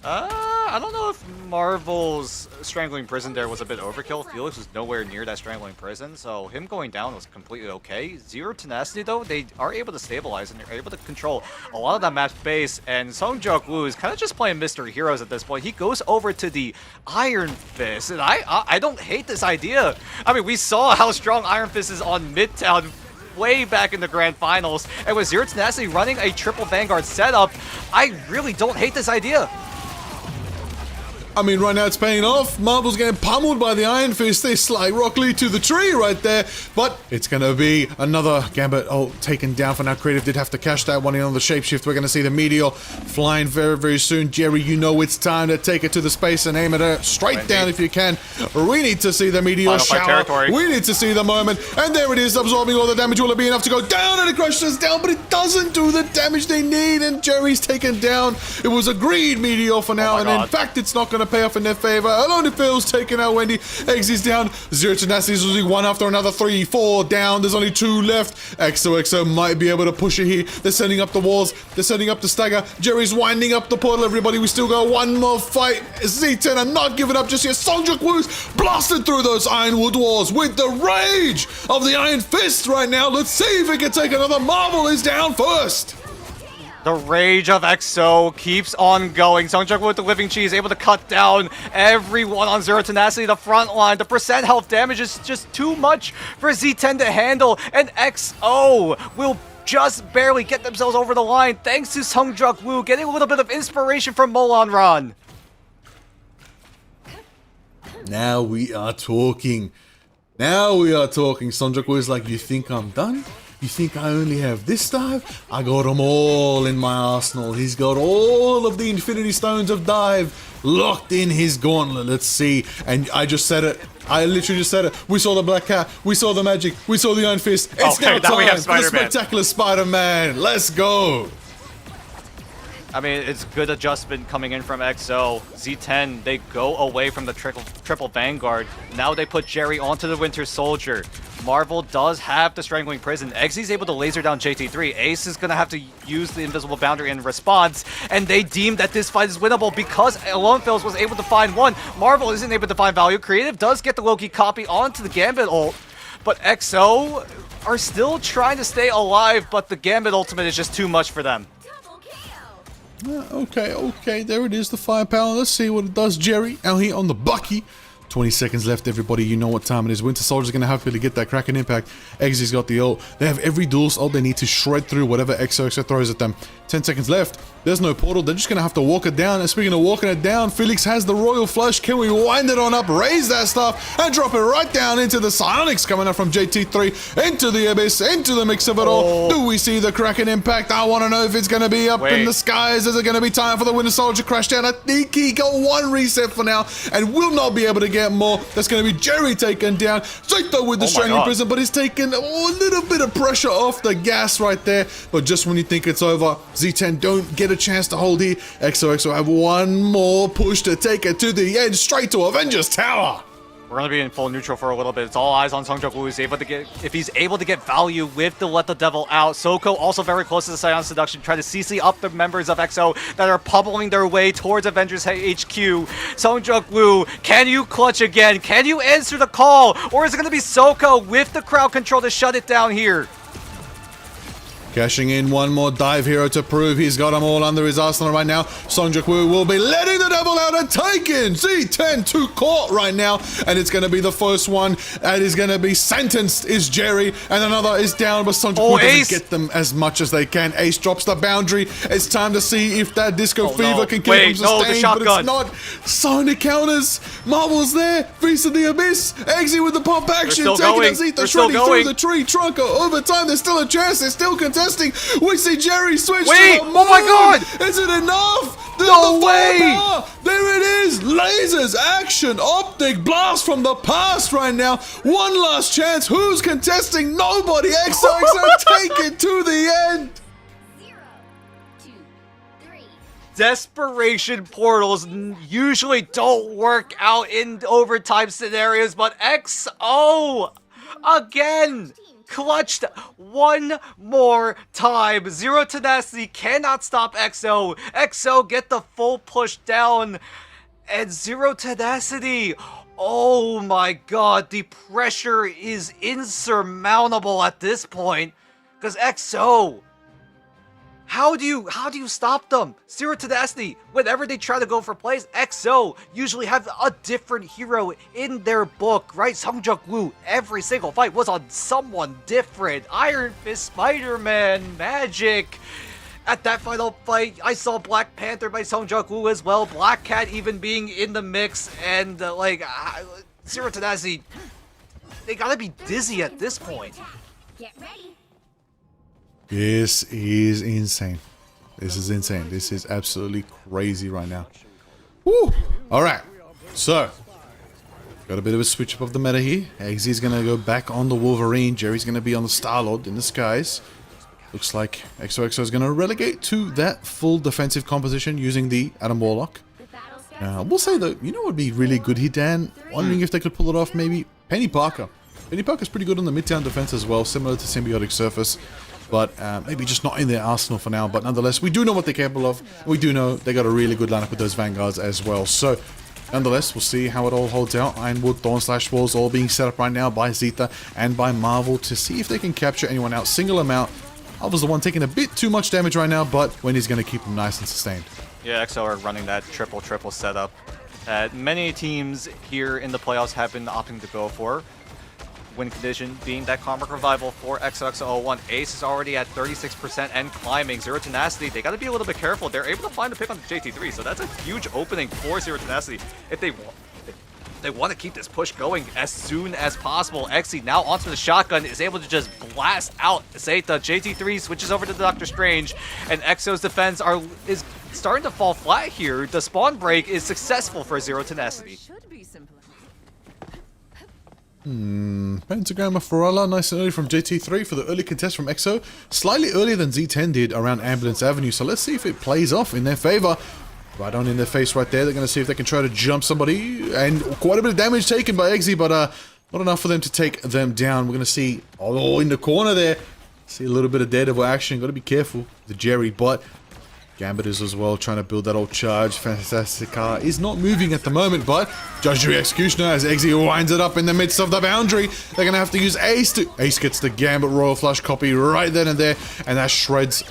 I don't know if Marvel's Strangling Prison there was a bit overkill. Felix was nowhere near that Strangling Prison, so him going down was completely okay. Zero Tenacity, though, they are able to stabilize and they're able to control a lot of that map space, and Seongjuk-woo is kind of just playing Mystery Heroes at this point. He goes over to the Iron Fist, and I don't hate this idea. I mean, we saw how strong Iron Fist is on Midtown way back in the Grand Finals, and with Zero Tenacity running a triple Vanguard setup, I really don't hate this idea. I mean, right now it's paying off. Marvel's getting pummeled by the Iron Fist. They slide Rock Lee to the tree right there. But it's going to be another Gambit taken down for now. Creative did have to cash that one in on the Shapeshift. We're going to see the Meteor flying very, very soon. Jerry, you know it's time to take it to the space and aim at her straight down if you can. We need to see the Meteor shower. We need to see the moment. And there it is, absorbing all the damage. Will it be enough to go down? And it crushes down, but it doesn't do the damage they need. And Jerry's taken down. It was a greed Meteor for now. And in fact, it's not going to pay off in their favor. Alone Phil's taking out Wendy. Eggsy's down. Zero Tenacity is losing one after another. 3, 4 down. There's only 2 left. XOXO might be able to push it here. They're setting up the walls. They're setting up the stagger. Jerry's winding up the portal, everybody. We still got one more fight. Z10 are not giving up just yet. Seongjuk-woo's blasted through those ironwood walls with the rage of the Iron Fist right now. Let's see if it can take another. Marvel is down first. The rage of EXO keeps on going. Seongjuk with the Living Chi is able to cut down everyone on Zero Tenacity. The front line, the percent health damage is just too much for Z10 to handle. And EXO will just barely get themselves over the line thanks to Seongjuk-woo getting a little bit of inspiration from Molan Ran. Now we are talking. Seongjuk-woo is like, you think I'm done? You think I only have this dive? I got them all in my arsenal. He's got all of the Infinity Stones of Dive locked in his gauntlet. Let's see. And I just said it. I literally just said it. We saw the Black Cat. We saw the magic. We saw the Iron Fist. It's now time we have for the Spectacular Spider-Man. Let's go. I mean, it's good adjustment coming in from EXO. Z10, they go away from the triple Vanguard. Now they put Jerry onto the Winter Soldier. Marvel does have the Strangling Prison. Eggsy's able to laser down JT3. Ace is going to have to use the Invisible Boundary in response, and they deem that this fight is winnable because Alone Phils was able to find one. Marvel isn't able to find value. Creative does get the Loki copy onto the Gambit ult, but EXO are still trying to stay alive, but the Gambit ultimate is just too much for them. Okay, there it is, the firepower. Let's see what it does. Jerry out here on the Bucky. 20 seconds left, everybody. You know what time it is. Winter Soldier's going to have to get that Kraken impact. Eggsy's got the ult. They have every duelist ult they need to shred through whatever XOXO throws at them. 10 seconds left. There's no portal. They're just going to have to walk it down. And speaking of walking it down, Felix has the Royal Flush. Can we wind it on up, raise that stuff, and drop it right down into the Psionics coming up from JT3, into the Abyss, into the mix of it all. Do we see the Kraken impact? I want to know if it's going to be up in the skies. Is it going to be time for the Winter Soldier crash down? I think he got one reset for now and will not be able to get more. That's going to be Jerry taken down. Zaito with the Strangling Prison, but he's taken a little bit of pressure off the gas right there. But just when you think it's over, Z10 don't get a chance to hold here. XOXO have one more push to take it to the edge, straight to Avengers Tower. We're going to be in full neutral for a little bit. It's all eyes on Sung Woo. If he's able to get value with the Let the Devil Out. Soko also very close to the Scion Seduction, trying to CC up the members of EXO that are pummeling their way towards Avengers HQ. Sung Woo, can you clutch again? Can you answer the call? Or is it going to be Soko with the crowd control to shut it down here? Cashing in one more dive hero to prove he's got them all under his arsenal right now. Sung Woo will be letting the devil out and taking Z10 to court right now. And it's going to be the first one that is going to be sentenced is Jerry. And another is down, but Sung Woo doesn't get them as much as they can. Ace drops the boundary. It's time to see if that Disco Fever can keep him sustained. But it's not. Sonic counters. Marvel's there. Feast of the Abyss. Eggsy with the pump action. Taking out Z10. Shredding through the tree trunker. Over time, there's still a chance. There's still contesting. We see Jerry switch to the moon. Oh my god! Is it enough? No way! There it is! Lasers, action, optic, blast from the past right now. One last chance. Who's contesting? Nobody. XOXO take it to the end. 0, 2, 3. Desperation portals usually don't work out in overtime scenarios, but XO again clutched one more time. Zero Tenacity cannot stop XO. XO get the full push down. And Zero Tenacity, oh my god, the pressure is insurmountable at this point. Because XO, how do you stop them? Zero Tenacity, whenever they try to go for plays, XO usually have a different hero in their book, right? Sung Woo, every single fight was on someone different. Iron Fist, Spider-Man, Magic. At that final fight, I saw Black Panther by Sung Woo as well. Black Cat even being in the mix, and Zero Tenacity, they gotta be dizzy at this point. Get ready. This is insane. This is insane. This is absolutely crazy right now. Woo! Alright, so got a bit of a switch up of the meta here. Eggsy's gonna go back on the Wolverine. Jerry's gonna be on the Star-Lord in the skies. Looks like XOXO is gonna relegate to that full defensive composition using the Adam Warlock. We'll say though, you know what would be really good here, Dan? Wondering if they could pull it off, maybe Penny Parker. Penny Parker's pretty good on the Midtown defense as well, similar to Symbiotic Surface. But maybe just not in their arsenal for now. But nonetheless, we do know what they're capable of. We do know they got a really good lineup with those Vanguards as well. So, nonetheless, we'll see how it all holds out. Ironwood, Thorn Slash Walls all being set up right now by Zeta and by Marvel to see if they can capture anyone out. Single them out. Alva's the one taking a bit too much damage right now, but Wendy's going to keep them nice and sustained. Yeah, XO are running that triple setup that many teams here in the playoffs have been opting to go for. Win condition being that Karmic Revival for XOXO01. Ace is already at 36% and climbing. Zero Tenacity, they got to be a little bit careful. They're able to find a pick on the JT3, so that's a huge opening for Zero Tenacity if they want to keep this push going as soon as possible. Exy now onto the shotgun is able to just blast out Zeta. JT3 switches over to Doctor Strange, and EXO's defense is starting to fall flat here. The spawn break is successful for Zero Tenacity. Should be simpler. Pentagram of Ferrala, nice and early from JT3 for the early contest from EXO. Slightly earlier than Z10 did around Ambulance Avenue, so let's see if it plays off in their favor. Right on in their face right there. They're going to see if they can try to jump somebody, and quite a bit of damage taken by Eggsy, but not enough for them to take them down. We're going to see, in the corner there, see a little bit of Daredevil action. Got to be careful, the Jerry, but Gambit is as well trying to build that old charge. Fantastic Car is not moving at the moment, but Judge Jury Executioner as Eggsy winds it up in the midst of the boundary. They're going to have to use Ace to... Ace gets the Gambit Royal Flush copy right then and there, and that shreds...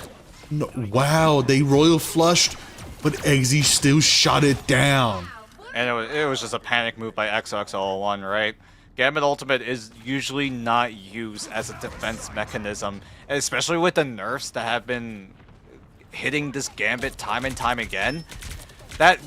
No, wow, they Royal Flushed, but Eggsy still shut it down. And it was just a panic move by XOXO01, right? Gambit Ultimate is usually not used as a defense mechanism, especially with the nerfs that have been hitting this Gambit time and time again. That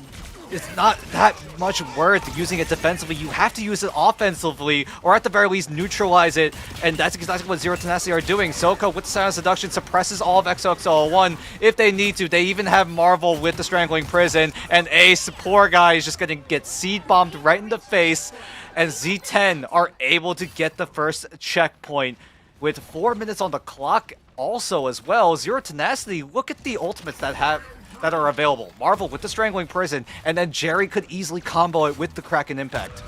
it's not that much worth using it defensively. You have to use it offensively, or at the very least neutralize it, and that's exactly what Zero Tenacity are doing. Soko with the Silent Seduction suppresses all of XOXO01 if they need to. They even have Marvel with the Strangling Prison, and Ace, poor guy, is just gonna get seed bombed right in the face, and Z10 are able to get the first checkpoint with 4 minutes on the clock also as well. Zero Tenacity, look at the ultimates that are available. Marvel with the Strangling Prison, and then Jerry could easily combo it with the Kraken Impact.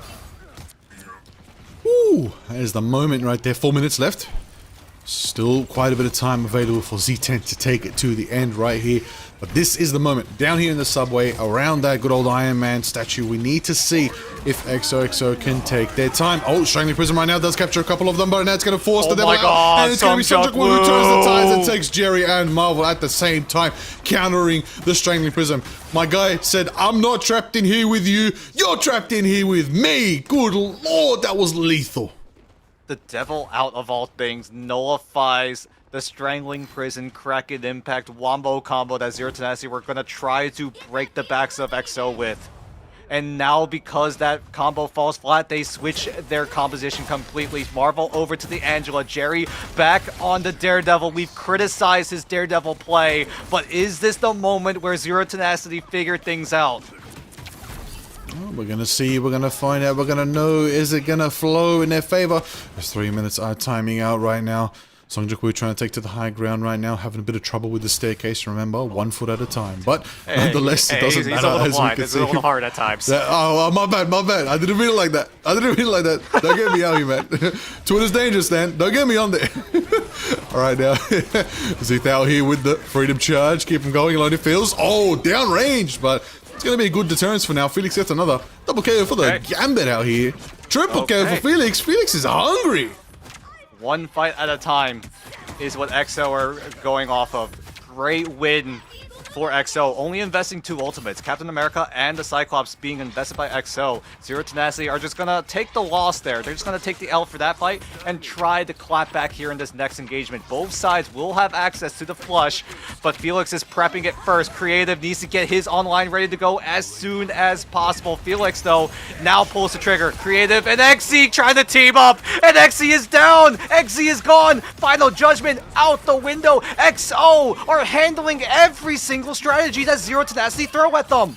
Ooh, that is the moment right there. 4 minutes left. Still quite a bit of time available for Z10 to take it to the end right here. But this is the moment. Down here in the subway, around that good old Iron Man statue, we need to see if XOXO can take their time. Oh, Strangling Prism right now does capture a couple of them, but now it's going to force the devil out. And it's going to be Songjak Woo who turns the tides and takes Jerry and Marvel at the same time, countering the Strangling Prism. My guy said, I'm not trapped in here with you. You're trapped in here with me. Good lord, that was lethal. The devil out of all things nullifies the Strangling Prison, Kraken Impact Wombo combo that Zero Tenacity were going to try to break the backs of XO with. And now because that combo falls flat, they switch their composition completely. Marvel over to the Angela. Jerry back on the Daredevil. We've criticized his Daredevil play, but is this the moment where Zero Tenacity figure things out? Oh, we're going to see, we're going to find out, we're going to know, is it going to flow in their favor? There's 3 minutes timing out right now. Songjak Woo trying to take to the high ground right now, having a bit of trouble with the staircase, remember, 1 foot at a time. But nonetheless, it doesn't matter, as we can see. It's a little hard at times. Oh, my bad. I didn't mean it like that. Don't get me out here, man. Twitter's dangerous, Dan. Don't get me on there. All right, now, Z10 here with the Freedom Charge. Keep him going along the fields. Oh, downrange, but it's going to be a good deterrence for now. Felix gets another double KO for the Gambit out here. Triple KO for Felix. Felix is hungry. One fight at a time is what XO are going off of. Great win for XO. Only investing 2 ultimates. Captain America and the Cyclops being invested by XO. Zero Tenacity are just going to take the loss there. They're just going to take the L for that fight and try to clap back here in this next engagement. Both sides will have access to the flush, but Felix is prepping it first. Creative needs to get his online ready to go as soon as possible. Felix, though, now pulls the trigger. Creative and XZ trying to team up, and XZ is down. XZ is gone. Final Judgment out the window. XO are handling every single strategy that Zero Tenacity throw at them.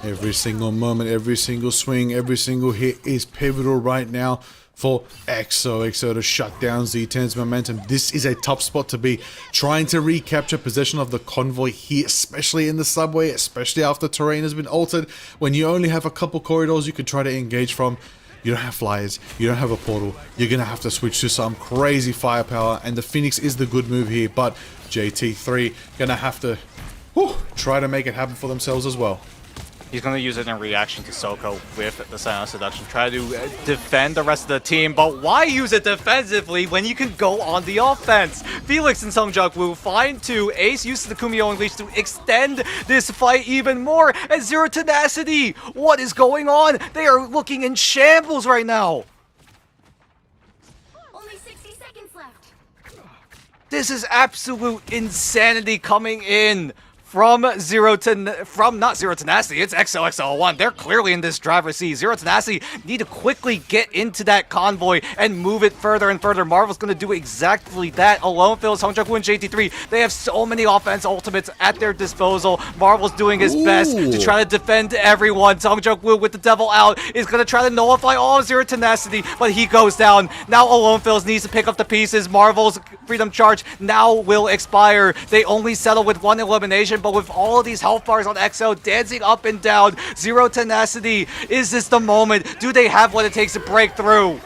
Every single moment, every single swing, every single hit is pivotal right now for XO to shut down Z10's momentum. This is a tough spot to be, trying to recapture possession of the convoy here, especially in the subway, especially after terrain has been altered. When you only have a couple corridors you could try to engage from, you don't have flyers, you don't have a portal, you're gonna have to switch to some crazy firepower, and the Phoenix is the good move here, but JT3 gonna have to try to make it happen for themselves as well. He's going to use it in reaction to Soko with the Silent Seduction. Try to defend the rest of the team, but why use it defensively when you can go on the offense? Felix and Songjak Woo find 2. Ace uses the Kumio Unleash to extend this fight even more. And Zero Tenacity, what is going on? They are looking in shambles right now. Only 60 seconds left. This is absolute insanity coming in from not Zero Tenacity, it's XOXO1. They're clearly in this driver's seat. Zero Tenacity need to quickly get into that convoy and move it further and further. Marvel's going to do exactly that. Alone Phil's, Songjak Woo, and JT3. They have so many offense ultimates at their disposal. Marvel's doing his best to try to defend everyone. Songjak Woo with the devil out is going to try to nullify all of Zero Tenacity, but he goes down. Now Alone Phil's needs to pick up the pieces. Marvel's Freedom Charge now will expire. They only settle with 1 elimination, but with all of these health bars on XO dancing up and down, Zero Tenacity, is this the moment? Do they have what it takes to break through?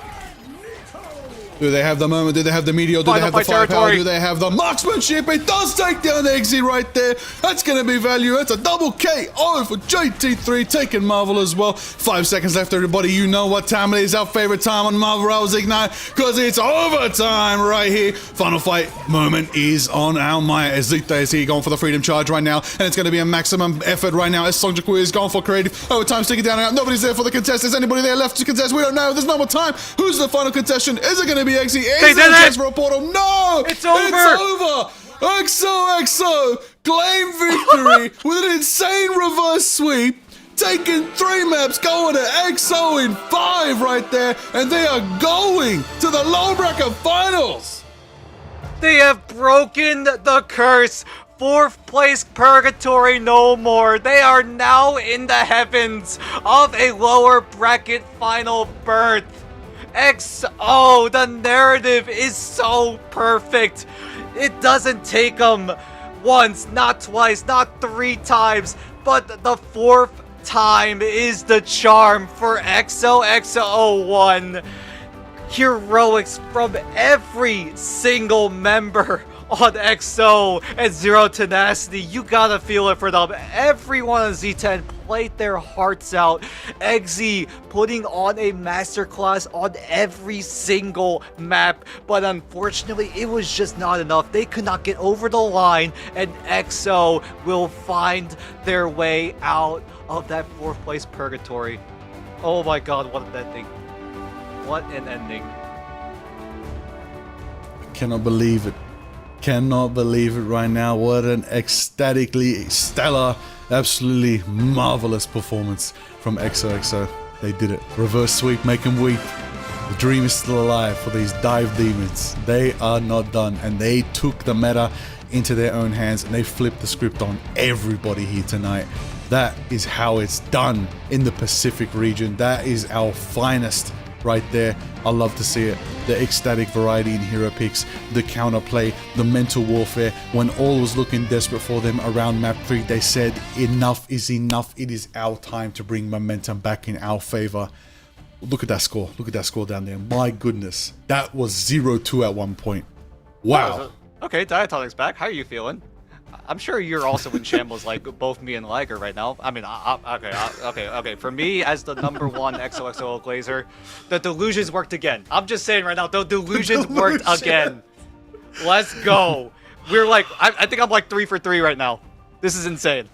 Do they have the moment? Do they have the meteor? Do they have the firepower? Do they have the marksmanship? It does take down XZ right there. That's going to be value. That's a double KO for JT3, taking Marvel as well. 5 seconds left, everybody. You know what time it is. Our favorite time on Marvel Rivals Ignite, because it's overtime right here. Final fight moment is on our Maya. Z10 is here going for the Freedom Charge right now, and it's going to be a maximum effort right now as Songjak Woo is going for creative. Overtime, sticking down and out. Nobody's there for the contest. Is anybody there left to contest? We don't know. There's no more time. Who's the final contestant? Is it going to be XZ? They did it! For a portal? No! It's over! It's over! XOXO claim victory with an insane reverse sweep, taking 3 maps, going to XO in 5 right there, and they are going to the low bracket finals! They have broken the curse. 4th place purgatory no more. They are now in the heavens of a lower bracket final berth. XO, the narrative is so perfect. It doesn't take them once, not twice, not 3 times, but the 4th time is the charm for XOXO01. Heroics from every single member on XO and Zero Tenacity. You gotta feel it for them. Everyone on Z10 played their hearts out. Eggsy putting on a masterclass on every single map, but unfortunately it was just not enough. They could not get over the line, and XO will find their way out of that 4th place purgatory. Oh my god, what an ending. What an ending. Cannot believe it. Cannot believe it right now. What an ecstatically stellar, absolutely marvelous performance from XOXO. They did it. Reverse sweep, make them weep. The dream is still alive for these dive demons. They are not done, and they took the meta into their own hands, and they flipped the script on everybody here tonight. That is how it's done in the Pacific region. That is our finest right there. I love to see it. The ecstatic variety in hero picks, the counterplay, the mental warfare. When all was looking desperate for them around map 3, they said enough is enough. It is our time to bring momentum back in our favor. Look at that score. Look at that score down there. My goodness. That was 0-2 at one point. Wow. Okay, Diatonic's back. How are you feeling? I'm sure you're also in shambles like both me and Liger right now. I mean, okay. For me, as the #1 XOXO Glazer, the delusions worked again. I'm just saying right now, the delusions worked again. Let's go. We're like, I think I'm like 3 for 3 right now. This is insane.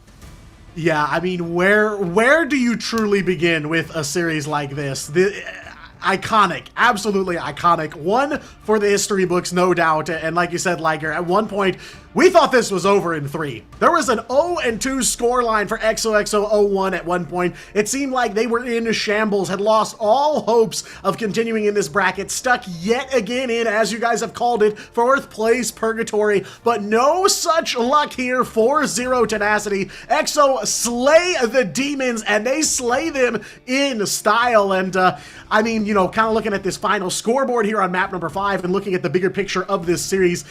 Yeah, I mean, where do you truly begin with a series like this? Iconic, absolutely iconic. One for the history books, no doubt. And like you said, Liger, at one point, we thought this was over in 3. There was an 0-2 scoreline for XOXO01 at one point. It seemed like they were in shambles, had lost all hopes of continuing in this bracket, stuck yet again in, as you guys have called it, 4th place purgatory. But no such luck here for Zero Tenacity. XO slay the demons, and they slay them in style. And I mean, you know, kind of looking at this final scoreboard here on map number 5 and looking at the bigger picture of this series,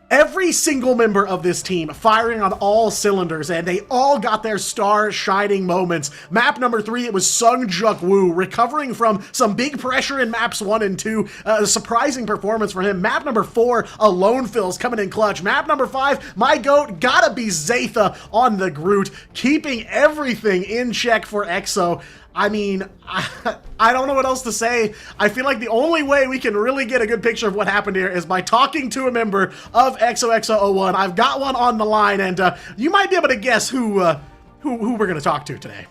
every single member of this team firing on all cylinders, and they all got their star shining moments. Map number 3, it was Sungjuk Woo recovering from some big pressure in maps 1 and 2. A surprising performance for him. Map number 4, Alone Phil's coming in clutch. Map number 5, my GOAT, gotta be Zatha on the Groot, keeping everything in check for EXO. I mean, I don't know what else to say. I feel like the only way we can really get a good picture of what happened here is by talking to a member of XOXO01. I've got one on the line, and you might be able to guess who we're going to talk to today.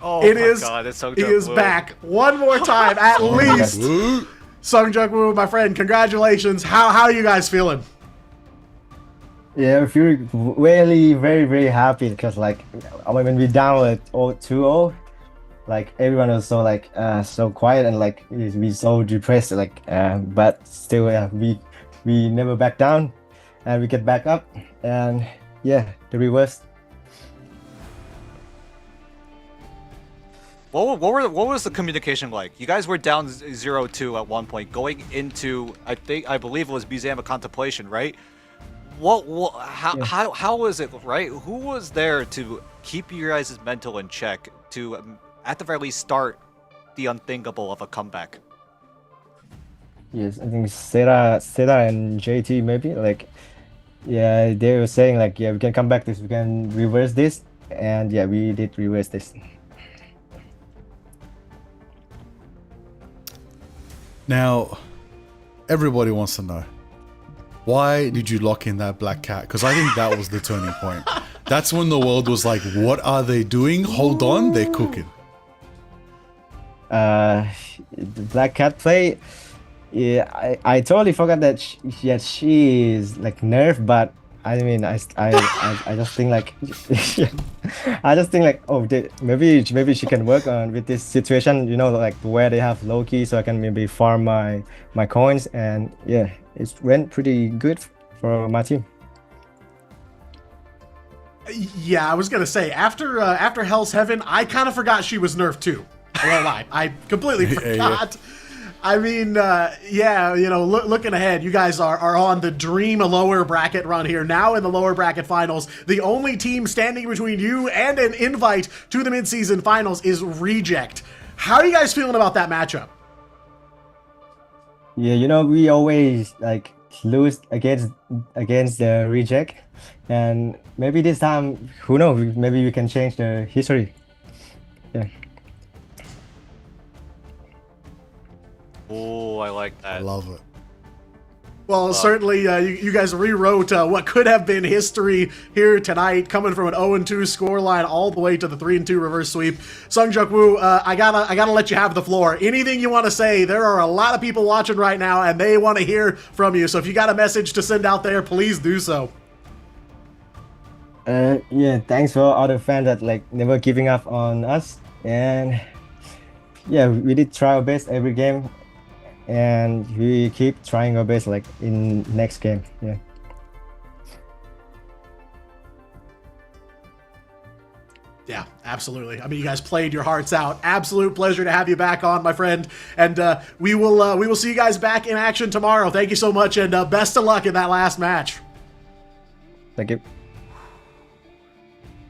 Oh it my is, god, it's Sungjuk he is Woo. back one more time, at least. Sungjuk Woo, my friend, congratulations. How are you guys feeling? Yeah, I feel really very happy because like when we down at 2-0, like everyone was so like so quiet and like we so depressed, like but still we never back down and we get back up, and yeah, the reverse. What was the communication like? You guys were down 0-2 at one point, going into I believe it was Museum of Contemplation, right? How was it, right? Who was there to keep you guys' mental in check to, at the very least, start the unthinkable of a comeback? Yes, I think Seda and JT maybe, like, yeah, they were saying like, yeah, we can come back this, we can reverse this, and yeah, we did reverse this. Now, everybody wants to know, why did you lock in that black cat? Because I think that was the turning point. That's when the world was like, what are they doing? Hold on, they're cooking. The black cat play, yeah, I totally forgot that she is like nerf, but I mean, I just think like, I just think like, oh, maybe she can work on with this situation, you know, like where they have low key, so I can maybe farm my coins, and yeah, it went pretty good for my team. Yeah, I was gonna say after Hell's Heaven, I kind of forgot she was nerfed too. I won't lie, I completely forgot. I mean, yeah, you know, looking ahead, you guys are on the dream lower bracket run here. Now in the lower bracket finals, the only team standing between you and an invite to the midseason finals is Reject. How are you guys feeling about that matchup? Yeah, you know, we always like lose against the Reject, and maybe this time, who knows? Maybe we can change the history. Yeah. Oh, I like I that. love it. Well, certainly you guys rewrote what could have been history here tonight, coming from an 0-2 scoreline all the way to the 3-2 reverse sweep. Sungjuk Woo, I gotta let you have the floor. Anything you want to say? There are a lot of people watching right now, and they want to hear from you. So if you got a message to send out there, please do so. Yeah, thanks for all the fans that like never giving up on us, and yeah, we did try our best every game, and we keep trying our best like in next game. Yeah. Yeah, absolutely. I mean, you guys played your hearts out. Absolute pleasure to have you back on, my friend. And we will see you guys back in action tomorrow. Thank you so much, and best of luck in that last match. Thank you.